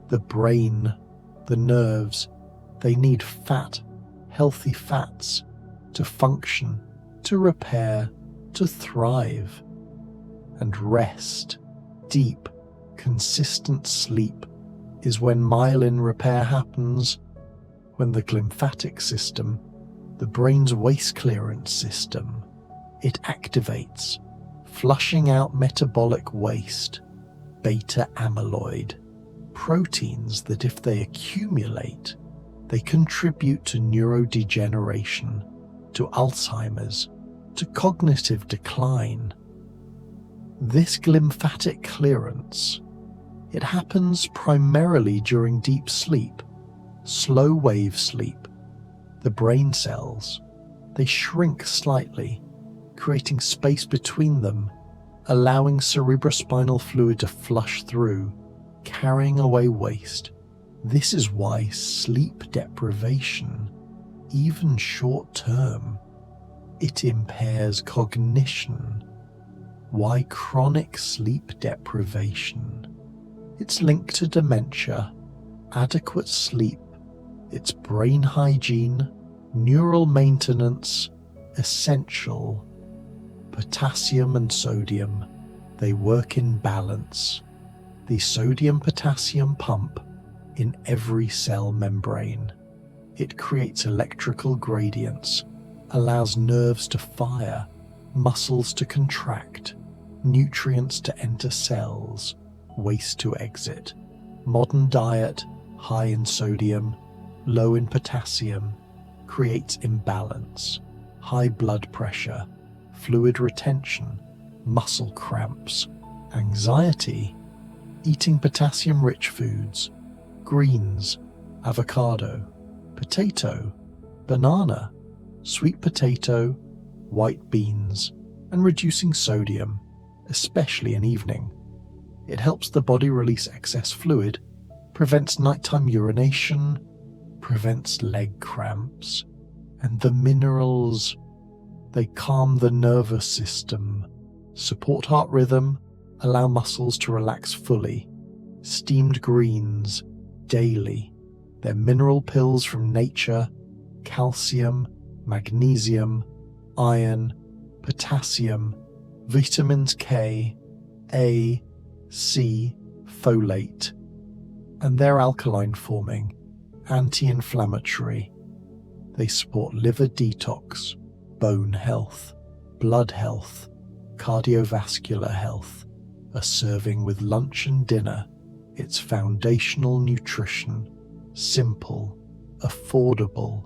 The brain, the nerves, they need fat, healthy fats to function, to repair, to thrive. And rest, deep, consistent sleep is when myelin repair happens, when the glymphatic system, the brain's waste clearance system, it activates, flushing out metabolic waste, beta amyloid, proteins that if they accumulate, they contribute to neurodegeneration, to Alzheimer's, to cognitive decline. This glymphatic clearance, it happens primarily during deep sleep, slow wave sleep. The brain cells, they shrink slightly, creating space between them, allowing cerebrospinal fluid to flush through, carrying away waste. This is why sleep deprivation, even short term, it impairs cognition. Why chronic sleep deprivation? It's linked to dementia, adequate sleep, it's brain hygiene, neural maintenance, essential. Potassium and sodium, they work in balance. The sodium-potassium pump in every cell membrane. It creates electrical gradients, allows nerves to fire, muscles to contract, nutrients to enter cells, waste to exit. Modern diet, high in sodium, low in potassium, creates imbalance, high blood pressure, fluid retention, muscle cramps, anxiety. Eating potassium-rich foods, greens, avocado, potato, banana, sweet potato, white beans, and reducing sodium, especially in evening. It helps the body release excess fluid, prevents nighttime urination, prevents leg cramps, and the minerals, they calm the nervous system, support heart rhythm, allow muscles to relax fully. Steamed greens, daily. They're mineral pills from nature, calcium, magnesium, iron, potassium, vitamins K, A, C, folate, and they're alkaline forming, anti-inflammatory. They support liver detox, bone health, blood health, cardiovascular health. A serving with lunch and dinner, it's foundational nutrition, simple, affordable,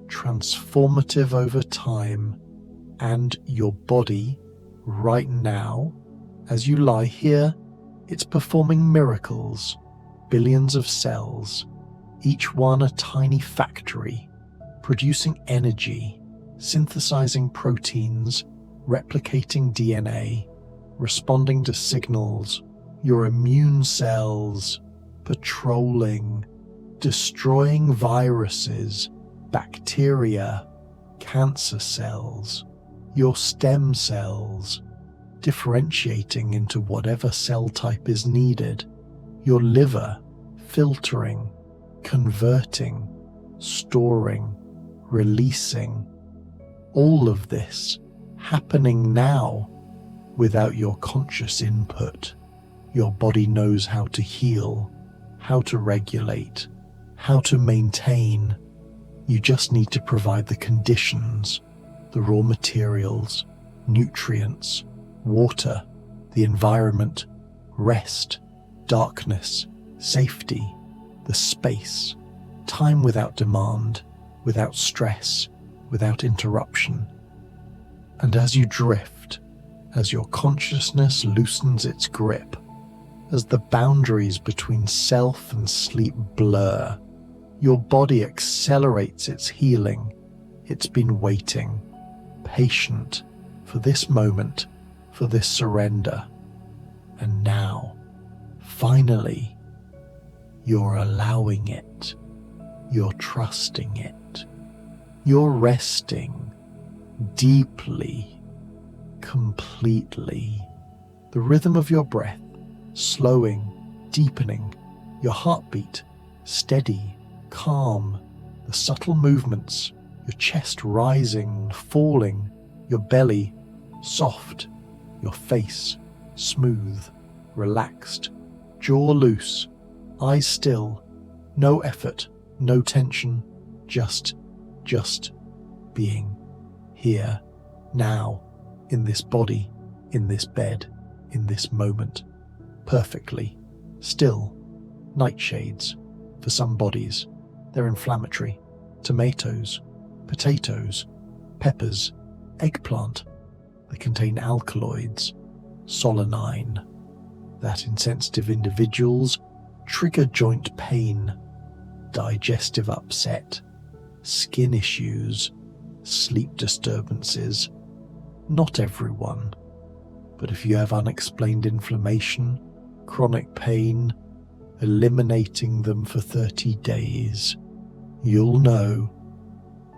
transformative over time, and your body, right now, as you lie here, it's performing miracles. Billions of cells, each one a tiny factory, producing energy, synthesizing proteins, replicating DNA, responding to signals, your immune cells, patrolling, destroying viruses, bacteria, cancer cells, your stem cells, differentiating into whatever cell type is needed, your liver, filtering, converting, storing, releasing. All of this happening now without your conscious input. Your body knows how to heal, how to regulate, how to maintain. You just need to provide the conditions, the raw materials, nutrients, water, the environment, rest, darkness, safety, the space, time without demand, without stress, without interruption. And as you drift, as your consciousness loosens its grip, as the boundaries between self and sleep blur, your body accelerates its healing. It's been waiting, patient, for this moment, for this surrender. And now, finally, you're allowing it. You're trusting it. You're resting deeply, completely. The rhythm of your breath, slowing, deepening, your heartbeat, steady, calm, the subtle movements, your chest rising, falling, your belly, soft, your face, smooth, relaxed, jaw loose, eyes still, no effort, no tension, just being here, now, in this body, in this bed, in this moment, perfectly, still. Nightshades, for some bodies, they're inflammatory. Tomatoes, potatoes, peppers, eggplant, they contain alkaloids, solanine, that in sensitive individuals trigger joint pain, digestive upset, skin issues, sleep disturbances. Not everyone, but if you have unexplained inflammation, chronic pain, eliminating them for 30 days, you'll know.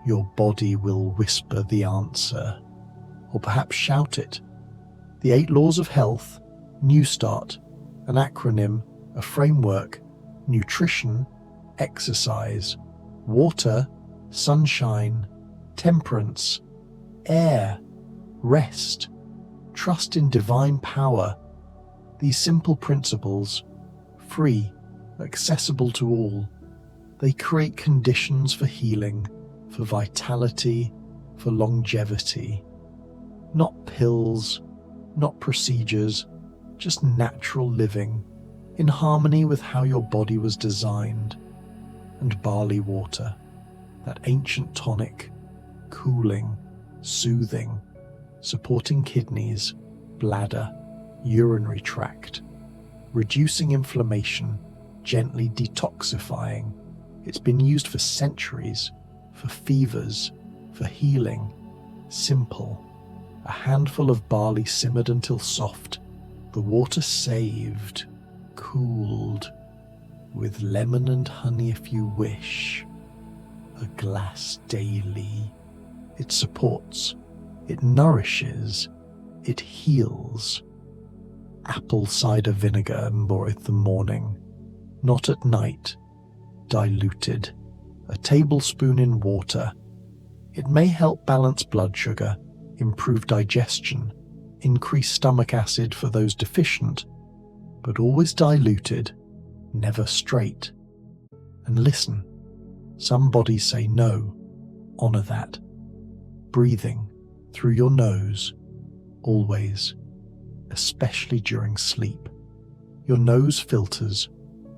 Your body will whisper the answer, or perhaps shout it. The 8 laws of health, New Start, an acronym, a framework, nutrition, exercise, water, sunshine, temperance, air, rest, trust in divine power. These simple principles, free, accessible to all, they create conditions for healing, for vitality, for longevity. Not pills, not procedures, just natural living in harmony with how your body was designed. And barley water, that ancient tonic, cooling, soothing, supporting kidneys, bladder, urinary tract, reducing inflammation, gently detoxifying. It's been used for centuries, for fevers, for healing. Simple. A handful of barley simmered until soft, the water saved, cooled, with lemon and honey if you wish. A glass daily. It supports, it nourishes, it heals. Apple cider vinegar in the morning, not at night. Diluted. A tablespoon in water. It may help balance blood sugar, improve digestion, increase stomach acid for those deficient, but always diluted, never straight. And listen, some bodies say no. Honor that. Breathing through your nose, always, especially during sleep. Your nose filters,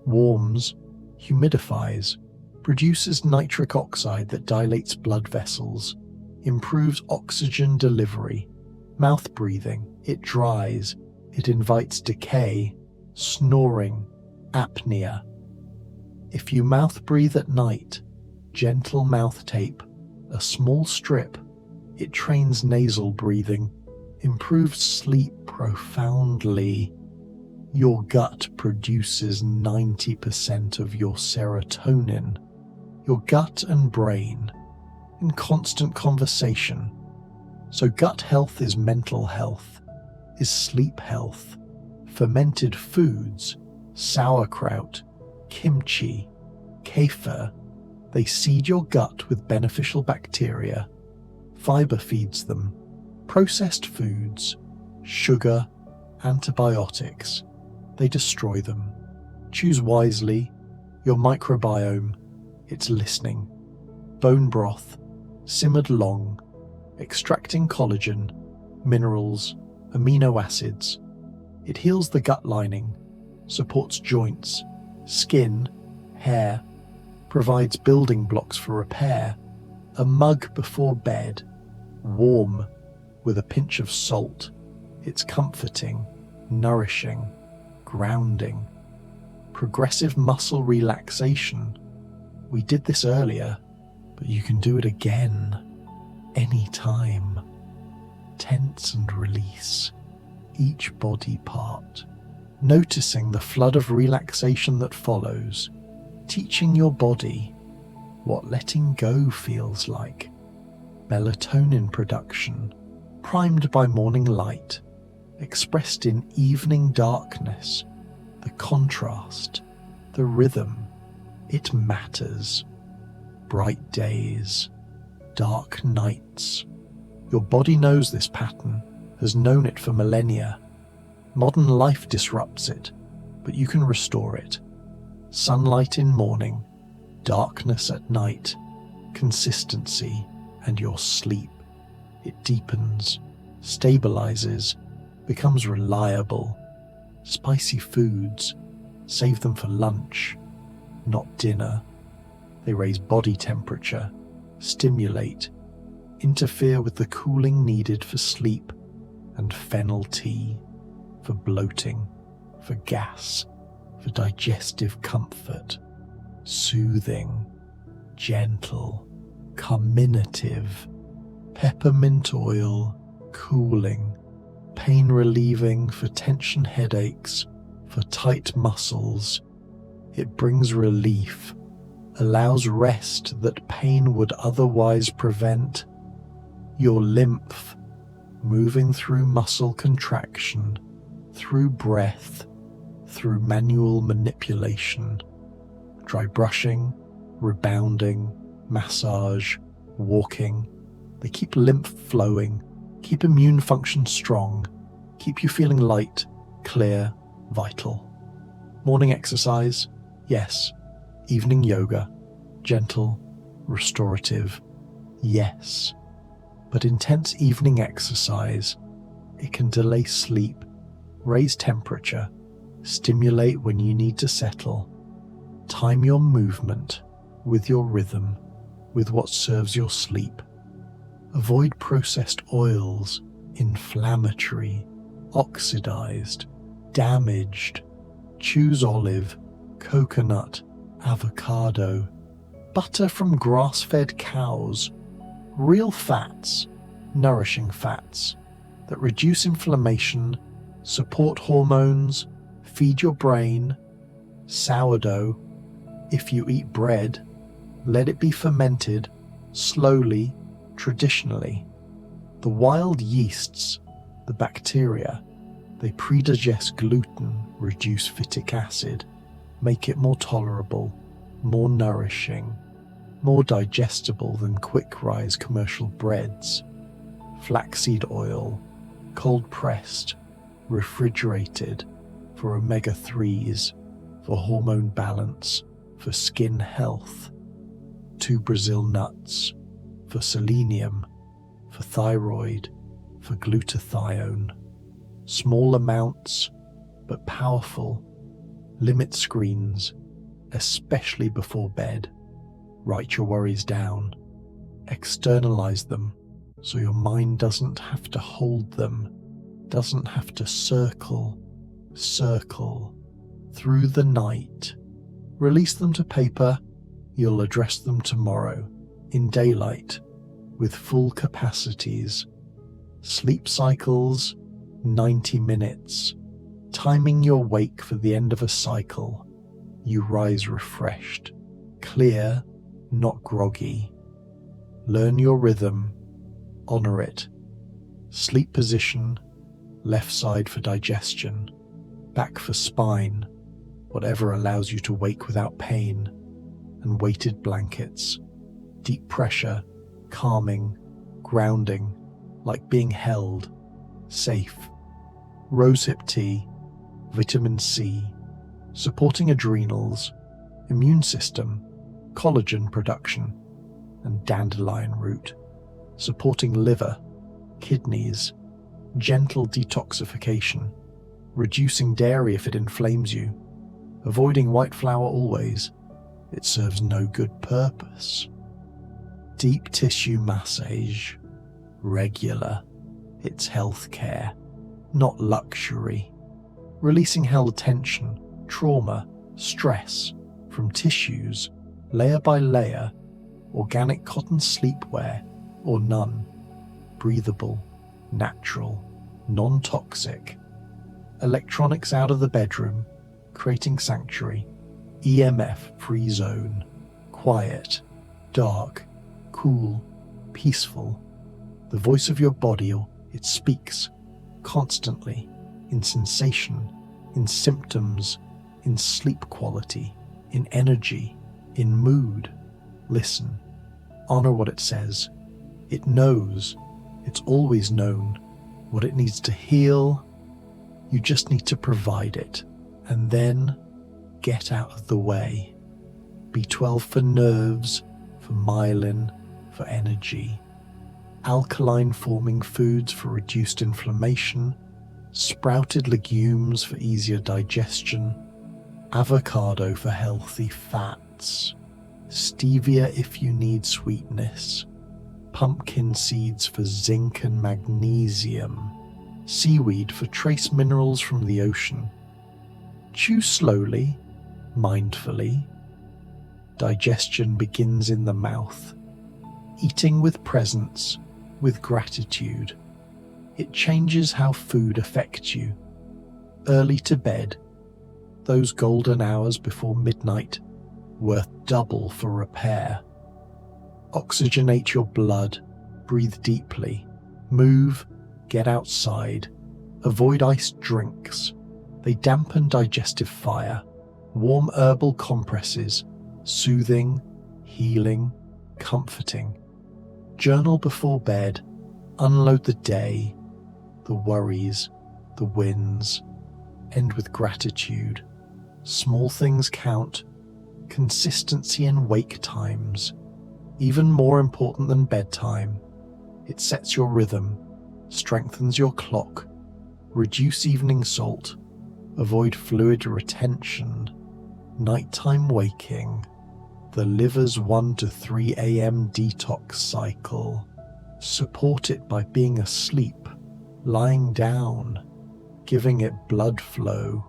warms, humidifies, produces nitric oxide that dilates blood vessels, improves oxygen delivery. Mouth breathing, it dries, it invites decay, snoring, apnea. If you mouth breathe at night, gentle mouth tape, a small strip, it trains nasal breathing, improves sleep profoundly. Your gut produces 90% of your serotonin. Your gut and brain in constant conversation. So gut health is mental health, is sleep health. Fermented foods, sauerkraut, kimchi, kefir, they seed your gut with beneficial bacteria. Fiber feeds them. Processed foods, sugar, antibiotics, they destroy them. Choose wisely. Your microbiome, it's listening. Bone broth, simmered long, extracting collagen, minerals, amino acids. It heals the gut lining, supports joints, skin, hair, provides building blocks for repair. A mug before bed, warm, with a pinch of salt. It's comforting, nourishing, grounding. Progressive muscle relaxation. We did this earlier, but you can do it again, anytime. Tense and release each body part, noticing the flood of relaxation that follows, teaching your body what letting go feels like. Melatonin production, primed by morning light, expressed in evening darkness. The contrast, the rhythm, it matters. Bright days, dark nights. Your body knows this pattern, has known it for millennia. Modern life disrupts it, but you can restore it. Sunlight in morning, darkness at night, consistency, and your sleep. It deepens, stabilizes, becomes reliable. Spicy foods, save them for lunch, not dinner. They raise body temperature, stimulate, interfere with the cooling needed for sleep, and fennel tea for bloating, for gas, for digestive comfort. Soothing, gentle, carminative. Peppermint oil, cooling, pain relieving for tension headaches, for tight muscles. It brings relief, allows rest that pain would otherwise prevent. Your lymph, moving through muscle contraction, through breath, through manual manipulation. Dry brushing, rebounding, massage, walking. They keep lymph flowing, keep immune function strong, keep you feeling light, clear, vital. Morning exercise, yes. Evening yoga, gentle, restorative, yes. But intense evening exercise, it can delay sleep, raise temperature, stimulate when you need to settle. Time your movement with your rhythm, with what serves your sleep. Avoid processed oils, inflammatory, oxidized, damaged. Choose olive, coconut, avocado, butter from grass-fed cows, real fats, nourishing fats that reduce inflammation, support hormones, feed your brain. Sourdough, if you eat bread, let it be fermented slowly, traditionally. The wild yeasts, the bacteria, they predigest gluten, reduce phytic acid, make it more tolerable, more nourishing, more digestible than quick-rise commercial breads. Flaxseed oil, cold-pressed, refrigerated, for omega-3s, for hormone balance, for skin health. 2 Brazil nuts, for selenium, for thyroid, for glutathione. Small amounts, but powerful. Limit screens, especially before bed. Write your worries down. Externalize them so your mind doesn't have to hold them, doesn't have to circle through the night. Release them to paper. You'll address them tomorrow, in daylight, with full capacities. Sleep cycles, 90 minutes. Timing your wake for the end of a cycle. You rise refreshed, clear, not groggy. Learn your rhythm, honor it. Sleep position, left side for digestion, back for spine, whatever allows you to wake without pain, and weighted blankets, deep pressure, calming, grounding, like being held, safe. Rosehip tea, vitamin C, supporting adrenals, immune system, collagen production, and dandelion root, supporting liver, kidneys, gentle detoxification, reducing dairy if it inflames you, avoiding white flour always, it serves no good purpose. Deep tissue massage, regular, it's healthcare, not luxury. Releasing held tension, trauma, stress from tissues, layer by layer, organic cotton sleepwear or none, breathable, natural, non-toxic. Electronics out of the bedroom, creating sanctuary, EMF-free zone, quiet, dark, cool, peaceful. The voice of your body, it speaks constantly, in sensation, in symptoms, in sleep quality, in energy, in mood. Listen, honor what it says. It knows, it's always known, what it needs to heal. You just need to provide it, and then get out of the way. B12 for nerves, for myelin, for energy. Alkaline forming foods for reduced inflammation, sprouted legumes for easier digestion, avocado for healthy fats, stevia if you need sweetness, pumpkin seeds for zinc and magnesium, seaweed for trace minerals from the ocean. Chew slowly, mindfully. Digestion begins in the mouth. Eating with presence, with gratitude. It changes how food affects you. Early to bed, those golden hours before midnight, worth double for repair. Oxygenate your blood, breathe deeply, move, get outside. Avoid iced drinks. They dampen digestive fire. Warm herbal compresses, soothing, healing, comforting. Journal before bed, unload the day, the worries, the wins. End with gratitude. Small things count. Consistency in wake times, even more important than bedtime. It sets your rhythm, strengthens your clock, reduce evening salt, avoid fluid retention, nighttime waking, the liver's 1 to 3 a.m. detox cycle. Support it by being asleep, lying down, giving it blood flow,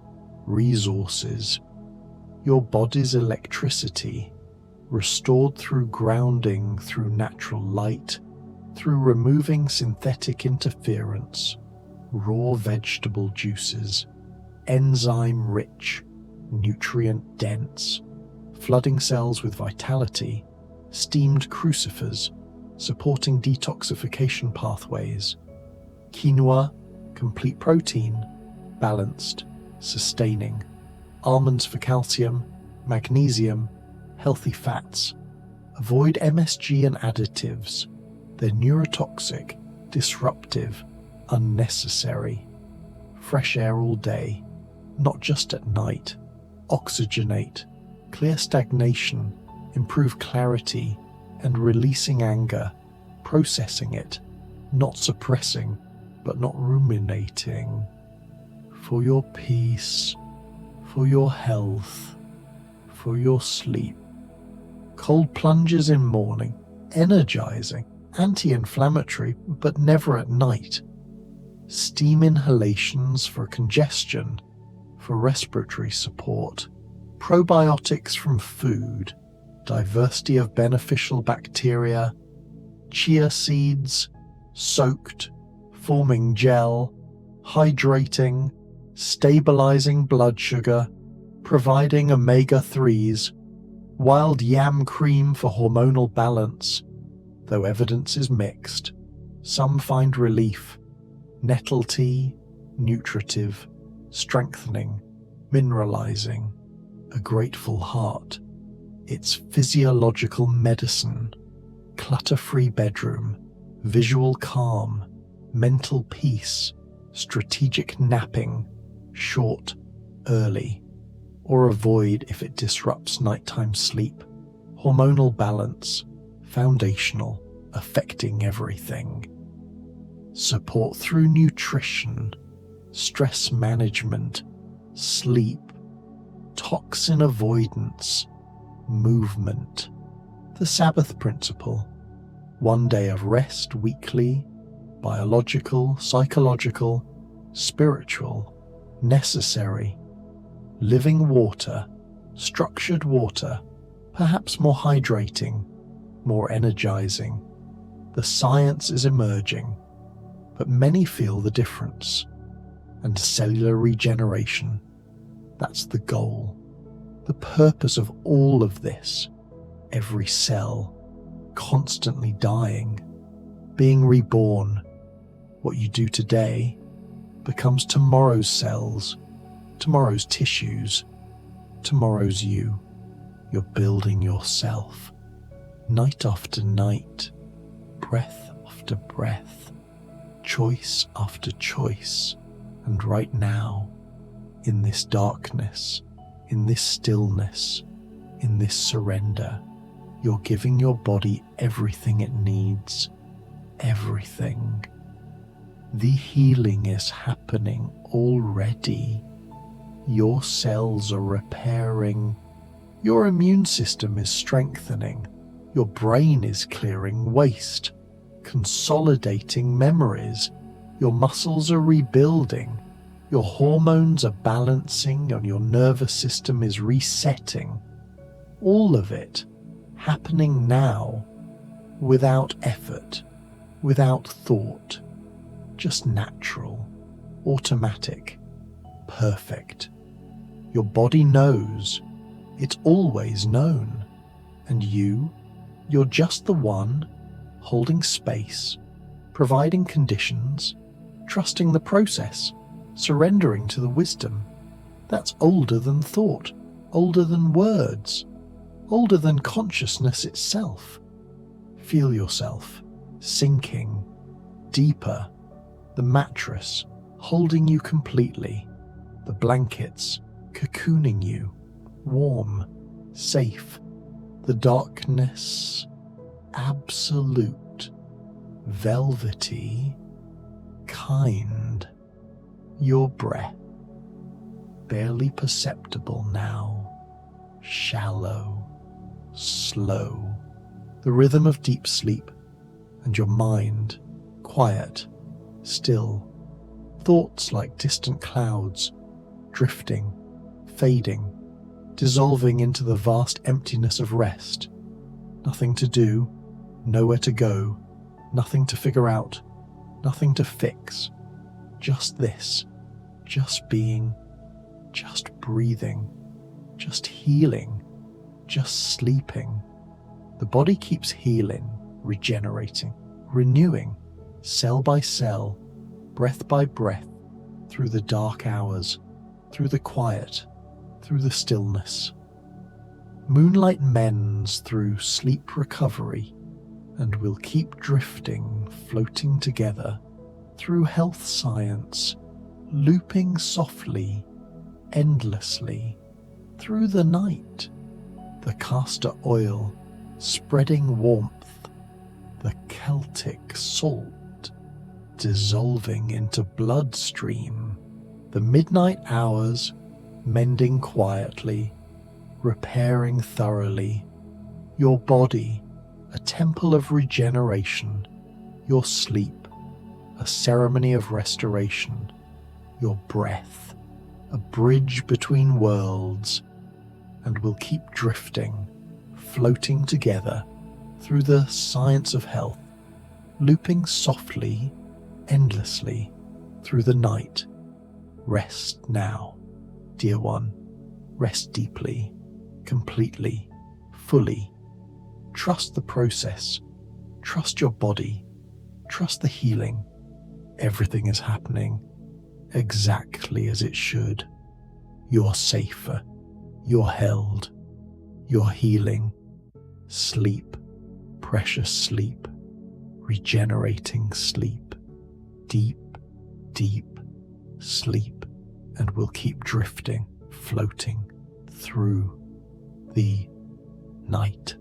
resources, your body's electricity, restored through grounding, through natural light, through removing synthetic interference, raw vegetable juices, enzyme-rich, nutrient-dense, flooding cells with vitality, steamed crucifers, supporting detoxification pathways, quinoa, complete protein, balanced, sustaining, almonds for calcium, magnesium, healthy fats. Avoid MSG and additives. They're neurotoxic, disruptive, unnecessary. Fresh air all day, not just at night. Oxygenate, clear stagnation, improve clarity, and releasing anger, processing it, not suppressing, but not ruminating. For your peace, for your health, for your sleep. Cold plunges in morning, energizing, anti-inflammatory, but never at night. Steam inhalations for congestion, for respiratory support. Probiotics from food, diversity of beneficial bacteria. Chia seeds, soaked, forming gel, hydrating, stabilizing blood sugar, providing omega-3s. Wild yam cream for hormonal balance, though evidence is mixed. Some find relief. Nettle tea, nutritive, strengthening, mineralizing. A grateful heart. It's physiological medicine. Clutter-free bedroom, visual calm, mental peace, strategic napping, short, early, or avoid if it disrupts nighttime sleep. Hormonal balance, foundational, affecting everything. Support through nutrition, stress management, sleep, toxin avoidance, movement. The Sabbath principle. 1 day of rest weekly, biological, psychological, spiritual, necessary. Living water, structured water, perhaps more hydrating, more energizing. The science is emerging, but many feel the difference. And cellular regeneration, that's the goal. The purpose of all of this. Every cell, constantly dying, being reborn. What you do today becomes tomorrow's cells, tomorrow's tissues, tomorrow's you. You're building yourself, night after night, breath after breath, choice after choice. And right now, in this darkness, in this stillness, in this surrender, you're giving your body everything it needs, everything. The healing is happening already. Your cells are repairing. Your immune system is strengthening. Your brain is clearing waste, consolidating memories. Your muscles are rebuilding. Your hormones are balancing and your nervous system is resetting. All of it happening now, without effort, without thought, just natural, automatic, perfect. Your body knows, it's always known, and you're just the one holding space, providing conditions, trusting the process, surrendering to the wisdom that's older than thought, older than words, older than consciousness itself. Feel yourself sinking deeper, the mattress holding you completely, the blankets cocooning you, warm, safe, the darkness absolute, velvety, kind. Your breath, barely perceptible now, shallow, slow, the rhythm of deep sleep, and your mind quiet, still, thoughts like distant clouds, drifting, fading, dissolving into the vast emptiness of rest. Nothing to do, nowhere to go, nothing to figure out, nothing to fix. Just this, just being, just breathing, just healing, just sleeping. The body keeps healing, regenerating, renewing, cell by cell, breath by breath, through the dark hours, through the quiet, through the stillness. Moonlight mends through sleep recovery, and we'll keep drifting, floating together, through health science, looping softly, endlessly, through the night, the castor oil spreading warmth, the Celtic salt dissolving into bloodstream, the midnight hours mending quietly, repairing thoroughly, your body a temple of regeneration, your sleep a ceremony of restoration, your breath a bridge between worlds, and we'll keep drifting, floating together through the science of health, looping softly, endlessly through the night. Rest now, dear one, rest deeply, completely, fully. Trust the process, trust your body, trust the healing. Everything is happening exactly as it should. You're safer, you're held, you're healing. Sleep, precious sleep, regenerating sleep, deep, deep sleep, and we'll keep drifting, floating through the night.